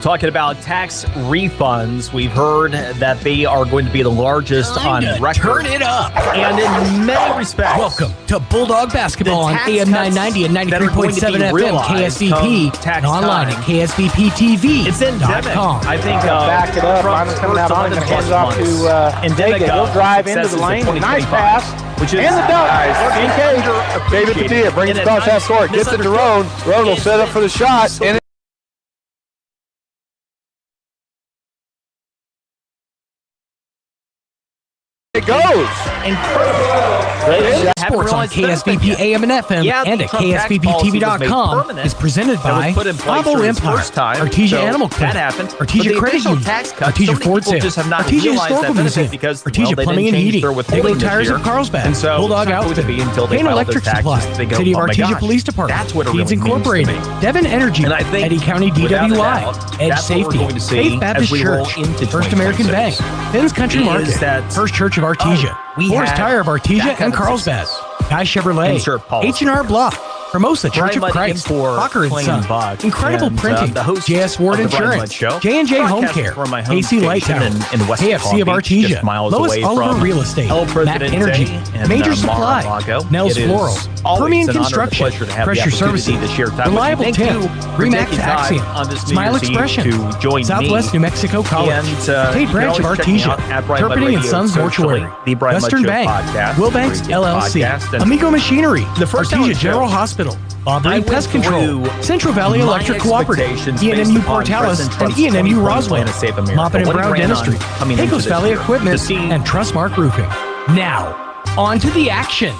Talking about tax refunds, we've heard that they are going to be the largest on record. Turn it up. And in many respects, welcome to Bulldog Basketball on AM 990 and 93.7 FM KSVP and online at KSVPTV.com. It's endemic. I think back it up. Ryman's coming out on it and hands off to Vega. He'll drive into the lane. Nice pass. Which is and the dunk. David Padilla brings it across half court. Gets it to Roan. Roan will set up for the shot. And it goes. Incredible. Sports on KSVP AM and FM and at KSVPTV.com is presented by Bravo Empire, Artesia Animal Clinic, Artesia Credit Union, Artesia Ford Sales, Artesia Historical Museum, Artesia Plumbing and Heating, Daily Tires of Carlsbad, Bulldog Outfit, Payne Electric Supply, City of Artesia Police Department, Feeds Incorporated, Devon Energy, Eddy County DWI, Edge Safety, Faith Baptist Church, First American Bank, Ben's Country Market, First Church of Artesia, Forest Tire of Artesia and Carlsbad, Guy Chevrolet, H&R Block, Hermosa Church of Christ, Hawker & Son, Incredible Printing, JS Ward Insurance, J&J Home Care, KC Light Tower, KFC of Artesia, Lois Oliver Real Estate, Mac Energy, Major Supply, Nels Floral, Permian Construction, Pressure Services, Reliable Tip, Remax Axiom, Smile Expression, Southwest New Mexico College, Tate Branch of Artesia, Turpinning & Sons Mortuary, Western Bank, Wilbanks LLC, Amigo Machinery, Artesia General Hospital, Aubrey Pest Control, Central Valley Electric Cooperative, ENMU Portales, and ENMU Roswell, Moppin and Brown Dentistry, Pecos Valley Equipment, and Trustmark Roofing. Now, on to the action.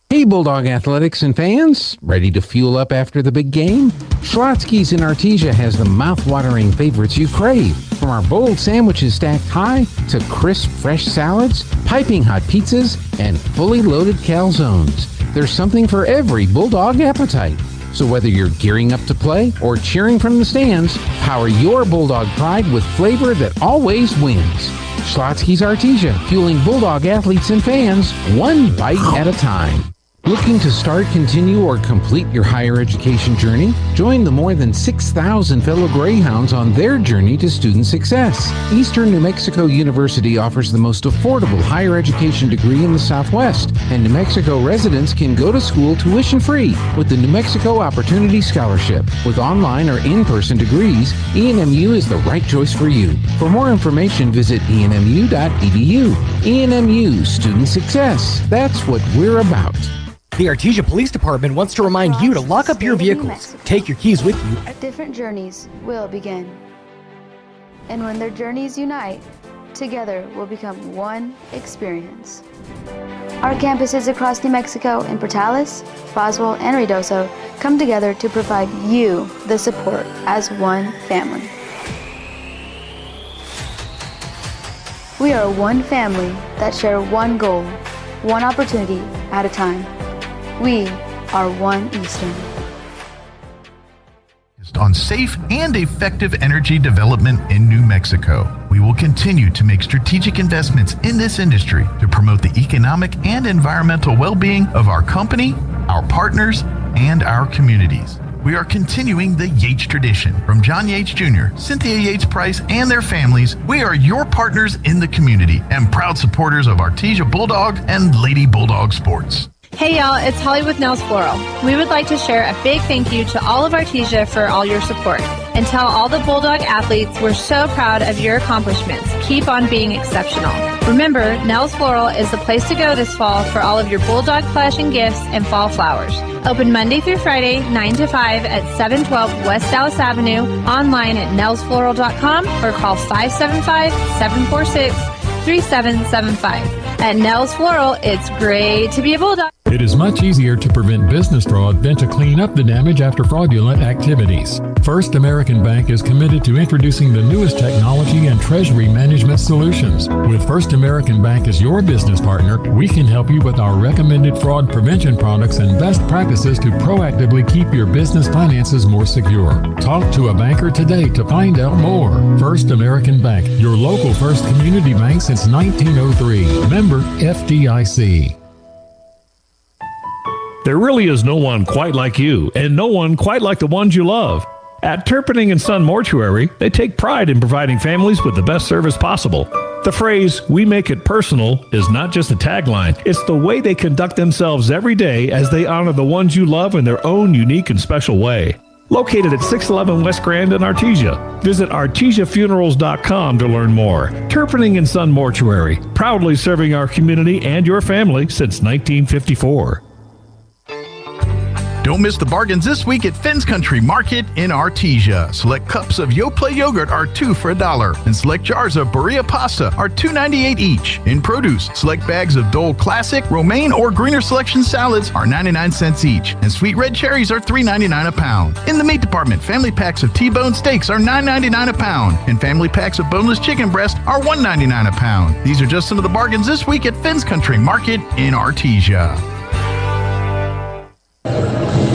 Hey, Bulldog Athletics and fans, ready to fuel up after the big game? Schlotzsky's in Artesia has the mouth-watering favorites you crave. From our bold sandwiches stacked high to crisp, fresh salads, piping hot pizzas, and fully loaded calzones. There's something for every Bulldog appetite. So whether you're gearing up to play or cheering from the stands, power your Bulldog pride with flavor that always wins. Schlotzsky's Artesia, fueling Bulldog athletes and fans, one bite at a time. Looking to start, continue, or complete your higher education journey? Join the more than 6,000 fellow Greyhounds on their journey to student success. Eastern New Mexico University offers the most affordable higher education degree in the Southwest, and New Mexico residents can go to school tuition-free with the New Mexico Opportunity Scholarship. With online or in-person degrees, ENMU is the right choice for you. For more information, visit enmu.edu. ENMU, student success. That's what we're about. The Artesia Police Department wants to remind you to lock up your vehicles. Take your keys with you. Different journeys will begin. And when their journeys unite, together will become one experience. Our campuses across New Mexico in Portales, Boswell, and Ruidoso come together to provide you the support as one family. We are one family that share one goal, one opportunity at a time. We are one Eastern. On safe and effective energy development in New Mexico. We will continue to make strategic investments in this industry to promote the economic and environmental well-being of our company, our partners, and our communities. We are continuing the Yates tradition. From John Yates Jr., Cynthia Yates Price, and their families, we are your partners in the community and proud supporters of Artesia Bulldog and Lady Bulldog Sports. Hey y'all, it's Holly with Nels Floral. We would like to share a big thank you to all of Artesia for all your support. And tell all the Bulldog athletes we're so proud of your accomplishments. Keep on being exceptional. Remember, Nels Floral is the place to go this fall for all of your Bulldog collection gifts and fall flowers. Open Monday through Friday, 9 to 5 at 712 West Dallas Avenue, online at nelsfloral.com or call 575-746-3775. At Nels Floral, it's great to be a Bulldog. It is much easier to prevent business fraud than to clean up the damage after fraudulent activities. First American Bank is committed to introducing the newest technology and treasury management solutions. With First American Bank as your business partner, we can help you with our recommended fraud prevention products and best practices to proactively keep your business finances more secure. Talk to a banker today to find out more. First American Bank, your local first community bank since 1903. Member FDIC. There really is no one quite like you, and no one quite like the ones you love. At Turpinning & Son Mortuary, they take pride in providing families with the best service possible. The phrase, "we make it personal," is not just a tagline. It's the way they conduct themselves every day as they honor the ones you love in their own unique and special way. Located at 611 West Grand in Artesia. Visit artesiafunerals.com to learn more. Turpinning & Son Mortuary, proudly serving our community and your family since 1954. Don't miss the bargains this week at Finn's Country Market in Artesia. Select cups of Yoplait yogurt are 2 for $1, and select jars of Berea pasta are $2.98 each. In produce, select bags of Dole Classic, Romaine, or Greener Selection salads are 99 cents each, and sweet red cherries are $3.99 a pound. In the meat department, family packs of T-bone steaks are $9.99 a pound, and family packs of boneless chicken breast are $1.99 a pound. These are just some of the bargains this week at Finn's Country Market in Artesia.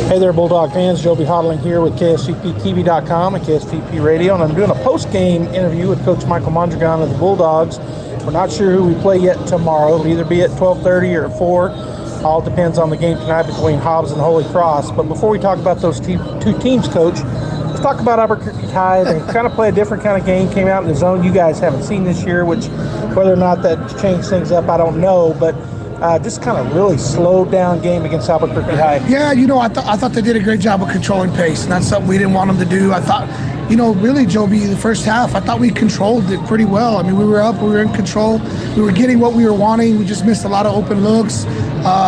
Hey there, Bulldog fans. Joby Hodling here with KSVPTV.com and KSVP Radio, and I'm doing a post-game interview with Coach Michael Mondragon of the Bulldogs. We're not sure who we play yet tomorrow. It'll either be at 12:30 or at 4. All depends on the game tonight between Hobbs and Holy Cross. But before we talk about those two teams, Coach, let's talk about Albuquerque High. They kind of play a different kind of game, came out in the zone you guys haven't seen this year, which whether or not that changed things up, I don't know. But just kind of really slowed down game against Albuquerque High. Yeah, I thought they did a great job of controlling pace, and that's something we didn't want them to do. I thought, really, Joby, the first half, I thought we controlled it pretty well. I mean, we were up, we were in control, we were getting what we were wanting. We just missed a lot of open looks.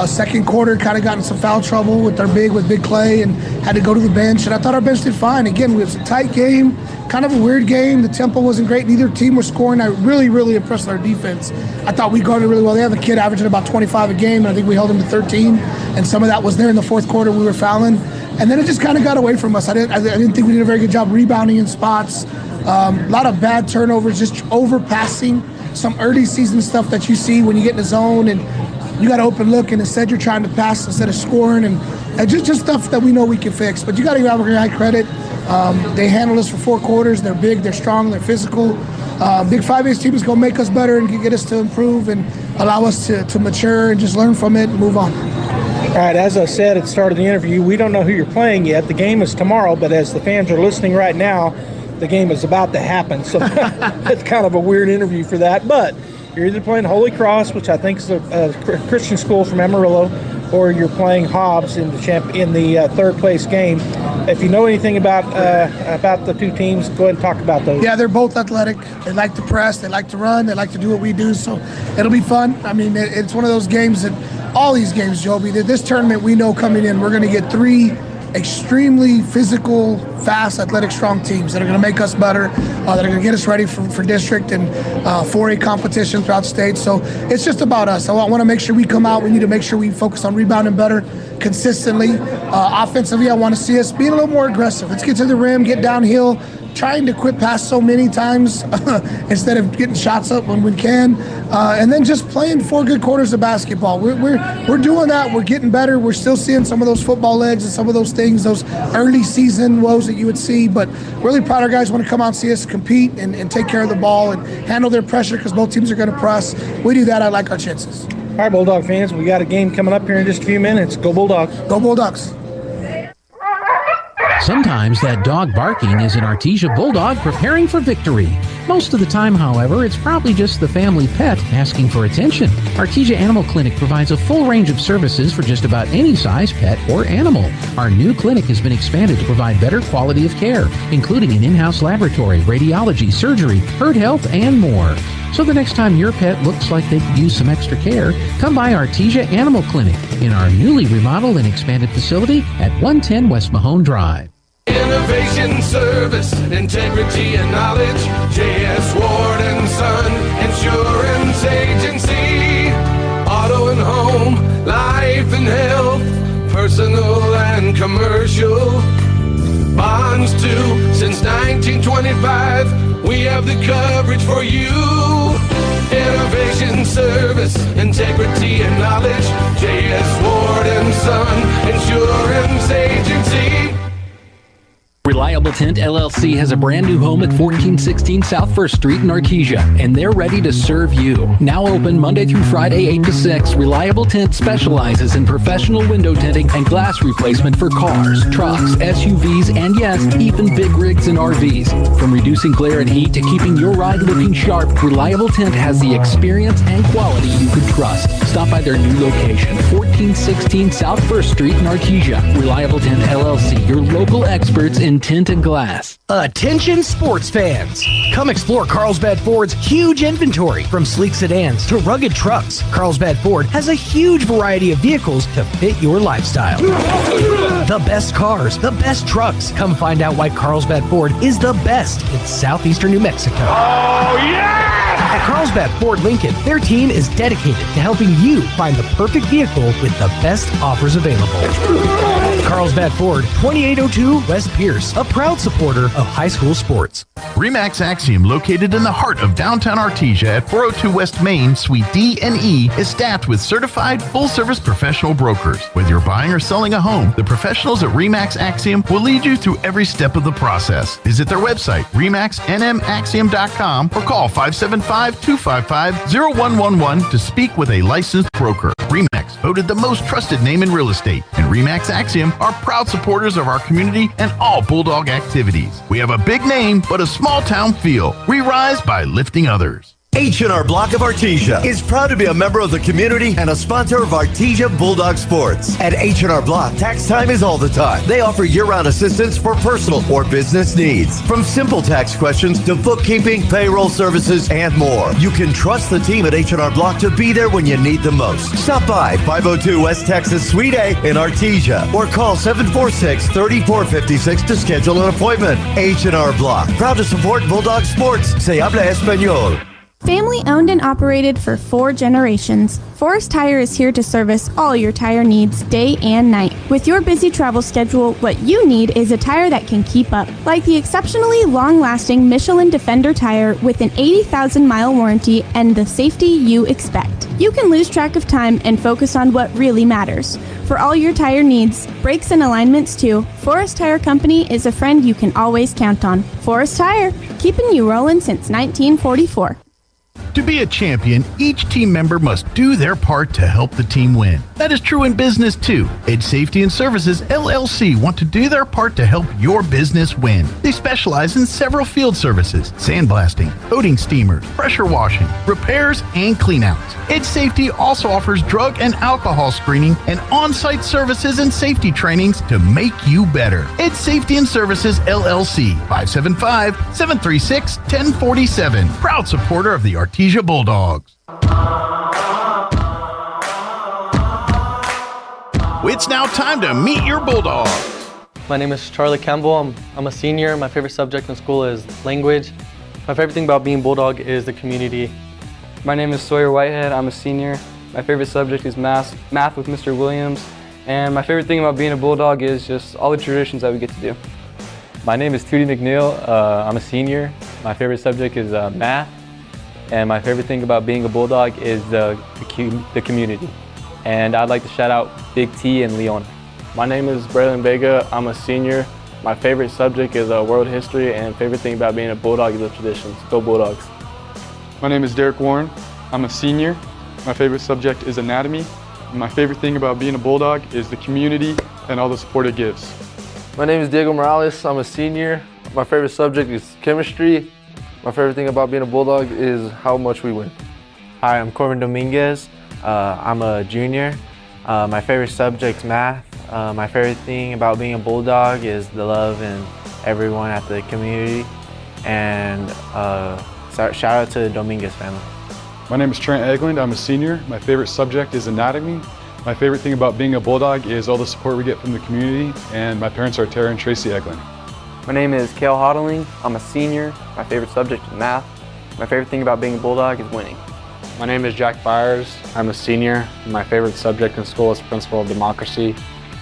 Second quarter, kind of got in some foul trouble with Big Clay, and had to go to the bench, and I thought our bench did fine. Again, it was a tight game, kind of a weird game. The tempo wasn't great. Neither team was scoring. I really, really impressed with our defense. I thought we guarded really well. They have a kid averaging about 25 a game, and I think we held him to 13, and some of that was there in the fourth quarter. We were fouling, and then it just kind of got away from us. I didn't think we did a very good job rebounding in spots. A lot of bad turnovers, just overpassing, some early season stuff that you see when you get in the zone and you got to open look, and instead you're trying to pass instead of scoring, and just stuff that we know we can fix. But you got to give Albuquerque High credit. They handled us for 4 quarters. They're big, they're strong, they're physical. Big 5A team is going to make us better and get us to improve and allow us to mature and just learn from it and move on. All right, as I said at the start of the interview, we don't know who you're playing yet. The game is tomorrow, but as the fans are listening right now, the game is about to happen. So it's kind of a weird interview for that. But you're either playing Holy Cross, which I think is a Christian school from Amarillo, or you're playing Hobbs in the third place game. If you know anything about the two teams, go ahead and talk about those. Yeah, they're both athletic. They like to press. They like to run. They like to do what we do. So it'll be fun. I mean, it's one of those games that all these games, Joby, this tournament we know coming in, we're going to get 3 extremely physical, fast, athletic, strong teams that are going to make us better, that are going to get us ready for district and 4A competition throughout the state. So it's just about us. I want to make sure we come out. We need to make sure we focus on rebounding better consistently. Offensively, I want to see us being a little more aggressive. Let's get to the rim, get downhill, trying to quit pass so many times instead of getting shots up when we can, and then just playing 4 good quarters of basketball. We're doing that. We're getting better. We're still seeing some of those football legs and some of those things, those early season woes that you would see, but really proud our guys want to come out and see us compete and take care of the ball and handle their pressure because both teams are going to press. We do that, I like our chances. All right, Bulldog fans, we got a game coming up here in just a few minutes. Go Bulldogs. Go Bulldogs. Sometimes that dog barking is an Artesia Bulldog preparing for victory. Most of the time, however, it's probably just the family pet asking for attention. Artesia Animal Clinic provides a full range of services for just about any size pet or animal. Our new clinic has been expanded to provide better quality of care, including an in-house laboratory, radiology, surgery, herd health, and more. So the next time your pet looks like they could use some extra care, come by Artesia Animal Clinic in our newly remodeled and expanded facility at 110 West Mahone Drive. Innovation, service, integrity, and knowledge. J.S. Ward & Son Insurance Agency. Auto and home, life and health, personal and commercial. Bonds too, since 1925. We have the coverage for you. Innovation, service, integrity, and knowledge. J.S. Ward & Son Insurance Agency. Reliable Tint LLC has a brand new home at 1416 South 1st Street in Artesia, and they're ready to serve you. Now open Monday through Friday, 8 to 6, Reliable Tint specializes in professional window tinting and glass replacement for cars, trucks, SUVs, and yes, even big rigs and RVs. From reducing glare and heat to keeping your ride looking sharp, Reliable Tint has the experience and quality you can trust. Stop by their new location, 1416 South 1st Street in Artesia. Reliable Tint LLC, your local experts in tint and glass. Attention sports fans! Come explore Carlsbad Ford's huge inventory. From sleek sedans to rugged trucks, Carlsbad Ford has a huge variety of vehicles to fit your lifestyle. The best cars, the best trucks. Come find out why Carlsbad Ford is the best in southeastern New Mexico. Oh, yeah! At Carlsbad Ford Lincoln, their team is dedicated to helping you find the perfect vehicle with the best offers available. Carlsbad Ford, 2802 West Pierce, a proud supporter of high school sports. RE/MAX Axiom, located in the heart of downtown Artesia at 402 West Main, Suite D and E, is staffed with certified full-service professional brokers. Whether you're buying or selling a home, the professionals at RE/MAX Axiom will lead you through every step of the process. Visit their website, remaxnmaxiom.com, or call 575-255-0111 to speak with a licensed broker. RE/MAX, voted the most trusted name in real estate, and RE/MAX Axiom are proud supporters of our community and all Bulldog activities. We have a big name, but a small town feel. We rise by lifting others. H&R Block of Artesia is proud to be a member of the community and a sponsor of Artesia Bulldog Sports. At H&R Block, tax time is all the time. They offer year-round assistance for personal or business needs. From simple tax questions to bookkeeping, payroll services, and more. You can trust the team at H&R Block to be there when you need them most. Stop by 502 West Texas Suite A in Artesia or call 746-3456 to schedule an appointment. H&R Block, proud to support Bulldog Sports. Se habla español. Family owned and operated for 4 generations, Forest Tire is here to service all your tire needs day and night. With your busy travel schedule, what you need is a tire that can keep up. Like the exceptionally long-lasting Michelin Defender tire with an 80,000-mile warranty and the safety you expect. You can lose track of time and focus on what really matters. For all your tire needs, brakes and alignments too, Forest Tire Company is a friend you can always count on. Forest Tire, keeping you rolling since 1944. To be a champion, each team member must do their part to help the team win. That is true in business too. Edge Safety and Services LLC want to do their part to help your business win. They specialize in several field services: sandblasting, coating steamers, pressure washing, repairs, and cleanouts. Edge Safety also offers drug and alcohol screening and on-site services and safety trainings to make you better. Edge Safety and Services LLC, 575-736-1047. Proud supporter of the Artesia Bulldogs. It's now time to meet your Bulldogs. My name is Charlie Campbell. I'm a senior. My favorite subject in school is language. My favorite thing about being Bulldog is the community. My name is Sawyer Whitehead. I'm a senior. My favorite subject is math with Mr. Williams. And my favorite thing about being a Bulldog is just all the traditions that we get to do. My name is Tootie McNeil. I'm a senior. My favorite subject is math. And my favorite thing about being a Bulldog is the community. And I'd like to shout out Big T and Leona. My name is Braylon Vega. I'm a senior. My favorite subject is world history, and favorite thing about being a Bulldog is the traditions. Go Bulldogs. My name is Derek Warren. I'm a senior. My favorite subject is anatomy. And my favorite thing about being a Bulldog is the community and all the support it gives. My name is Diego Morales. I'm a senior. My favorite subject is chemistry. My favorite thing about being a Bulldog is how much we win. Hi, I'm Corbin Dominguez. I'm a junior. My favorite subject is math. My favorite thing about being a Bulldog is the love and everyone at the community. And shout out to the Dominguez family. My name is Trent Eglund. I'm a senior. My favorite subject is anatomy. My favorite thing about being a Bulldog is all the support we get from the community. And my parents are Tara and Tracy Eglund. My name is Kale Hodling. I'm a senior. My favorite subject is math. My favorite thing about being a Bulldog is winning. My name is Jack Byers. I'm a senior. My favorite subject in school is Principle of Democracy.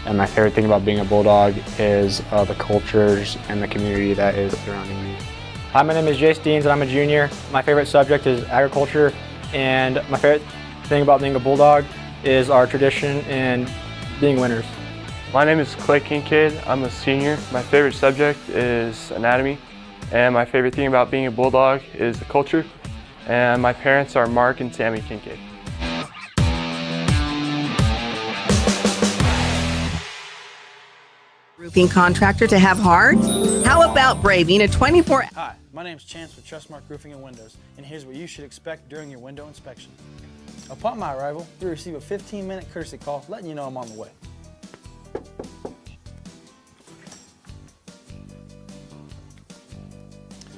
And my favorite thing about being a Bulldog is the cultures and the community that is surrounding me. Hi, my name is Jace Deans and I'm a junior. My favorite subject is agriculture. And my favorite thing about being a Bulldog is our tradition and being winners. My name is Clay Kincaid. I'm a senior. My favorite subject is anatomy, and my favorite thing about being a Bulldog is the culture. And my parents are Mark and Tammy Kincaid. Roofing contractor to have heart? How about braving a 24... Hi, my name is Chance with Trustmark Roofing and Windows, and here's what you should expect during your window inspection. Upon my arrival, you'll receive a 15-minute courtesy call letting you know I'm on the way.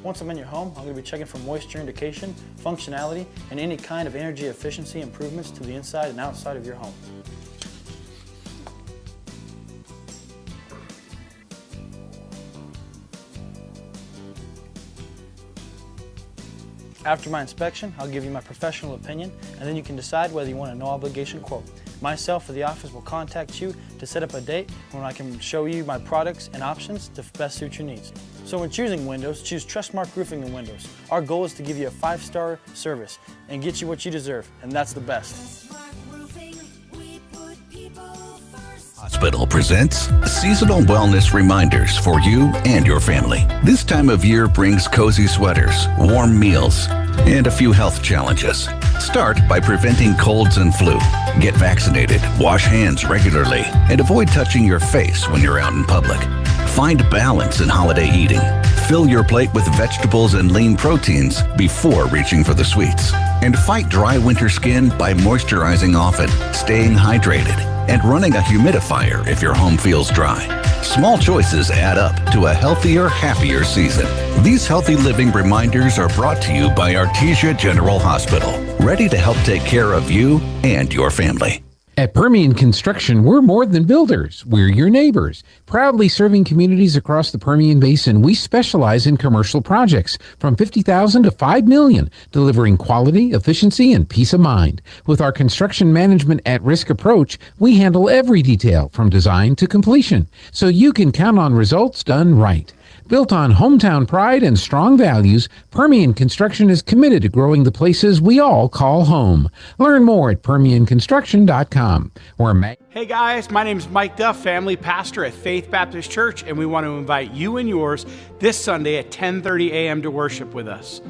Once I'm in your home, I'm going to be checking for moisture indication, functionality, and any kind of energy efficiency improvements to the inside and outside of your home. After my inspection, I'll give you my professional opinion, and then you can decide whether you want a no-obligation quote. Myself or the office will contact you to set up a date when I can show you my products and options to best suit your needs. So when choosing windows, choose Trustmark Roofing and Windows. Our goal is to give you a 5-star service and get you what you deserve, and that's the best. Hospital presents seasonal wellness reminders for you and your family. This time of year brings cozy sweaters, warm meals, and a few health challenges. Start by preventing colds and flu. Get vaccinated, wash hands regularly, and avoid touching your face when you're out in public. Find balance in holiday eating. Fill your plate with vegetables and lean proteins before reaching for the sweets. And fight dry winter skin by moisturizing often, staying hydrated, and running a humidifier if your home feels dry. Small choices add up to a healthier, happier season. These healthy living reminders are brought to you by Artesia General Hospital, ready to help take care of you and your family. At Permian Construction, we're more than builders. We're your neighbors. Proudly serving communities across the Permian Basin, we specialize in commercial projects from $50,000 to $5 million, delivering quality, efficiency, and peace of mind. With our construction management at-risk approach, we handle every detail from design to completion, so you can count on results done right. Built on hometown pride and strong values, Permian Construction is committed to growing the places we all call home. Learn more at PermianConstruction.com. Hey guys, my name is Mike Duff, family pastor at Faith Baptist Church, and we want to invite you and yours this Sunday at 10:30 a.m. to worship with us.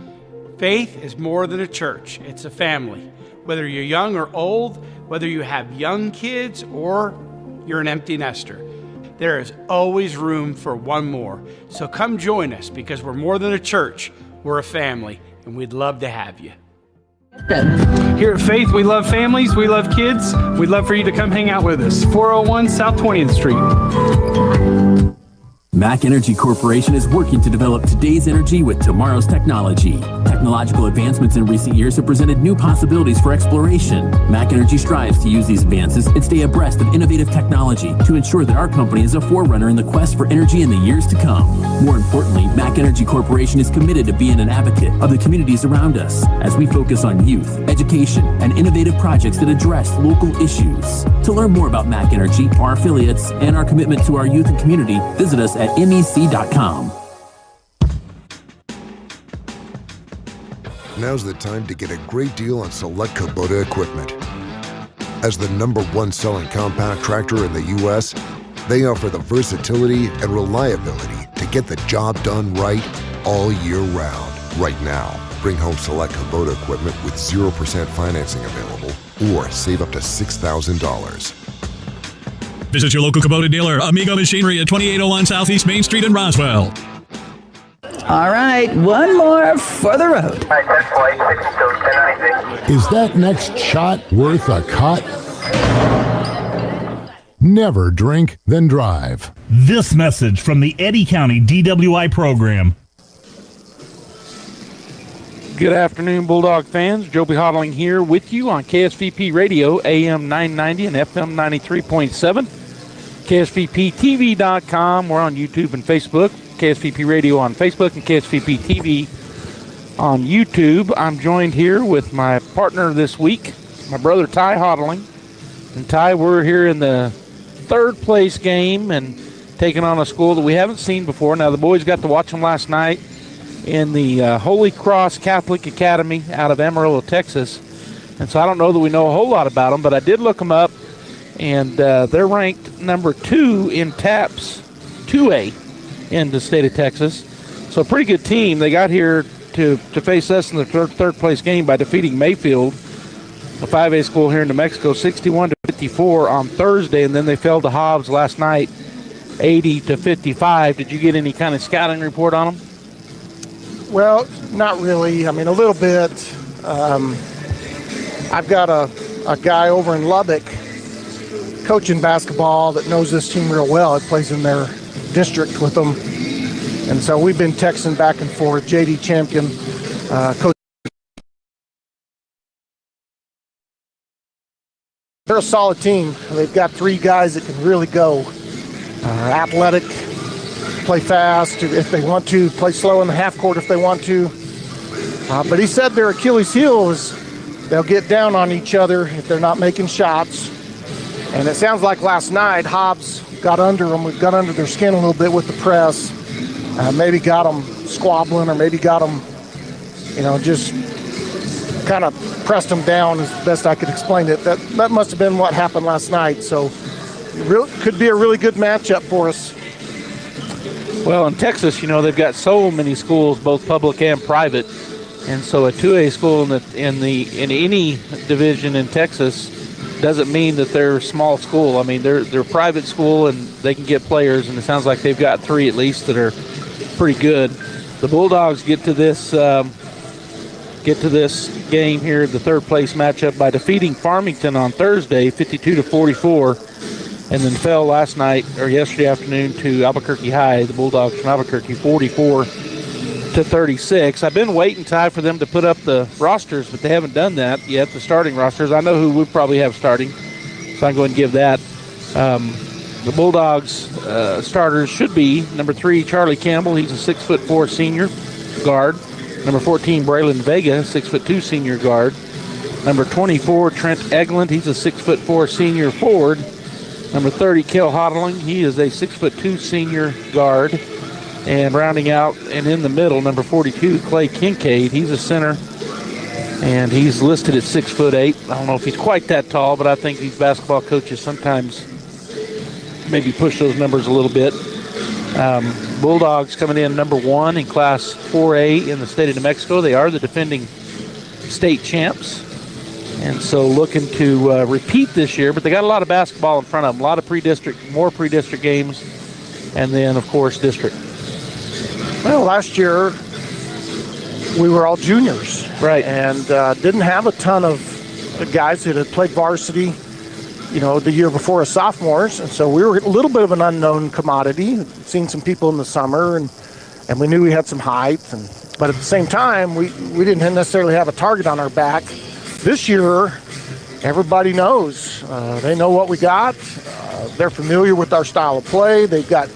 Faith is more than a church, it's a family. Whether you're young or old, whether you have young kids or you're an empty nester, there is always room for one more. So come join us, because we're more than a church, we're a family, and we'd love to have you. Here at Faith, we love families, we love kids. We'd love for you to come hang out with us. 401 South 20th Street. Mac Energy Corporation is working to develop today's energy with tomorrow's technology. Technological advancements in recent years have presented new possibilities for exploration. Mac Energy strives to use these advances and stay abreast of innovative technology to ensure that our company is a forerunner in the quest for energy in the years to come. More importantly, Mac Energy Corporation is committed to being an advocate of the communities around us as we focus on youth, education, and innovative projects that address local issues. To learn more about Mac Energy, our affiliates, and our commitment to our youth and community, visit us at mec.com. Now's the time to get a great deal on select Kubota equipment. As the #1 selling compact tractor in the U.S., they offer the versatility and reliability to get the job done right all year round. Right now, bring home select Kubota equipment with 0% financing available or save up to $6,000. Visit your local Kubota dealer, Amigo Machinery at 2801 Southeast Main Street in Roswell. All right, one more for the road. Is that next shot worth a cut? Never drink, then drive. This message from the Eddy County DWI program. Good afternoon, Bulldog fans. Joby Hodling here with you on KSVP Radio, AM 990 and FM 93.7. KSVPTV.com. We're on YouTube and Facebook. KSVP Radio on Facebook and KSVP TV on YouTube. I'm joined here with my partner this week, my brother Ty Hodling. And Ty, we're here in the third place game and taking on a school that we haven't seen before. Now, the boys got to watch them last night in the Holy Cross Catholic Academy out of Amarillo, Texas. And so I don't know that we know a whole lot about them, but I did look them up, and they're ranked number 2 in TAPS 2A in the state of Texas. So a pretty good team. They got here to face us in the third place game by defeating Mayfield, a 5A school here in New Mexico, 61-54 on Thursday, and then they fell to Hobbs last night, 80-55. Did you get any kind of scouting report on them? Well, not really. I mean, a little bit. I've got a guy over in Lubbock coaching basketball that knows this team real well. It plays in their district with them. And so we've been texting back and forth. JD Champion, coach. They're a solid team. They've got 3 guys that can really go. Athletic, play fast if they want to, play slow in the half court if they want to. But he said their Achilles heel is they'll get down on each other if they're not making shots. And it sounds like last night Hobbs got under them. We got under their skin a little bit with the press. Maybe got them squabbling, or maybe got them, just kind of pressed them down as best I could explain it. That must have been what happened last night. So could be a really good matchup for us. Well, in Texas, they've got so many schools, both public and private, and so a 2A school in any division in Texas doesn't mean that they're a small school. I mean, they're a private school and they can get players, and it sounds like they've got 3 at least that are pretty good. The Bulldogs get to this game here, the third place matchup, by defeating Farmington on Thursday, 52-44. And then fell yesterday afternoon to Albuquerque High, the Bulldogs from Albuquerque, 44-36. I've been waiting, Ty, for them to put up the rosters, but they haven't done that yet, the starting rosters. I know who we probably have starting, so I'm going to give that. The Bulldogs starters should be number 3, Charlie Campbell. He's a 6'4" senior guard. Number 14, Braylon Vega, 6'2" senior guard. Number 24, Trent Eglund. He's a 6'4" senior forward. Number 30, Kel Hodling. He is a 6'2" senior guard. And rounding out and in the middle, number 42, Clay Kincaid. He's a center, and he's listed at 6'8". I don't know if he's quite that tall, but I think these basketball coaches sometimes maybe push those numbers a little bit. Bulldogs coming in number 1 in Class 4A in the state of New Mexico. They are the defending state champs. And so looking to repeat this year, but they got a lot of basketball in front of them, a lot of more pre-district games, and then, of course, district. Well, last year we were all juniors. Right. And didn't have a ton of guys that had played varsity, the year before as sophomores. And so we were a little bit of an unknown commodity. Seen some people in the summer, and we knew we had some height. But at the same time, we didn't necessarily have a target on our back. This year, everybody knows. They know what we got. They're familiar with our style of play. They've got,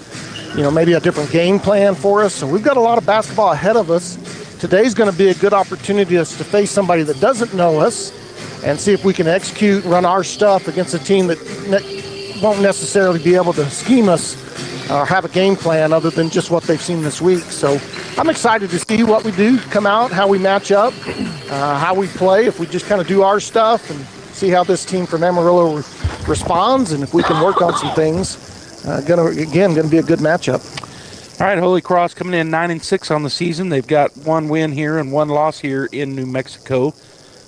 maybe a different game plan for us. So we've got a lot of basketball ahead of us. Today's going to be a good opportunity to face somebody that doesn't know us and see if we can execute, run our stuff against a team that won't necessarily be able to scheme us or have a game plan other than just what they've seen this week. So I'm excited to see what we do come out, how we match up, how we play, if we just kind of do our stuff, and see how this team from Amarillo responds, and if we can work on some things. Going to be a good matchup. All right, Holy Cross coming in 9-6 on the season. They've got 1 win here and 1 loss here in New Mexico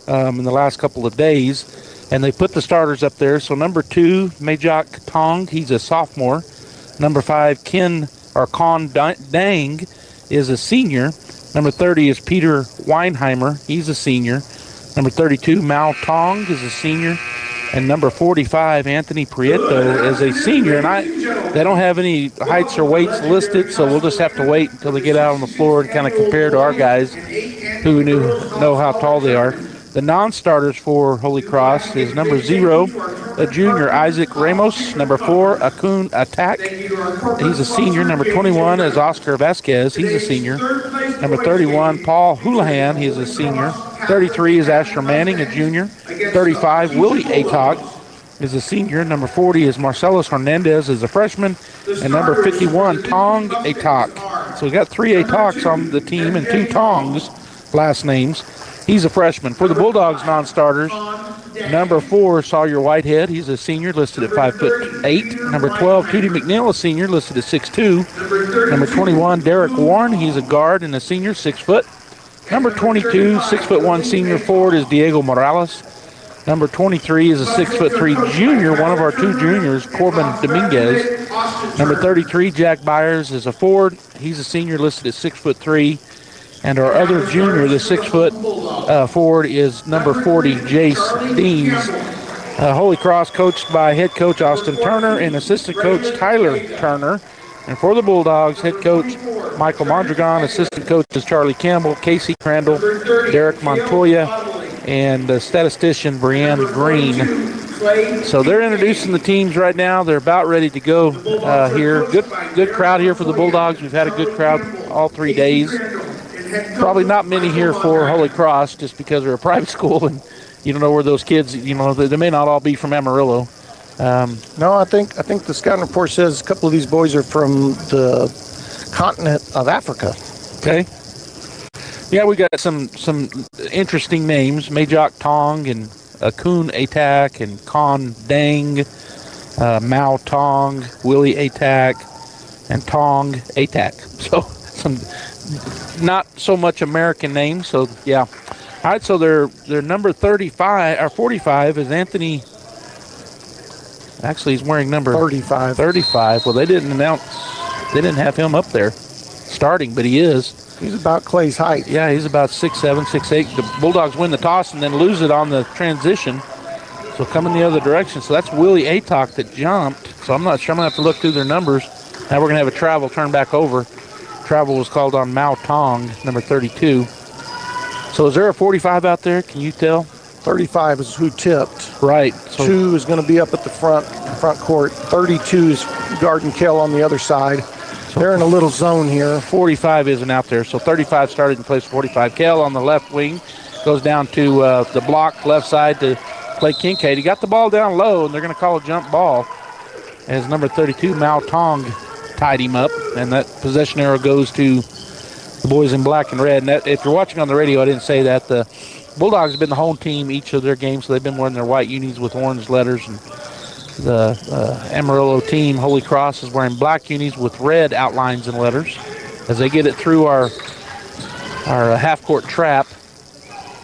in the last couple of days, and they put the starters up there. So number 2, Majok Tong, he's a sophomore. Number 5, Con Dang is a senior. Number 30 is Peter Weinheimer. He's a senior. Number 32, Mao Tong is a senior. And number 45, Anthony Prieto, is a senior. And they don't have any heights or weights listed, so we'll just have to wait until they get out on the floor and kind of compare to our guys who know how tall they are. The non-starters for Holy Cross is number 0, a junior, Isaac Ramos. Number 4, Akun Atak. He's a senior. Number 21 is Oscar Vasquez. He's a senior. Number 31, Paul Houlihan. He's a senior. 33 is Asher Manning, a junior. 35, Willie Atok is a senior. Number 40 is Marcellus Hernandez, is a freshman. And number 51, Tong Atok. So we got 3 Atoks on the team and 2 Tongs, last names. He's a freshman. For the Bulldogs non-starters, Number 4, Sawyer Whitehead. He's a senior, listed at 5'8". Number 12, Tootie McNeil, a senior, listed at 6'2". Number 21, Derek Warren. He's a guard and a senior, 6 foot. Number 22, 6'1" senior forward is Diego Morales. Number 23 is a 6'3" junior, one of our 2 juniors, Corbin Dominguez. Number 33, Jack Byers, is a forward. He's a senior, listed at 6'3". And our other junior, the 6 foot forward, is number 40, Jace Deans. Holy Cross coached by head coach Austin Turner and assistant coach Tyler Turner. And for the Bulldogs, head coach Michael Mondragon, assistant coaches Charlie Campbell, Casey Crandall, Derek Montoya, and statistician Brianne Green. So they're introducing the teams right now. They're about ready to go here. Good crowd here for the Bulldogs. We've had a good crowd all 3 days. Probably not many here for Holy Cross just because they're a private school and you don't know where those kids, they may not all be from Amarillo. No, I think the scouting report says a couple of these boys are from the continent of Africa. Okay. Yeah, we got some interesting names: Majok Tong and Akun Atak and Kon Dang, Mao Tong, Willie Atak, and Tong Atak. So some not so much American names. So yeah. All right. So their number 35 or 45 is Anthony. Actually, he's wearing number 35. 35. Well, they didn't have him up there starting, but he is. He's about Clay's height. Yeah, he's about 6'7", 6'8". The Bulldogs win the toss and then lose it on the transition. So coming the other direction. So that's Willie Atok that jumped. So I'm not sure. I'm going to have to look through their numbers. Now we're going to have a travel turn back over. Travel was called on Mao Tong, number 32. So is there a 45 out there? Can you tell? 35 is who tipped. Right. So 2 is going to be up at the front court. 32 is Garden Kell on the other side. They're in a little zone here. 45 isn't out there. So 35 started in place of 45. Kell on the left wing goes down to the block left side to play Kincaid. He got the ball down low, and they're going to call a jump ball as number 32, Mao Tong, tied him up. And that possession arrow goes to the boys in black and red. And that, if you're watching on the radio, I didn't say that. The Bulldogs have been the home team each of their games, so they've been wearing their white unis with orange letters. And the Amarillo team, Holy Cross, is wearing black unis with red outlines and letters as they get it through our half-court trap.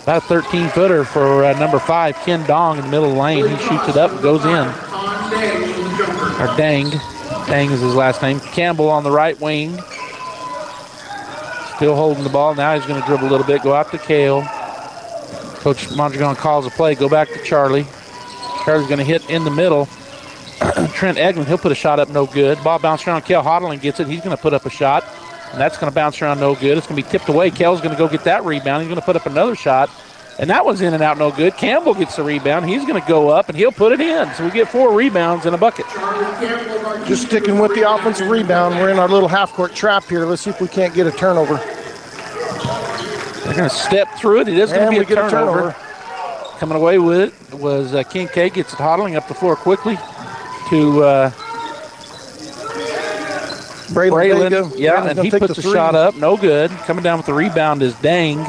About a 13-footer for number 5, Ken Dong, in the middle of the lane. He shoots it up and goes in. Or Dang. Dang is his last name. Campbell on the right wing. Still holding the ball. Now he's going to dribble a little bit, go out to Kale. Coach Mondragon calls a play. Go back to Charlie. Charlie's going to hit in the middle. Trent Eglin, he'll put a shot up, no good. Ball bounced around. Kel Hodling gets it. He's going to put up a shot, and that's going to bounce around, no good. It's going to be tipped away. Kel's going to go get that rebound. He's going to put up another shot, and that one's in and out, no good. Campbell gets the rebound. He's going to go up, and he'll put it in. So we get 4 rebounds and a bucket. Just sticking with the offensive rebound. We're in our little half-court trap here. Let's see if we can't get a turnover. They're going to step through it. It is going to be a turnover. Coming away with it was Kincaid. Gets it Hodling up the floor quickly to Braylon. Yeah, and he puts the shot up. No good. Coming down with the rebound is Dang.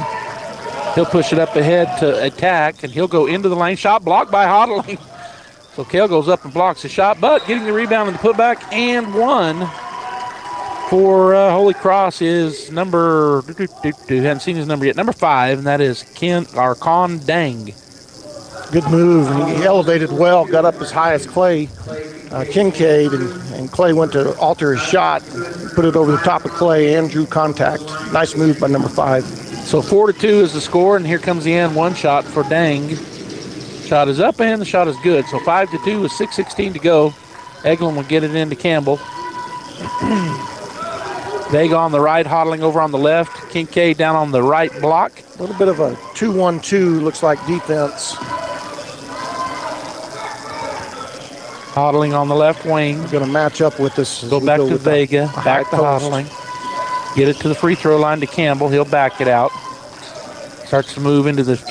He'll push it up ahead to Attack, and he'll go into the lane. Shot blocked by Hodling. So Kell goes up and blocks the shot, but getting the rebound and the putback and one for Holy Cross is number, haven't seen his number yet, number 5, and that is Kon Dang. Good move. He elevated well, got up as high as Clay Kincaid, and Clay went to alter his shot, put it over the top of Clay and drew contact. Nice move by number 5. So 4-2 is the score, and here comes the and one shot for Dang. Shot is up and the shot is good. So 5-2 with 6:16 to go. Eglin will get it into Campbell. Vega on the right, Hodling over on the left. Kincaid down on the right block. A little bit of a 2-1-2, looks like defense. Hodling on the left wing. Going to match up with this. Go back to Vega, back to Hodling. Get it to the free throw line to Campbell. He'll back it out. Starts to move into the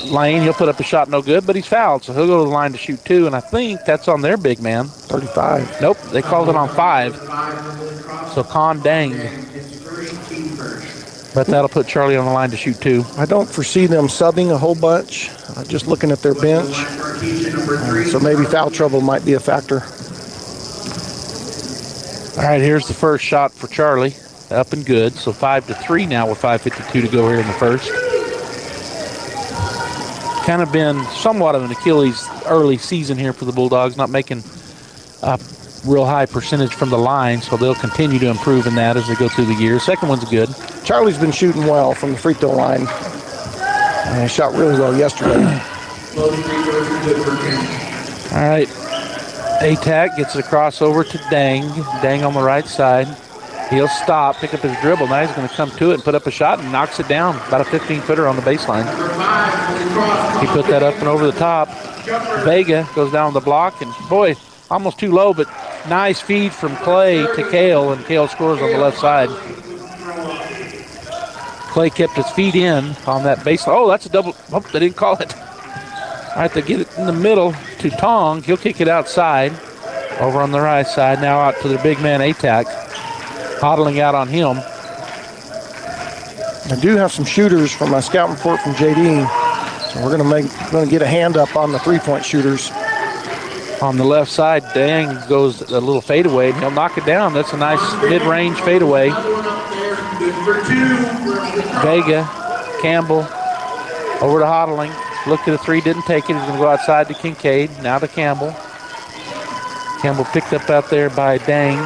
lane. He'll put up a shot, no good, but he's fouled. So he'll go to the line to shoot 2, and I think that's on their big man. 35. Nope, they called it on 5. So Kon Dang. But that'll put Charlie on the line to shoot 2. I don't foresee them subbing a whole bunch, just looking at their bench. So maybe foul trouble might be a factor. All right, here's the first shot for Charlie. Up and good. So 5-3 now with 5:52 to go here in the first. Kind of been somewhat of an Achilles early season here for the Bulldogs, not making a real high percentage from the line, so they'll continue to improve in that as they go through the year. Second one's good. Charlie's been shooting well from the free throw line. And he shot really well yesterday. All right. ATAC gets it across over to Dang. Dang on the right side. He'll stop, pick up his dribble. Now he's going to come to it and put up a shot and knocks it down. About a 15-footer on the baseline. He put that up and over the top. Vega goes down the block, and boy, almost too low, but nice feed from Clay to Kale, and Kale scores on the left side. Clay kept his feet in on that baseline. Oh, that's a double. Oh, they didn't call it. All right, they get it in the middle to Tong. He'll kick it outside. Over on the right side, now out to their big man, ATAC. Hodling out on him. I do have some shooters from my scouting report from JD. So we're going to get a hand up on the three-point shooters. On the left side, Dang goes a little fadeaway, and he'll knock it down. That's a nice mid-range fadeaway. Vega, Campbell, over to Hodling. Looked at a three, didn't take it. He's going to go outside to Kincaid. Now to Campbell. Campbell picked up out there by Dang.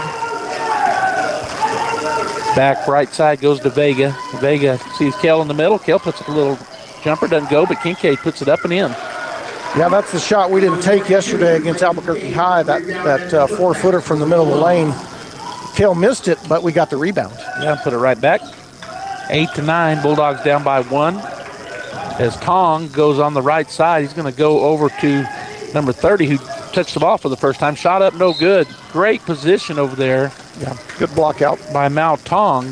Back right side goes to Vega. Vega sees Kel in the middle. Kel puts up a little jumper, doesn't go, but Kincaid puts it up and in. Yeah, that's the shot we didn't take yesterday against Albuquerque High, that 4-footer from the middle of the lane. Kel missed it, but we got the rebound. Yeah, put it right back. 8-9, Bulldogs down by 1. As Tong goes on the right side, he's going to go over to number 30, who touched the ball for the first time. Shot up, no good. Great position over there. Yeah, good block out by Mao Tong,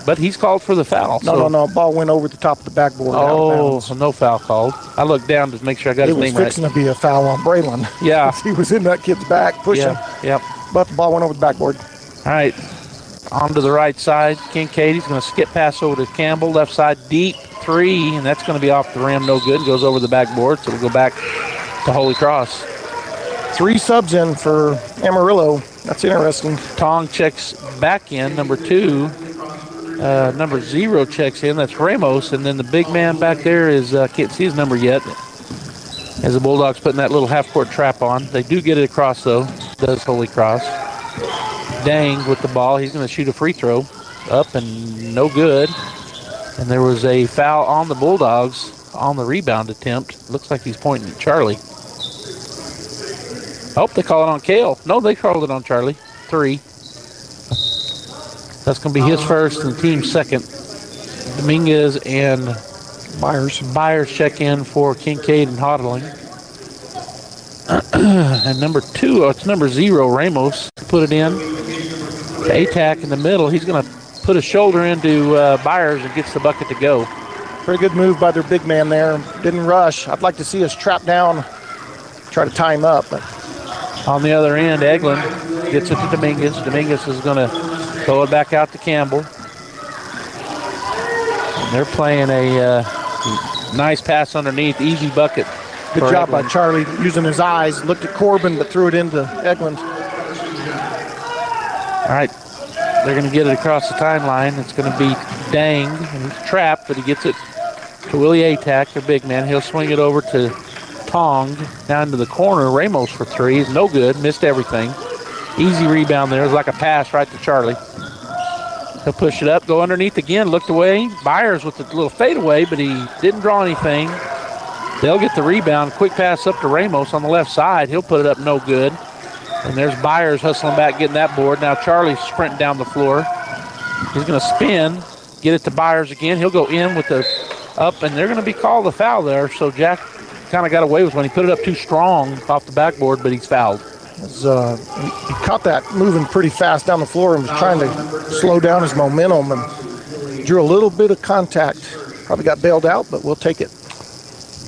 but he's called for the foul. No. Ball went over the top of the backboard. Oh, so no foul called. I looked down to make sure I got his name right. It was fixing to be a foul on Braylon. Yeah. He was in that kid's back pushing. Yep. But the ball went over the backboard. All right. On to the right side. Kincaid, he's going to skip pass over to Campbell. Left side, deep three, and that's going to be off the rim. No good. Goes over the backboard, so it'll go back to Holy Cross. 3 subs in for Amarillo. That's interesting. Tong checks back in. Number 2. Number 0 checks in. That's Ramos. And then the big man back there is, can't see his number yet, as the Bulldogs putting that little half-court trap on. They do get it across, though. Does Holy Cross. Dang with the ball. He's going to shoot a free throw. Up and no good. And there was a foul on the Bulldogs on the rebound attempt. Looks like he's pointing at Charlie. Oh, they call it on Kale. No, they called it on Charlie. 3. That's going to be his first and the team's second. Dominguez and Byers check in for Kincaid and Hodling. And number 2, it's number 0, Ramos, put it in. ATAC in the middle. He's going to put a shoulder into Byers and gets the bucket to go. Pretty good move by their big man there. Didn't rush. I'd like to see us trap down, try to tie him up. But on the other end, Eglin gets it to Dominguez. Dominguez is going to throw it back out to Campbell. And they're playing a nice pass underneath, easy bucket. Good job by Charlie using his eyes. Looked at Corbin, but threw it into Eglin. All right, they're going to get it across the timeline. It's going to be Dang, and he's trapped, but he gets it to Willie Atack, their big man. He'll swing it over to Tong, down to the corner. Ramos for 3 is no good, missed everything. Easy rebound there. It was like a pass right to Charlie. He'll push it up, go underneath again, looked away. Byers with a little fadeaway, but he didn't draw anything. They'll get the rebound. Quick pass up to Ramos on the left side. He'll put it up, no good. And there's Byers hustling back, getting that board. Now Charlie's sprinting down the floor. He's going to spin, get it to Byers again. He'll go in with the up, and they're going to be called a foul there. So Jack kind of got away with when he put it up too strong off the backboard, but he's fouled. He caught that moving pretty fast down the floor and was trying to slow down his momentum and drew a little bit of contact. Probably got bailed out, but we'll take it.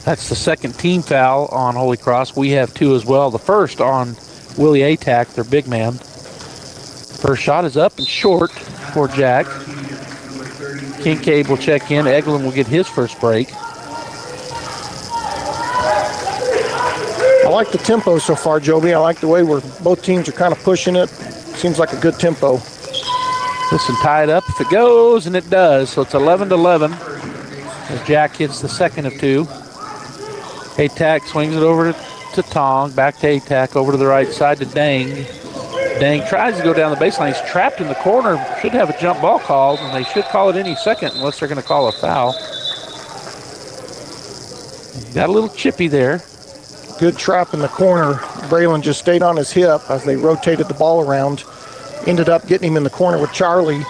That's the second team foul on Holy Cross. We have 2 as well. The first on Willie Atack, their big man. First shot is up and short for Jack. Kincaid will check in. Eglin will get his first break. I like the tempo so far, Joby. I like the way both teams are kind of pushing it. Seems like a good tempo. This one tied up if it goes, and it does. So it's 11-11 as Jack hits the second of two. Atack swings it over to Tong. Back to Atack, over to the right side to Dang. Dang tries to go down the baseline. He's trapped in the corner. Should have a jump ball called, and they should call it any second unless they're going to call a foul. Got a little chippy there. Good trap in the corner. Braylon just stayed on his hip as they rotated the ball around. Ended up getting him in the corner with Charlie.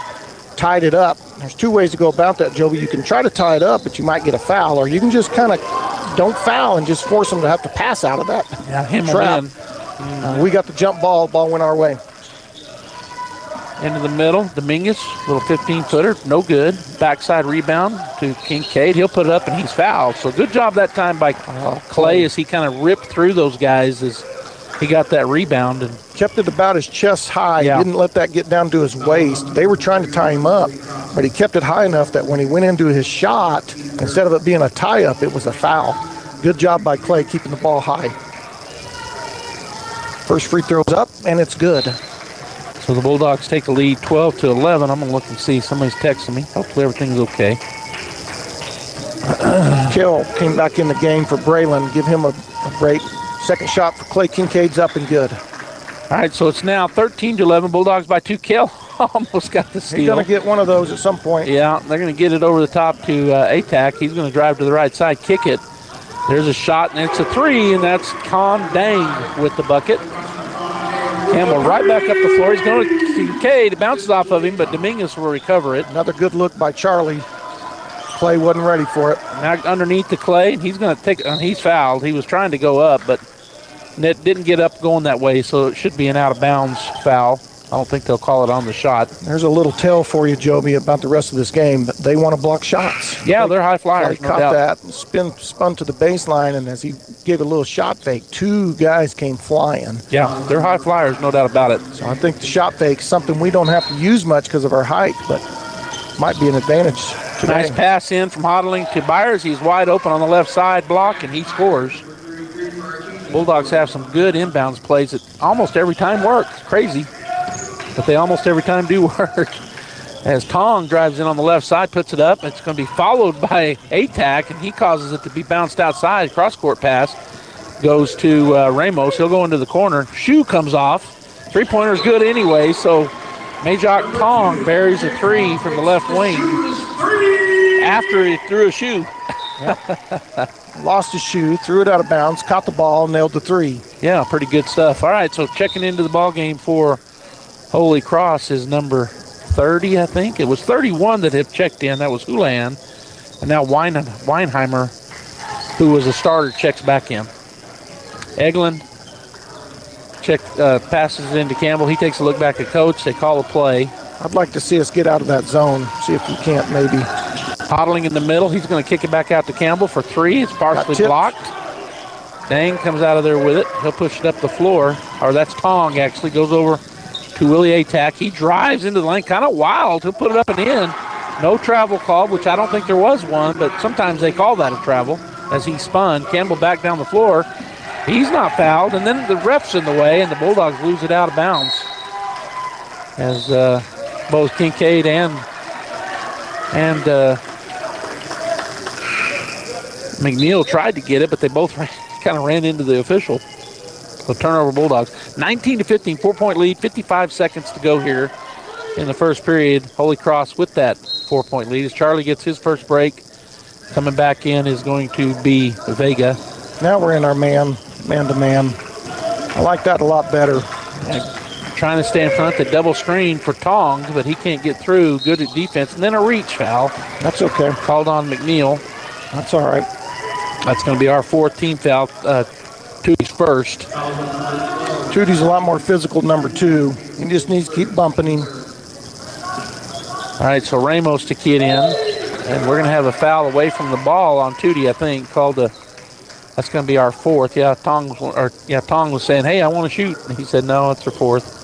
Tied it up. There's two ways to go about that, Joby. You can try to tie it up, but you might get a foul, or you can just kind of don't foul and just force them to have to pass out of that trap. We got the jump ball. Ball went our way. Into the middle, Dominguez, little 15-footer, no good. Backside rebound to Kincaid. He'll put it up, and he's fouled. So good job that time by Clay as he kind of ripped through those guys as he got that rebound. And kept it about his chest high. Yeah. He didn't let that get down to his waist. They were trying to tie him up, but he kept it high enough that when he went into his shot, instead of it being a tie-up, it was a foul. Good job by Clay keeping the ball high. First free throw's up, and it's good. So the Bulldogs take the lead 12-11. I'm going to look and see. Somebody's texting me. Hopefully everything's okay. Kill came back in the game for Braylon. Give him a break. Second shot for Clay Kincaid's up and good. All right, so it's now 13-11. Bulldogs by 2. Kill almost got the steal. He's going to get one of those at some point. Yeah, they're going to get it over the top to Atack. He's going to drive to the right side, kick it. There's a shot, and it's a three, and that's Con Dang with the bucket. Campbell right back up the floor. He's going to Kincaid. It bounces off of him, but Dominguez will recover it. Another good look by Charlie. Clay wasn't ready for it. Now underneath the Clay, he's going to take, he's fouled. He was trying to go up, but it didn't get up going that way, so it should be an out-of-bounds foul. I don't think they'll call it on the shot. There's a little tell for you, Joby, about the rest of this game. But they want to block shots. Yeah, they're high flyers. He caught that, spun to the baseline, and as he gave a little shot fake, two guys came flying. Yeah, they're high flyers, no doubt about it. So I think the shot fake's something we don't have to use much because of our height, but might be an advantage today. Nice pass in from Hodling to Byers. He's wide open on the left side block, and he scores. Bulldogs have some good inbounds plays that almost every time work. It's crazy, but they almost every time do work. As Tong drives in on the left side, puts it up. It's going to be followed by Atack, and he causes it to be bounced outside. Cross-court pass goes to Ramos. He'll go into the corner. Shoe comes off. Three-pointer's good anyway, so Majok Tong buries a three from the left wing after he threw a shoe. Lost his shoe, threw it out of bounds, caught the ball, nailed the three. Yeah, pretty good stuff. All right, so checking into the ball game for Holy Cross is number 30, I think. It was 31 that had checked in. That was Houlihan. And now Weinheimer, who was a starter, checks back in. Eglin passes it into Campbell. He takes a look back at Coach. They call a play. I'd like to see us get out of that zone, see if we can't maybe. Hodling in the middle. He's going to kick it back out to Campbell for three. It's partially blocked. Dang comes out of there with it. He'll push it up the floor. Or that's Tong, actually. Goes over to Willie Atack. He drives into the lane. Kind of wild. He'll put it up and in. No travel call, which I don't think there was one, but sometimes they call that a travel as he spun. Campbell back down the floor. He's not fouled, and then the ref's in the way, and the Bulldogs lose it out of bounds. As both Kincaid and McNeil tried to get it, but they both kind of ran into the official. So turnover Bulldogs. 19-15, 4-point lead, 55 seconds to go here in the first period. Holy Cross with that 4-point lead as Charlie gets his first break. Coming back in is going to be Vega. Now we're in our man-to-man. I like that a lot better. Trying to stay in front, the double screen for Tong, but he can't get through. Good at defense, and then a reach foul. That's okay. Called on McNeil. That's all right. That's going to be our fourth team foul. Tootie's first. Tootie's a lot more physical, number two. He just needs to keep bumping him. All right, so Ramos to key it in, and we're going to have a foul away from the ball on Tootie, I think, called a. That's going to be our fourth. Yeah, Tong was saying, "Hey, I want to shoot." And he said, "No, it's our fourth."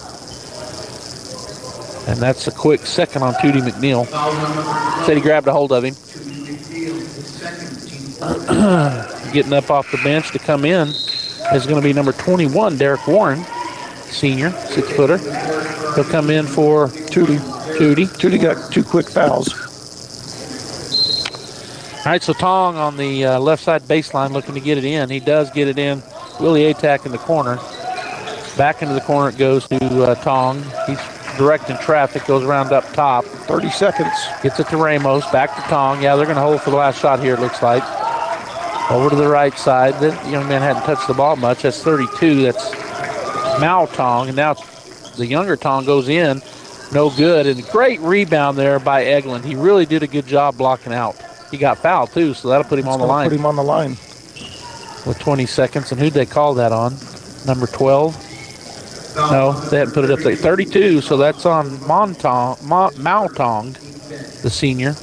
And that's a quick second on Tootie McNeil. Said he grabbed a hold of him. Getting up off the bench to come in is going to be number 21, Derek Warren, senior, 6-footer. He'll come in for Tootie. Tootie got 2 quick fouls. All right, so Tong on the left side baseline looking to get it in. He does get it in. Willie Atack in the corner. Back into the corner it goes to Tong. He's directing traffic, goes around up top. 30 seconds. Gets it to Ramos, back to Tong. Yeah, they're going to hold for the last shot here, it looks like. Over to the right side. The young man hadn't touched the ball much. That's 32. That's Mao Tong. And now the younger Tong goes in. No good. And great rebound there by Eglin. He really did a good job blocking out. He got fouled, too, so that'll put him on the line. Put him on the line. With 20 seconds. And who'd they call that on? Number 12? No, they hadn't put it up there. 32, so that's on Mao Tong, the senior.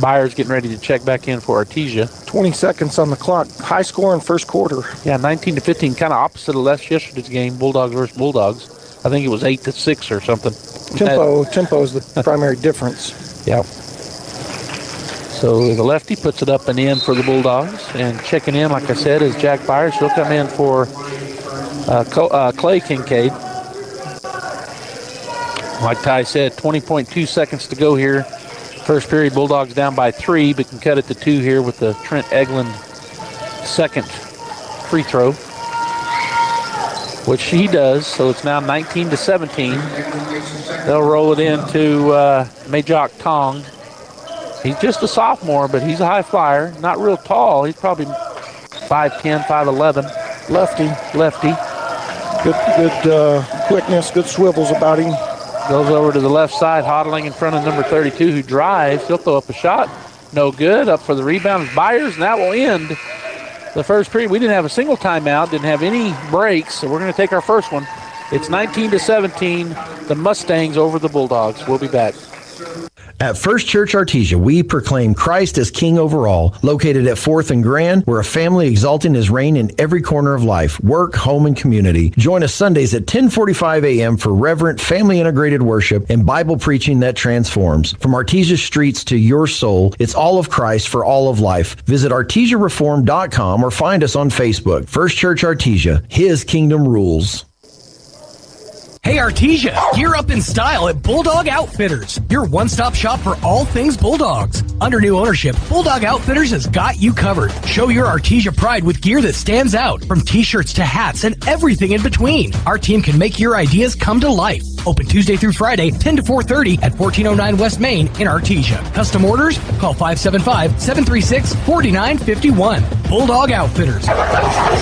Byers getting ready to check back in for Artesia. 20 seconds on the clock. High score in first quarter. Yeah, 19-15, kind of opposite of yesterday's game, Bulldogs versus Bulldogs. I think it was 8-6 or something. Tempo is the primary difference. Yeah. So the lefty puts it up and in for the Bulldogs. And checking in, like I said, is Jack Byers. He'll come in for Clay Kincaid. Like Ty said, 20.2 seconds to go here. First period, Bulldogs down by 3, but can cut it to 2 here with the Trent Eglin second free throw, which he does. So it's now 19-17. They'll roll it into Majok Tong. He's just a sophomore, but he's a high flyer. Not real tall. He's probably 5'10", 5'11". Lefty. Good quickness, good swivels about him. Goes over to the left side, Hodling in front of number 32, who drives. He'll throw up a shot. No good. Up for the rebound is Byers, and that will end the first period. We didn't have a single timeout, didn't have any breaks, so we're going to take our first one. It's 19-17, the Mustangs over the Bulldogs. We'll be back. At First Church Artesia, we proclaim Christ as King over all. Located at 4th and Grand, we're a family exalting His reign in every corner of life, work, home, and community. Join us Sundays at 10:45 a.m. for reverent, family-integrated worship and Bible preaching that transforms. From Artesia streets to your soul, it's all of Christ for all of life. Visit artesiareform.com or find us on Facebook. First Church Artesia, His kingdom rules. Hey Artesia, gear up in style at Bulldog Outfitters, your one-stop shop for all things Bulldogs. Under new ownership, Bulldog Outfitters has got you covered. Show your Artesia pride with gear that stands out, from t-shirts to hats and everything in between. Our team can make your ideas come to life. Open Tuesday through Friday, 10 to 4:30 at 1409 West Main in Artesia. Custom orders? Call 575-736-4951. Bulldog Outfitters.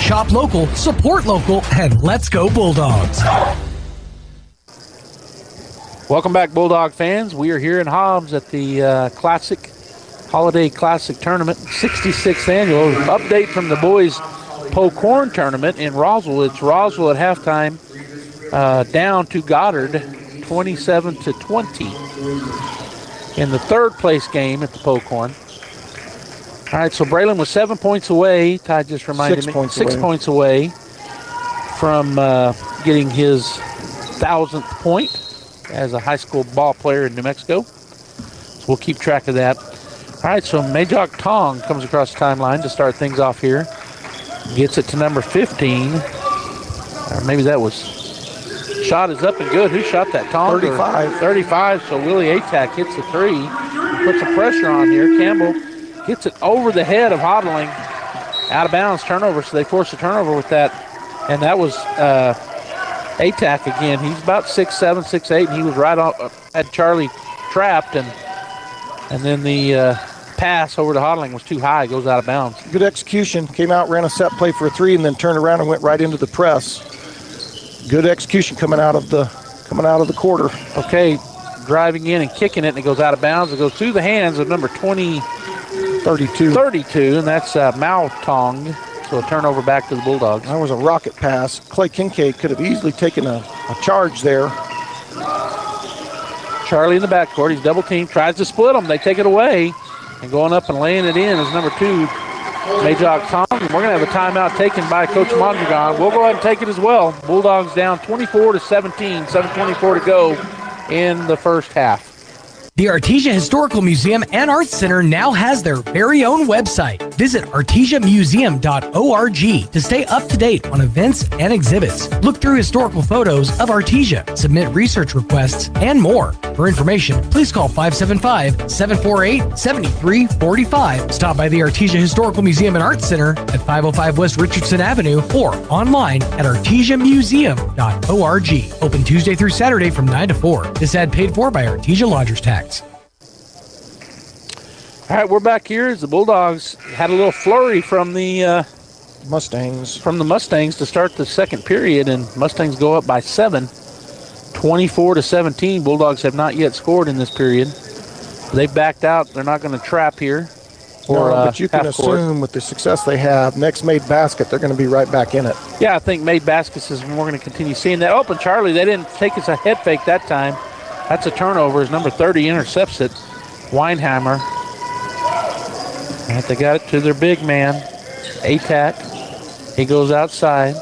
Shop local, support local, and let's go Bulldogs. Welcome back, Bulldog fans. We are here in Hobbs at the Holiday Classic Tournament, 66th annual. Update from the boys' Poe Corn Tournament in Roswell. It's Roswell at halftime, down to Goddard, 27-20 in the third place game at the Poe Corn. All right, so Braylon was 7 points away. Ty just reminded me, 6 points away from getting his 1,000th point as a high school ball player in New Mexico. So we'll keep track of that. All right, so Majok Tong comes across the timeline to start things off here. Gets it to number 15. Or maybe that was... Shot is up and good. Who shot that, Tong? 35, so Willie Atack hits the 3. Puts some pressure on here. Campbell gets it over the head of Hodling. Out of bounds, turnover, so they force a turnover with that. And that was... Atack again. He's about 6'7", 6'8", and he was right on, had Charlie trapped, and then the pass over to Hodling was too high, goes out of bounds. Good execution. Came out, ran a set play for a 3, and then turned around and went right into the press. Good execution coming out of the quarter. Okay, driving in and kicking it, and it goes out of bounds. It goes through the hands of number 32, and that's Mao Tong. So a turnover back to the Bulldogs. That was a rocket pass. Clay Kincaid could have easily taken a charge there. Charlie in the backcourt. He's double teamed. Tries to split them. They take it away. And going up and laying it in is number 2, Majok Tong. And we're going to have a timeout taken by Coach Mondragon. We'll go ahead and take it as well. Bulldogs down 24-17. 7:24 to go in the first half. The Artesia Historical Museum and Arts Center now has their very own website. Visit artesiamuseum.org to stay up to date on events and exhibits. Look through historical photos of Artesia, submit research requests, and more. For information, please call 575-748-7345. Stop by the Artesia Historical Museum and Arts Center at 505 West Richardson Avenue or online at artesiamuseum.org. Open Tuesday through Saturday from 9 to 4. This ad paid for by Artesia Lodgers Tax. All right, we're back here as the Bulldogs had a little flurry from the Mustangs. From the Mustangs to start the second period, and Mustangs go up by 7, 24-17. Bulldogs have not yet scored in this period. They've backed out. They're not going to trap here. But you can assume with the success they have, next made basket, they're going to be right back in it. Yeah, I think made baskets is when we're going to continue seeing that. Open Charlie, they didn't take us a head fake that time. That's a turnover as number 30 intercepts it. Weinheimer. And they got it to their big man, Atack. He goes outside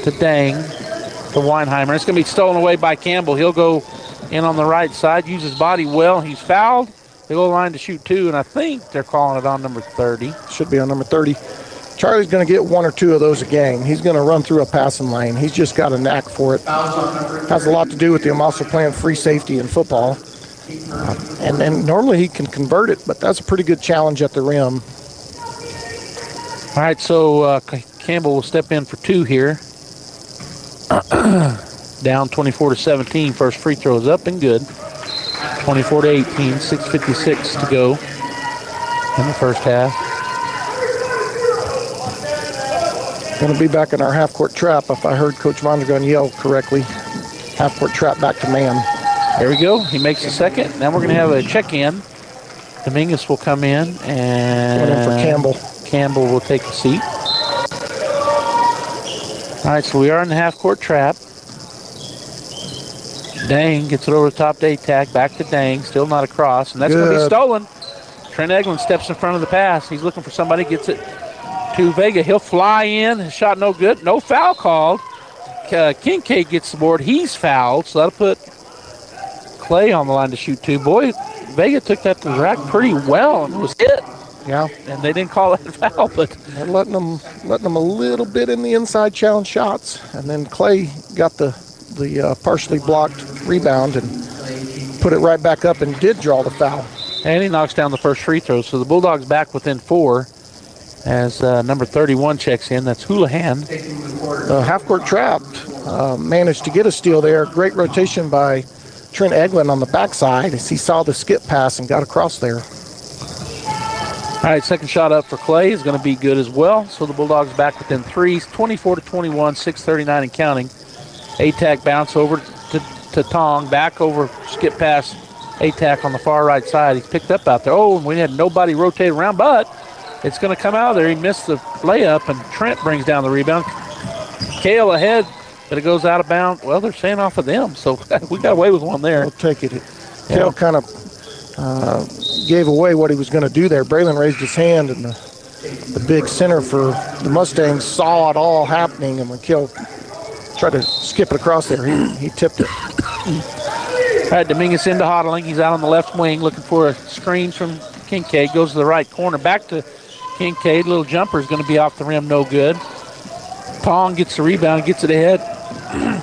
to Dang, to Weinheimer. It's going to be stolen away by Campbell. He'll go in on the right side, use his body well. He's fouled. They go line to shoot 2, and I think they're calling it on number 30. Should be on number 30. Charlie's going to get 1 or 2 of those a game. He's going to run through a passing lane. He's just got a knack for it. Has a lot to do with him also playing free safety in football. And then normally he can convert it, but that's a pretty good challenge at the rim. All right, so Campbell will step in for 2 here. Down 24-17. First free throw is up and good. 24-18, 6:56 to go in the first half. Going to be back in our half-court trap if I heard Coach Mondragon yell correctly. Half-court trap back to man. There we go. He makes the second. Now we're going to have a check-in. Dominguez will come in, and going in for Campbell. Campbell will take a seat. All right, so we are in the half-court trap. Dang gets it over the top to Atack. Back to Dang. Still not across, and that's going to be stolen. Trent Eglin steps in front of the pass. He's looking for somebody. Gets it to Vega. He'll fly in. His shot no good. No foul called. Kincaid gets the board. He's fouled, so that'll put Clay on the line to shoot 2. Boy, Vega took that to the rack pretty well and was hit. Yeah. And they didn't call that foul, but they're letting them a little bit in the inside challenge shots. And then Clay got the partially blocked rebound and put it right back up and did draw the foul. And he knocks down the first free throw. So the Bulldogs back within 4 as number 31 checks in. That's Houlihan. Half-court trapped. Managed to get a steal there. Great rotation by Trent Eglin on the backside as he saw the skip pass and got across there. All right, second shot up for Clay is going to be good as well. So the Bulldogs back within 3, 24-21, 6:39 and counting. Atack bounce over to Tong, back over, skip pass Atack on the far right side. He's picked up out there. Oh, we had nobody rotate around, but it's going to come out of there. He missed the layup, and Trent brings down the rebound. Kale ahead, but it goes out of bounds. Well, they're saying off of them, so we got away with one there. We'll take it. Kale kind of gave away what he was going to do there. Braylon raised his hand, and the big center for the Mustangs saw it all happening, and when Kale tried to skip it across there, he tipped it. All right, Dominguez into Hodling. He's out on the left wing looking for a screen from Kincaid. Goes to the right corner. Back to Kincaid. Little jumper is going to be off the rim. No good. Tong gets the rebound. Gets it ahead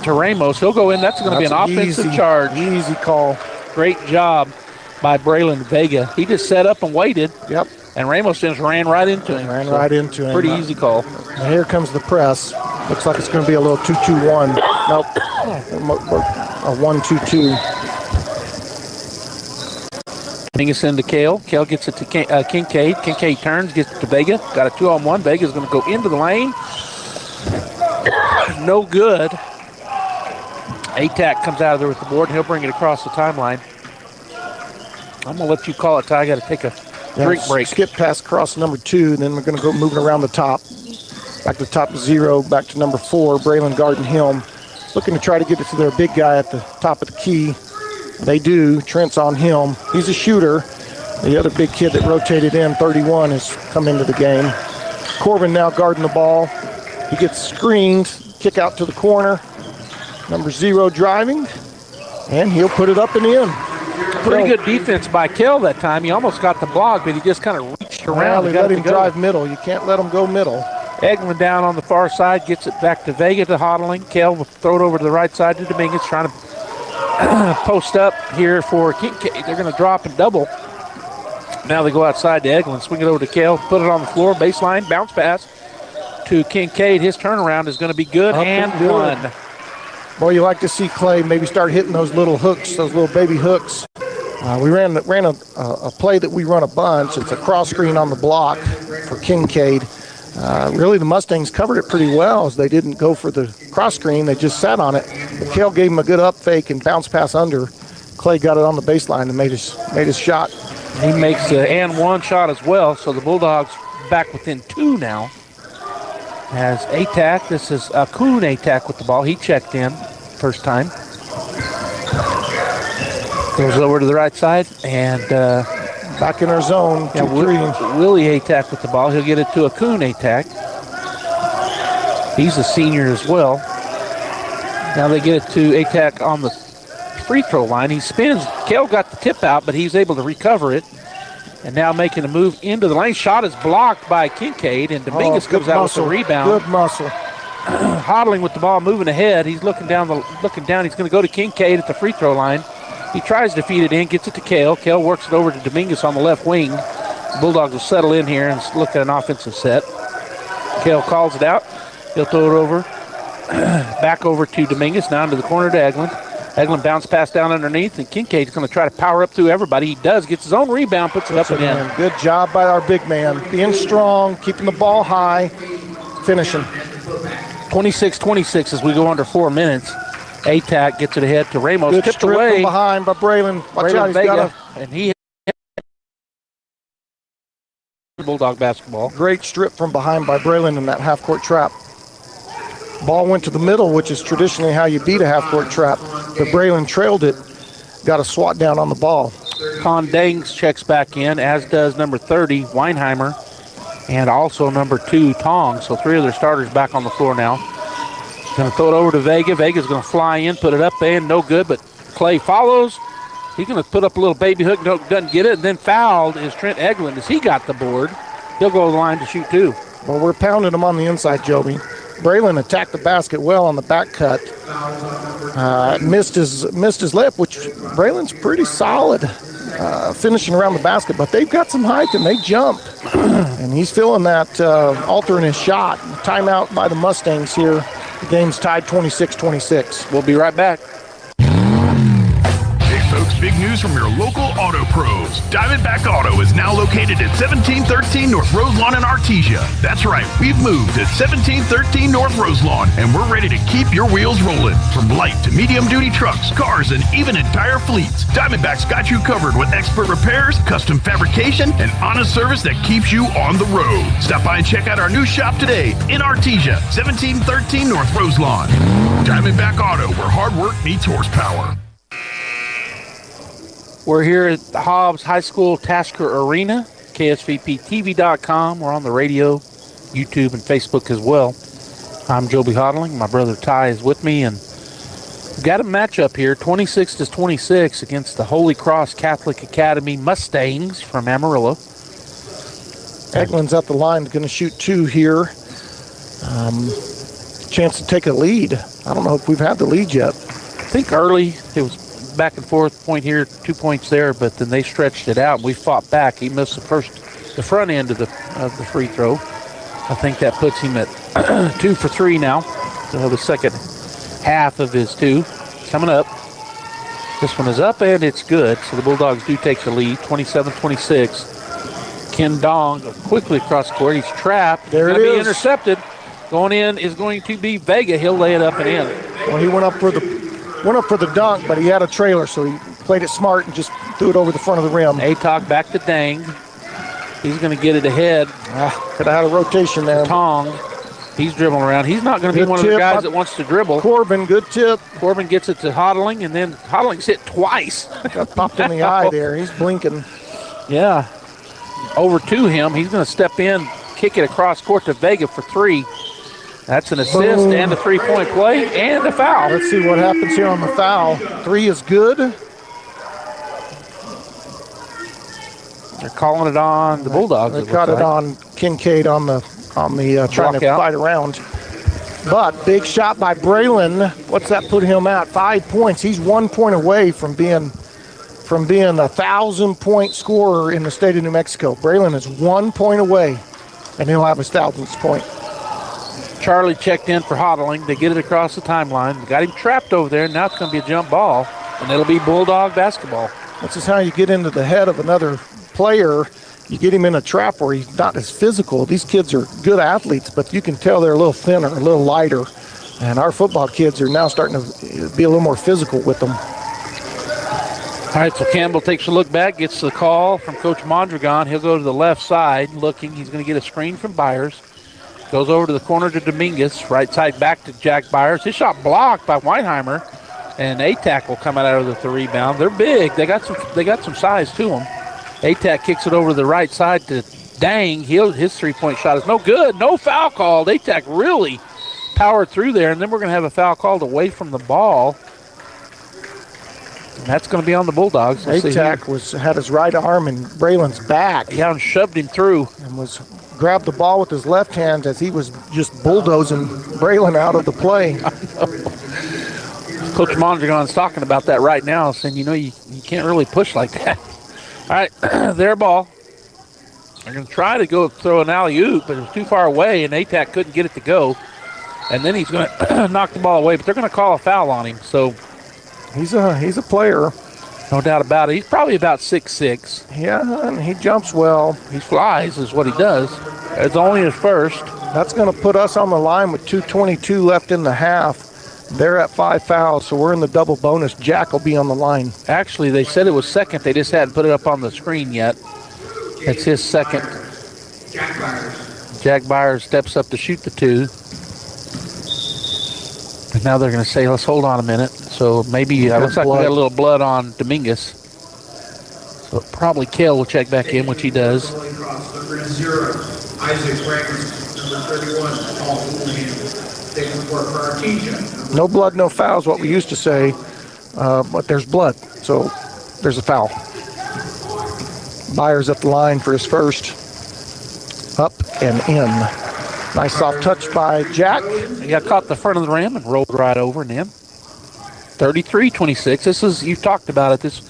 to Ramos. He'll go in. That's going to be an offensive charge. Easy call. Great job by Braylon Vega. He just set up and waited. Yep. And Ramos just ran right into him. Right into him. Pretty easy call. And here comes the press. Looks like it's going to be a little 2-2-1. Nope. A 1-2-2. Dominguez into Kale. Kale gets it to Kincaid. Kincaid turns, gets it to Vega. Got a 2-on-1. Vega's going to go into the lane. No good. Atack comes out of there with the board, and he'll bring it across the timeline. I'm going to let you call it, Ty. I got to take a drink break. Skip pass across number 2, and then we're going to go moving around the top. Back to the top 0, back to number 4, Braylon Garden-Hilm. Looking to try to get it to their big guy at the top of the key. They do. Trent's on him. He's a shooter. The other big kid that rotated in, 31, has come into the game. Corbin now guarding the ball. He gets screened. Kick out to the corner. Number 0 driving. And he'll put it up and in. Pretty good defense by Kell that time. He almost got the block, but he just kind of reached around. Well, let him drive middle. You can't let him go middle. Eglin down on the far side, gets it back to Vega to Hodling. Kell will throw it over to the right side to Dominguez, trying to post up here for Kincaid. They're going to drop and double. Now they go outside to Eglin, swing it over to Kell, put it on the floor, baseline, bounce pass to Kincaid. His turnaround is going to be good and one. Boy, you like to see Clay maybe start hitting those little hooks, those little baby hooks. We ran a play that we run a bunch. It's a cross screen on the block for Kincaid. Really, the Mustangs covered it pretty well as they didn't go for the cross screen. They just sat on it. But Kell gave him a good up fake and bounce pass under. Clay got it on the baseline and made his shot. He makes the and one shot as well, so the Bulldogs back within two now. As Atack, this is Kuhn Atack with the ball. He checked in first time. Goes over to the right side and back in our zone. Yeah, Willie Atack with the ball. He'll get it to a Kuhn Atack. He's a senior as well. Now they get it to Atack on the free throw line. He spins. Kell got the tip out, but he's able to recover it. And now making a move into the lane. Shot is blocked by Kincaid, and Dominguez comes out with the rebound. Good muscle. Hodling with the ball, moving ahead. He's looking down. He's going to go to Kincaid at the free throw line. He tries to feed it in, gets it to Kell. Kell works it over to Dominguez on the left wing. The Bulldogs will settle in here and look at an offensive set. Kell calls it out. He'll throw it over. Back over to Dominguez, now into the corner to Eglin. Eglin bounce pass down underneath, and Kincaid's going to try to power up through everybody. He does, gets his own rebound, puts it up and in. Good job by our big man. Being strong, keeping the ball high, finishing. 26-26 as we go under 4 minutes. Atack gets it ahead to Ramos. Good tipped strip away from behind by Braylon. Watch out, he's Vega, got and he Bulldog basketball. Great strip from behind by Braylon in that half-court trap. Ball went to the middle, which is traditionally how you beat a half-court trap. But Braylon trailed it, got a swat down on the ball. Con Dangs checks back in, as does number 30, Weinheimer, and also number 2, Tong. So 3 of their starters back on the floor now. Going to throw it over to Vega. Vega's going to fly in, put it up and no good, but Clay follows. He's going to put up a little baby hook, doesn't get it, and then fouled is Trent Eglin as he got the board. He'll go to the line to shoot 2. Well, we're pounding him on the inside, Joby. Braylon attacked the basket well on the back cut. Missed his lip, which Braylon's pretty solid finishing around the basket, but they've got some height and they jump. And he's feeling that altering his shot. Timeout by the Mustangs here. The game's tied 26-26. We'll be right back. Hey folks, big news from your local auto pros. Diamondback Auto is now located at 1713 North Roselawn in Artesia. That's right, we've moved to 1713 North Roselawn, and we're ready to keep your wheels rolling. From light to medium duty trucks, cars, and even entire fleets, Diamondback's got you covered with expert repairs, custom fabrication, and honest service that keeps you on the road. Stop by and check out our new shop today in Artesia, 1713 North Roselawn. Diamondback Auto, where hard work meets horsepower. We're here at the Hobbs High School Tasker Arena, KSVPTV.com. We're on the radio, YouTube, and Facebook as well. I'm Joby Hodling. My brother Ty is with me, and we've got a matchup here, 26-26 against the Holy Cross Catholic Academy Mustangs from Amarillo. Eglin's at the line, going to shoot 2 here. Chance to take a lead. I don't know if we've had the lead yet. I think early it was back and forth, point here, 2 points there, but then they stretched it out. We fought back. He missed the front end of the free throw. I think that puts him at 2 for 3 now. So the second half of his 2 coming up. This one is up and it's good. So the Bulldogs do take the lead, 27-26. Ken Dong quickly across the court. He's trapped. There He's it going to be is. intercepted. Going in is going to be Vega. He'll lay it up and in. Well, he went up for the dunk, but he had a trailer, so he played it smart and just threw it over the front of the rim. Atok back to Dang. He's going to get it ahead. Could have had a rotation there. Tong. He's dribbling around. He's not going to be one of the guys that wants to dribble. Corbin, good tip. Corbin gets it to Hodling, and then Hodling's hit twice. Got popped in the eye there. He's blinking. Yeah. Over to him. He's going to step in, kick it across court to Vega for 3. That's an assist Boom. and a three-point play and a foul. Let's see what happens here on the foul. 3 is good. They're calling it on the Bulldogs. They caught it on Kincaid on the trying to fight around. But big shot by Braylon. What's that put him at? 5 points. He's 1 point away from being a 1,000-point scorer in the state of New Mexico. Braylon is 1 point away, and he'll have his 1,000th point. Charlie checked in for Hodling. They get it across the timeline. They got him trapped over there. Now it's going to be a jump ball, and it'll be Bulldog basketball. This is how you get into the head of another player. You get him in a trap where he's not as physical. These kids are good athletes, but you can tell they're a little thinner, a little lighter. And our football kids are now starting to be a little more physical with them. All right, so Campbell takes a look back, gets the call from Coach Mondragon. He'll go to the left side looking. He's going to get a screen from Byers. Goes over to the corner to Dominguez. Right side back to Jack Byers. His shot blocked by Weinheimer. And A-Tac will come out of the rebound. They're big. They got some size to them. A-Tac kicks it over to the right side to Dang. His three-point shot is no good. No foul called. A-Tac really powered through there. And then we're going to have a foul called away from the ball. And that's going to be on the Bulldogs. A-Tac had his right arm in Braylon's back. Yeah, and shoved him through. And grabbed the ball with his left hand as he was just bulldozing Braylon out of the play. Coach Mondragon's talking about that right now, saying, you can't really push like that. All right, their ball. They're going to try to go throw an alley-oop, but it was too far away, and A-Tac couldn't get it to go. And then he's going to knock the ball away, but they're going to call a foul on him. So he's a player. No doubt about it. He's probably about 6'6". Yeah, and he jumps well. He flies is what he does. It's only his first. That's going to put us on the line with 2:22 left in the half. They're at 5 fouls, so we're in the double bonus. Jack will be on the line. Actually, they said it was second. They just hadn't put it up on the screen yet. It's his second. Jack Byers steps up to shoot the two. And now they're going to say, let's hold on a minute. So maybe looks like we got a little blood on Dominguez. So probably Kale will check back in, which he does. No blood, no fouls, what we used to say, but there's blood, so there's a foul. Byers at the line for his first. Up and in. Nice soft touch by Jack. He got caught the front of the rim and rolled right over and in. 33-26. You've talked about it.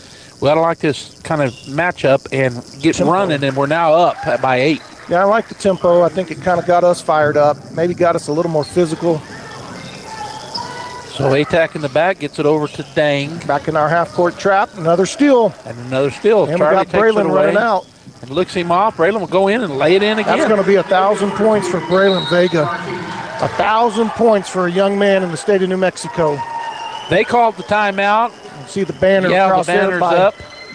We ought to like this kind of matchup and get running, and we're now up by 8. Yeah, I like the tempo. I think it kind of got us fired up. Maybe got us a little more physical. So A-Tac in the back gets it over to Dang. Back in our half-court trap. Another steal. And another steal. And Charlie we got Braylon running out. And looks him off. Braylon will go in and lay it in again. That's going to be 1,000 points for Braylon Vega. 1,000 points for a young man in the state of New Mexico. They called the timeout. You see the banner across there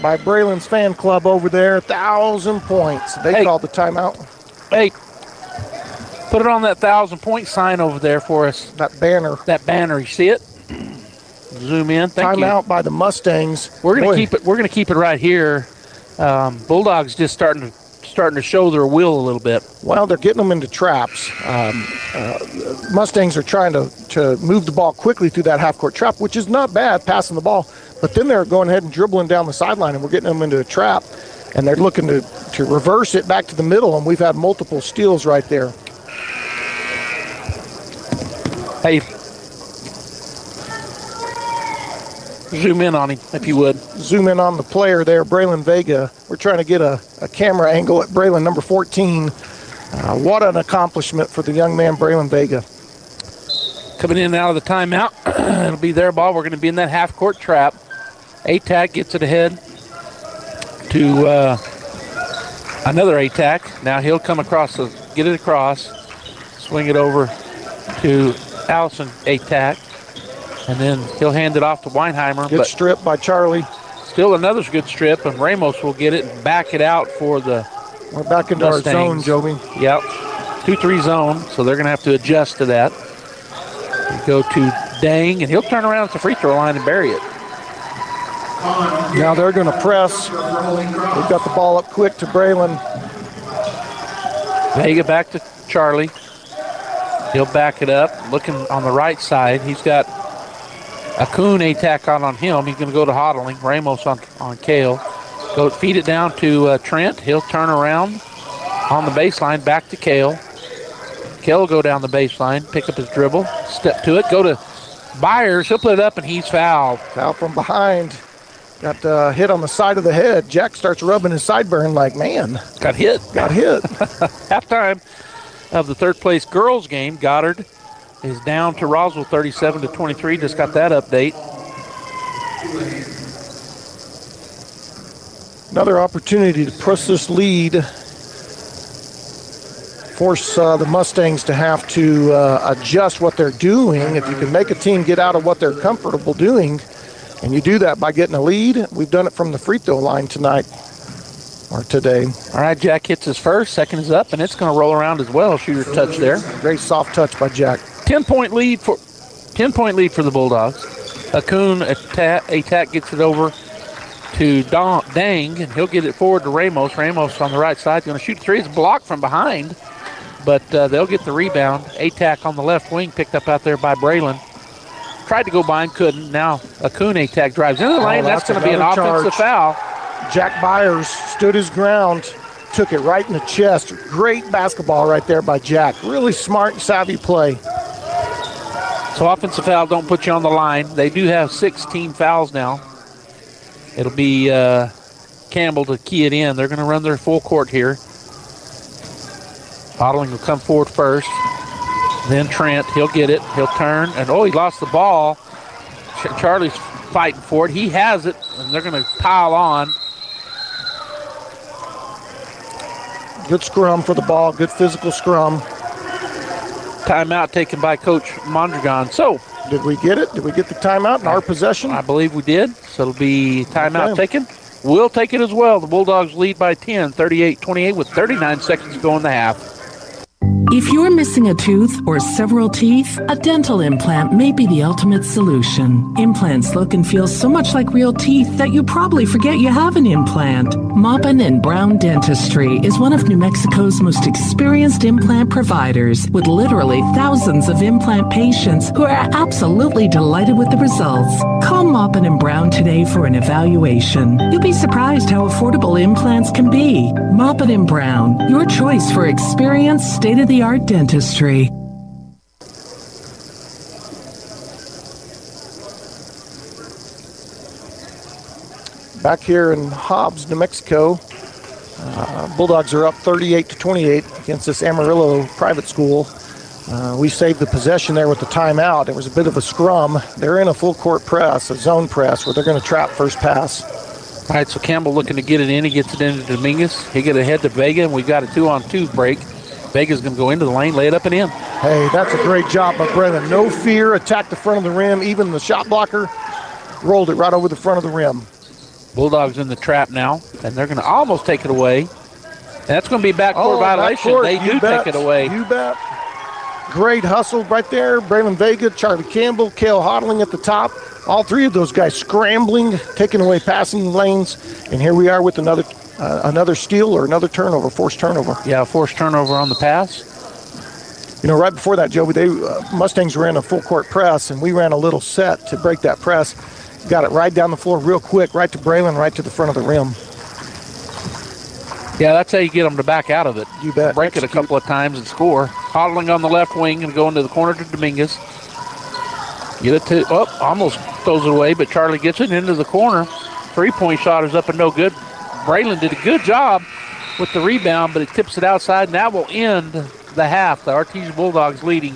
by Braylon's fan club over there. 1,000 points. They called the timeout. Hey, put it on that 1,000-point sign over there for us. That banner. That banner. You see it? Zoom in. Thank you. Timeout by the Mustangs. We're going to keep it. We're going to keep it right here. Bulldogs just starting to show their will a little bit. Well, they're getting them into traps. Mustangs are trying to move the ball quickly through that half-court trap, which is not bad, passing the ball. But then they're going ahead and dribbling down the sideline, and we're getting them into a trap. And they're looking to reverse it back to the middle, and we've had multiple steals right there. Hey, zoom in on him, if you would. Zoom in on the player there, Braylon Vega. We're trying to get a camera angle at Braylon, number 14. What an accomplishment for the young man, Braylon Vega. Coming in and out of the timeout. It'll be their ball. We're going to be in that half-court trap. A-Tac gets it ahead to another A-Tac. Now he'll come across, get it across, swing it over to Allison A-Tac. And then he'll hand it off to Weinheimer. Good strip by Charlie. Still another good strip, and Ramos will get it and back it out for the We're back into Mustangs. our zone, Joby. Yep. 2-3 zone, so they're going to have to adjust to that. We go to Dang, and he'll turn around at the free throw line and bury it. Now they're going to press. They've got the ball up quick to Braylon. Vega back to Charlie. He'll back it up, looking on the right side. He's got a Coon A-tack on him. He's going to go to Hodling. Ramos on Kale. Go feed it down to Trent. He'll turn around on the baseline, back to Kale. Kale will go down the baseline, pick up his dribble, step to it, go to Byers. He'll put it up, and he's fouled. Foul from behind. Got hit on the side of the head. Jack starts rubbing his sideburn like, man. Got hit. Halftime of the third-place girls game. Goddard is down to Roswell 37-23. Just got that update. Another opportunity to press this lead. Force the Mustangs to have to adjust what they're doing. If you can make a team get out of what they're comfortable doing, and you do that by getting a lead, we've done it from the free throw line tonight, or today. All right, Jack hits his first, second is up, and it's going to roll around as well. Shooter touch there. Great soft touch by Jack. 10-point lead for the Bulldogs. Akun attack gets it over to Dang, and he'll get it forward to Ramos. Ramos on the right side is going to shoot three. It's blocked from behind, but they'll get the rebound. Attack on the left wing, picked up out there by Braylon. Tried to go by and couldn't. Now Akun attack drives into the lane. That's going to be an offensive foul. Jack Byers stood his ground, took it right in the chest. Great basketball right there by Jack. Really smart and savvy play. So offensive foul don't put you on the line. They do have 6 team fouls now. It'll be Campbell to key it in. They're going to run their full court here. Bottling will come forward first. Then Trent, he'll get it. He'll turn, and he lost the ball. Charlie's fighting for it. He has it, and they're going to pile on. Good scrum for the ball. Good physical scrum. Timeout taken by Coach Mondragon. So, did we get it? Did we get the timeout in our possession? I believe we did. So it'll be timeout taken. We'll take it as well. The Bulldogs lead by 10, 38-28 with 39 seconds to go in the half. If you're missing a tooth or several teeth, a dental implant may be the ultimate solution. Implants look and feel so much like real teeth that you probably forget you have an implant. Maupin & Brown Dentistry is one of New Mexico's most experienced implant providers, with literally thousands of implant patients who are absolutely delighted with the results. Call Maupin & Brown today for an evaluation. You'll be surprised how affordable implants can be. Maupin & Brown, your choice for experienced, state-of-the-art dentistry. Back here in Hobbs, New Mexico, Bulldogs are up 38-28 against this Amarillo private school. We saved the possession there with the timeout. It was a bit of a scrum. They're in a full court press, a zone press, where they're going to trap first pass. All right, so Campbell looking to get it in. He gets it into Dominguez. He get ahead to Vega, and we've got a 2-on-2 break. Vega's going to go into the lane, lay it up and in. Hey, that's a great job by Brennan. No fear, attacked the front of the rim. Even the shot blocker rolled it right over the front of the rim. Bulldogs in the trap now, and they're going to almost take it away. And that's going to be backcourt violation. Backcourt, they do take it away. You bet. Great hustle right there. Braylon Vega, Charlie Campbell, Cale Hodling at the top. All three of those guys scrambling, taking away passing lanes. And here we are with another steal or another turnover, forced turnover. Yeah, forced turnover on the pass. You know, right before that, Joey, Mustangs ran a full court press, and we ran a little set to break that press. Got it right down the floor real quick, right to Braylon, right to the front of the rim. Yeah, that's how you get them to back out of it. You bet. Break it a couple of times and score. Hodling on the left wing and go into the corner to Dominguez. Get it to, almost throws it away, but Charlie gets it into the corner. 3-point shot is up and no good. Braylon did a good job with the rebound, but it tips it outside, and that will end the half. The Artesia Bulldogs leading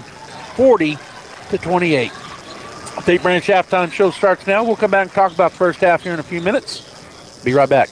40-28. Tate Branch halftime show starts now. We'll come back and talk about the first half here in a few minutes. Be right back.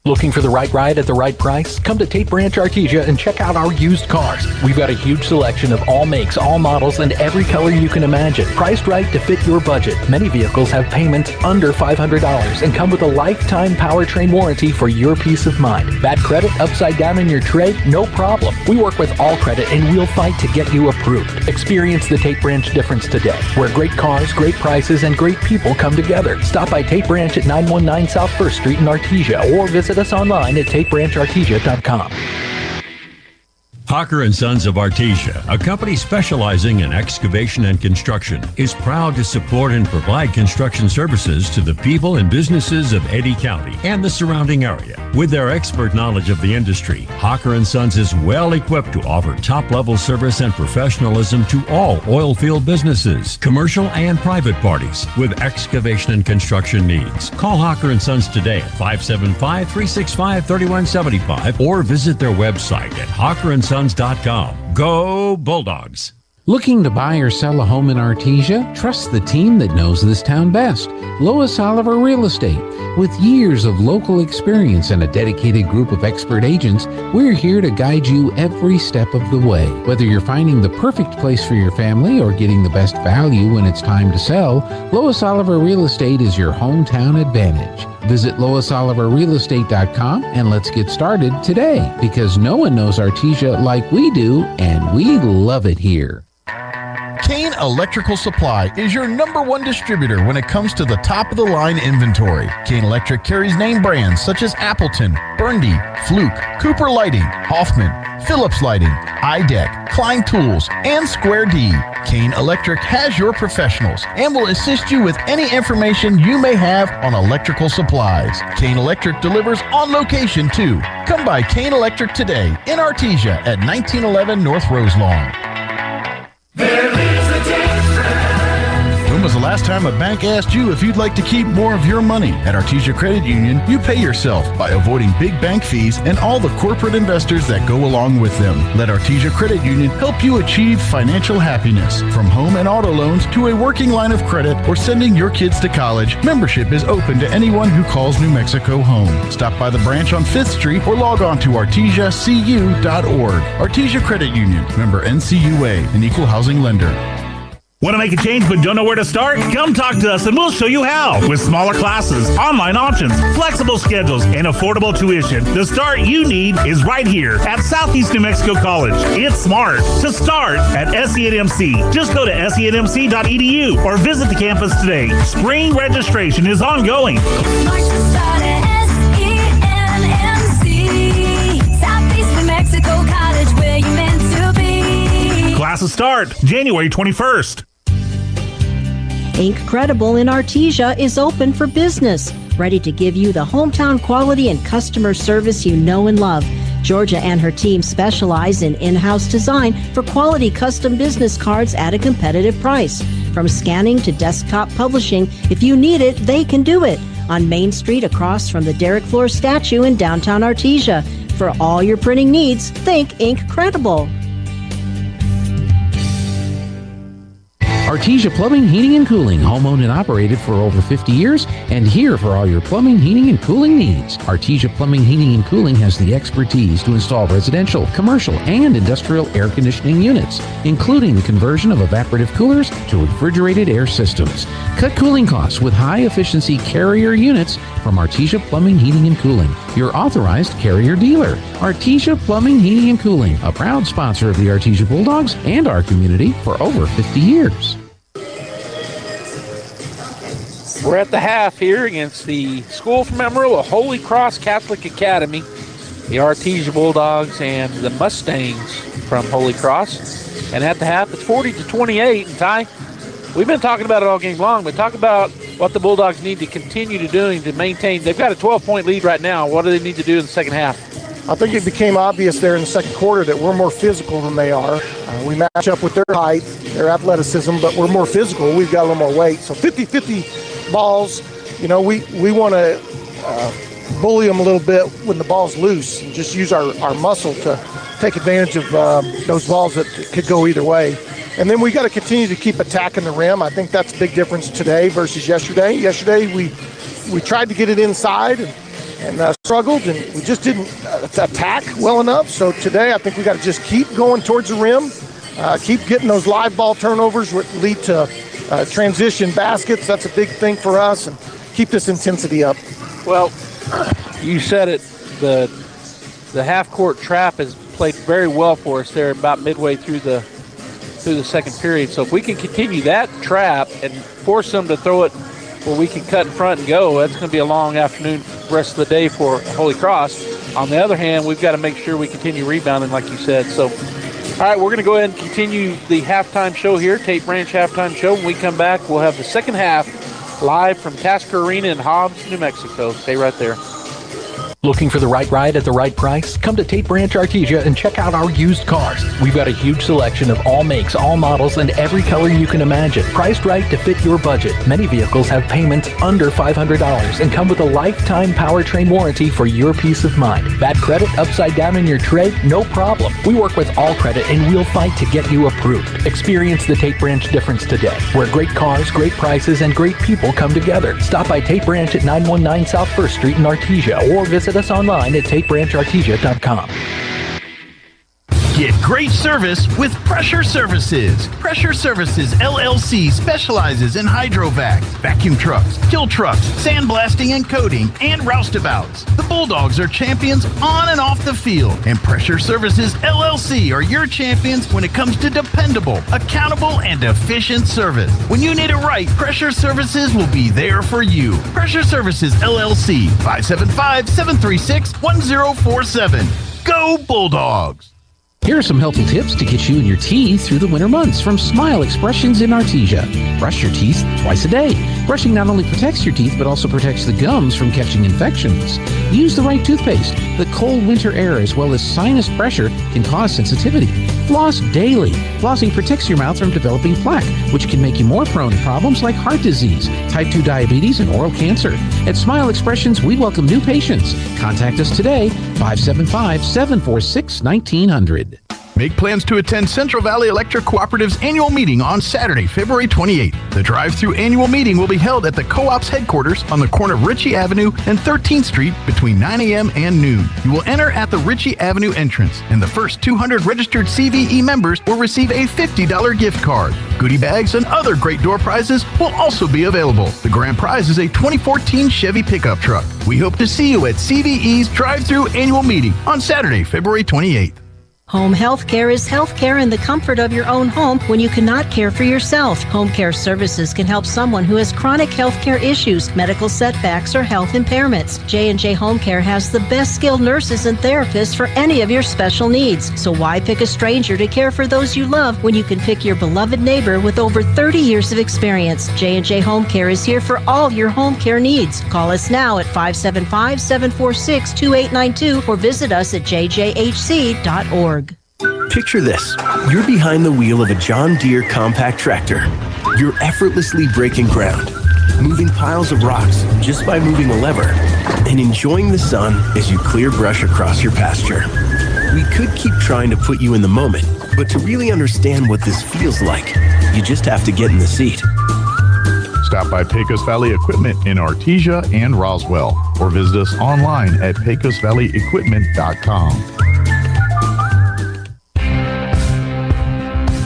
Looking for the right ride at the right price? Come to Tate Branch Artesia and check out our used cars. We've got a huge selection of all makes, all models, and every color you can imagine. Priced right to fit your budget. Many vehicles have payments under $500 and come with a lifetime powertrain warranty for your peace of mind. Bad credit, upside down in your trade? No problem. We work with all credit and we'll fight to get you approved. Experience the Tate Branch difference today, where great cars, great prices, and great people come together. Stop by Tate Branch at 919 South 1st Street in Artesia or visit us online at TateBranchArtesia.com. Hawker & Sons of Artesia, a company specializing in excavation and construction, is proud to support and provide construction services to the people and businesses of Eddy County and the surrounding area. With their expert knowledge of the industry, Hawker & Sons is well equipped to offer top-level service and professionalism to all oil field businesses, commercial and private parties with excavation and construction needs. Call Hawker & Sons today at 575-365-3175 or visit their website at hawkerandsons.com. Go Bulldogs! Looking to buy or sell a home in Artesia? Trust the team that knows this town best. Lois Oliver Real Estate. With years of local experience and a dedicated group of expert agents, we're here to guide you every step of the way. Whether you're finding the perfect place for your family or getting the best value when it's time to sell, Lois Oliver Real Estate is your hometown advantage. Visit LoisOliverRealEstate.com and let's get started today, because no one knows Artesia like we do, and we love it here. Kane Electrical Supply is your #1 distributor when it comes to the top-of-the-line inventory. Kane Electric carries name brands such as Appleton, Burndy, Fluke, Cooper Lighting, Hoffman, Phillips Lighting, iDeck, Klein Tools, and Square D. Kane Electric has your professionals and will assist you with any information you may have on electrical supplies. Kane Electric delivers on location too. Come by Kane Electric today in Artesia at 1911 North Roselawn. There is a difference. When was the last time a bank asked you if you'd like to keep more of your money? At Artesia Credit Union, you pay yourself by avoiding big bank fees and all the corporate investors that go along with them. Let Artesia Credit Union help you achieve financial happiness. From home and auto loans to a working line of credit or sending your kids to college, membership is open to anyone who calls New Mexico home. Stop by the branch on 5th Street or log on to artesiacu.org. Artesia Credit Union, member NCUA, an equal housing lender. Want to make a change but don't know where to start? Come talk to us and we'll show you how. With smaller classes, online options, flexible schedules, and affordable tuition, the start you need is right here at Southeast New Mexico College. It's smart to start at SENMC. Just go to senmc.edu or visit the campus today. Spring registration is ongoing. Southeast New Mexico College, where you're meant to be. Classes start January 21st. Incredible in Artesia is open for business, ready to give you the hometown quality and customer service you know and love. Georgia and her team specialize in in-house design for quality custom business cards at a competitive price. From scanning to desktop publishing, if you need it, they can do it. On Main Street across from the Derrick Floor statue in downtown Artesia. For all your printing needs, think Incredible. Artesia Plumbing, Heating, and Cooling, home-owned and operated for over 50 years, and here for all your plumbing, heating, and cooling needs. Artesia Plumbing, Heating, and Cooling has the expertise to install residential, commercial, and industrial air conditioning units, including the conversion of evaporative coolers to refrigerated air systems. Cut cooling costs with high-efficiency Carrier units from Artesia Plumbing, Heating, and Cooling, your authorized Carrier dealer. Artesia Plumbing, Heating, and Cooling, a proud sponsor of the Artesia Bulldogs and our community for over 50 years. We're at the half here against the School from Amarillo, Holy Cross Catholic Academy, the Artesia Bulldogs and the Mustangs from Holy Cross. And at the half, it's 40-28. And Ty, we've been talking about it all game long, but talk about what the Bulldogs need to continue to doing to maintain. They've got a 12-point lead right now. What do they need to do in the second half? I think it became obvious there in the second quarter that we're more physical than they are. We match up with their height, their athleticism, but we're more physical. We've got a little more weight. So 50-50 balls, you know, we want to bully them a little bit when the ball's loose and just use our muscle to take advantage of those balls that could go either way. And then we got to continue to keep attacking the rim. I think that's a big difference today versus yesterday. Yesterday we tried to get it inside and struggled, and we just didn't attack well enough. So today I think we got to just keep going towards the rim, keep getting those live ball turnovers which lead to transition baskets. That's a big thing for us, and keep this intensity up. Well, you said it, the half-court trap has played very well for us there about midway through the second period. So if we can continue that trap and force them to throw it where we can cut in front and go, that's going to be a long afternoon the rest of the day for Holy Cross. On the other hand, we've got to make sure we continue rebounding, like you said. So, all right, we're going to go ahead and continue the halftime show here, Tate Branch halftime show. When we come back, we'll have the second half live from Tasker Arena in Hobbs, New Mexico. Stay right there. Looking for the right ride at the right price? Come to Tate Branch Artesia and check out our used cars. We've got a huge selection of all makes, all models, and every color you can imagine. Priced right to fit your budget. Many vehicles have payments under $500 and come with a lifetime powertrain warranty for your peace of mind. Bad credit upside down in your trade? No problem. We work with all credit and we'll fight to get you approved. Experience the Tate Branch difference today, where great cars, great prices, and great people come together. Stop by Tate Branch at 919 South 1st Street in Artesia or visit us online at tatebranchartesia.com. Get great service with Pressure Services. Pressure Services LLC specializes in hydrovac, vacuum trucks, kill trucks, sandblasting and coating, and roustabouts. The Bulldogs are champions on and off the field, and Pressure Services LLC are your champions when it comes to dependable, accountable, and efficient service. When you need it right, Pressure Services will be there for you. Pressure Services LLC, 575-736-1047. Go Bulldogs! Here are some helpful tips to get you and your teeth through the winter months from Smile Expressions in Artesia. Brush your teeth twice a day. Brushing not only protects your teeth, but also protects the gums from catching infections. Use the right toothpaste. The cold winter air as well as sinus pressure can cause sensitivity. Floss daily. Flossing protects your mouth from developing plaque, which can make you more prone to problems like heart disease, type 2 diabetes, and oral cancer. At Smile Expressions, we welcome new patients. Contact us today, 575-746-1900. Make plans to attend Central Valley Electric Cooperative's annual meeting on Saturday, February 28th. The drive-through annual meeting will be held at the co-op's headquarters on the corner of Ritchie Avenue and 13th Street between 9 a.m. and noon. You will enter at the Ritchie Avenue entrance, and the first 200 registered CVE members will receive a $50 gift card. Goodie bags and other great door prizes will also be available. The grand prize is a 2014 Chevy pickup truck. We hope to see you at CVE's drive-through annual meeting on Saturday, February 28th. Home health care is health care in the comfort of your own home when you cannot care for yourself. Home care services can help someone who has chronic health care issues, medical setbacks, or health impairments. J&J Home Care has the best skilled nurses and therapists for any of your special needs. So why pick a stranger to care for those you love when you can pick your beloved neighbor with over 30 years of experience? J&J Home Care is here for all your home care needs. Call us now at 575-746-2892 or visit us at jjhc.org. Picture this. You're behind the wheel of a John Deere compact tractor. You're effortlessly breaking ground, moving piles of rocks just by moving a lever, and enjoying the sun as you clear brush across your pasture. We could keep trying to put you in the moment, but to really understand what this feels like, you just have to get in the seat. Stop by Pecos Valley Equipment in Artesia and Roswell, or visit us online at pecosvalleyequipment.com.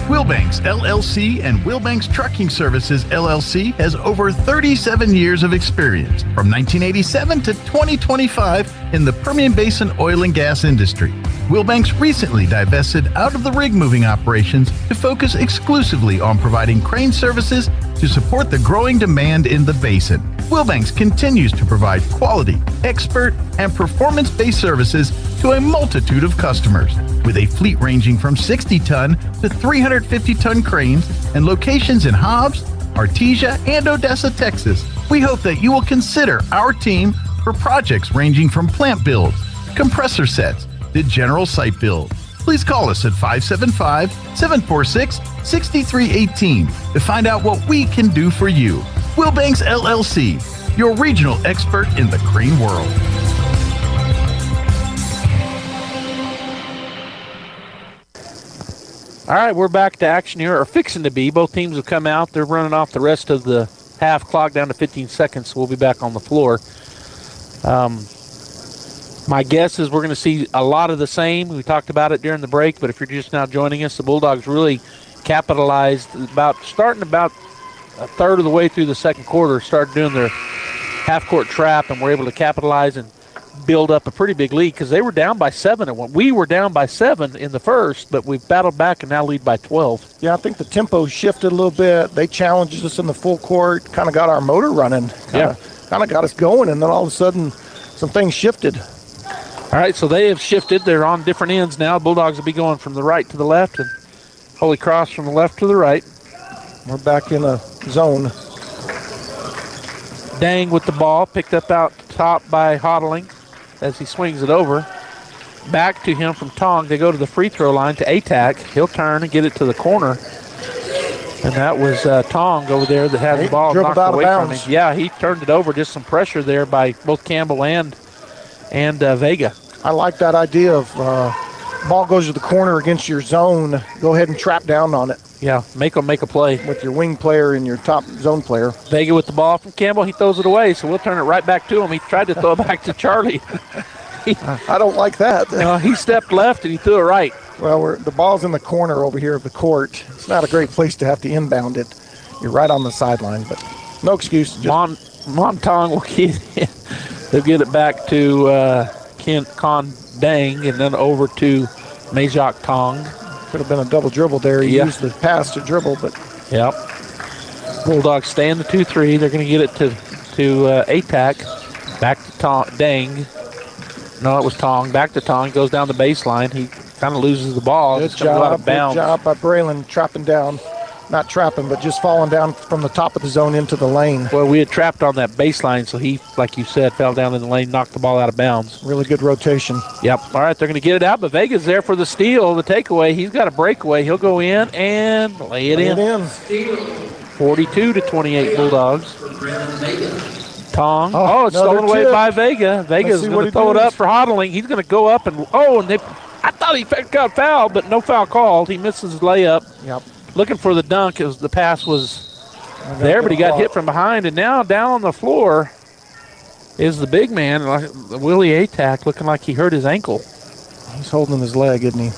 Wilbanks LLC and Wilbanks Trucking Services LLC has over 37 years of experience from 1987 to 2025 in the Permian Basin oil and gas industry. Wilbanks recently divested out of the rig moving operations to focus exclusively on providing crane services to support the growing demand in the basin. Wilbanks continues to provide quality, expert, and performance-based services to a multitude of customers, with a fleet ranging from 60-ton to 350-ton cranes and locations in Hobbs, Artesia, and Odessa, Texas. We hope that you will consider our team for projects ranging from plant builds, compressor sets, to general site build. Please call us at 575-746-6318 to find out what we can do for you. Wilbanks LLC, your regional expert in the crane world. All right, we're back to action here, or fixing to be. Both teams have come out. They're running off the rest of the half clock down to 15 seconds, so we'll be back on the floor. My guess is we're going to see a lot of the same. We talked about it during the break, but if you're just now joining us, the Bulldogs really capitalized starting about a third of the way through the second quarter, started doing their half-court trap, and were able to capitalize and build up a pretty big lead because they were down by 7 at one. We were down by 7 in the first, but we've battled back and now lead by 12. Yeah, I think the tempo shifted a little bit. They challenged us in the full court, kind of got our motor running, kind of got us going, and then all of a sudden some things shifted. All right, so they have shifted. They're on different ends now. Bulldogs will be going from the right to the left, and Holy Cross from the left to the right. We're back in a zone. Dang with the ball, picked up out top by Hodling as he swings it over. Back to him from Tong. They go to the free throw line to Atack. He'll turn and get it to the corner. And that was Tong over there that had the ball knocked away from him. Yeah, he turned it over. Just some pressure there by both Campbell and Vega. I like that idea of ball goes to the corner against your zone. Go ahead and trap down on it. Yeah, make them make a play. With your wing player and your top zone player. Vega with the ball from Campbell. He throws it away, so we'll turn it right back to him. He tried to throw it back to Charlie. I don't like that. He stepped left and he threw it right. Well, the ball's in the corner over here of the court. It's not a great place to have to inbound it. You're right on the sideline, but no excuse. Montong will they'll get it back to Con Dang and then over to Majok Tong. Could have been a double dribble there. He used the pass to dribble, but. Yep. Bulldogs stay in the 2-3. They're going to get it to Atack. Back to Dang. No, it was Tong. Back to Tong. Goes down the baseline. He kind of loses the ball. Good job by Braylon trapping down. Not trapping, but just falling down from the top of the zone into the lane. Well, we had trapped on that baseline, so he, like you said, fell down in the lane, knocked the ball out of bounds. Really good rotation. Yep. All right, they're going to get it out, but Vega's there for the steal, the takeaway. He's got a breakaway. He'll go in and lay it in. 42-28 Bulldogs. Tong. Oh, it's stolen away by Vega. Vega's going to throw it up for Hodling. He's going to go up and I thought he got fouled, but no foul called. He misses his layup. Yep. Looking for the dunk as the pass was there, but he got hit from behind. And now down on the floor is the big man, Willie Atack, looking like he hurt his ankle. He's holding his leg, isn't he?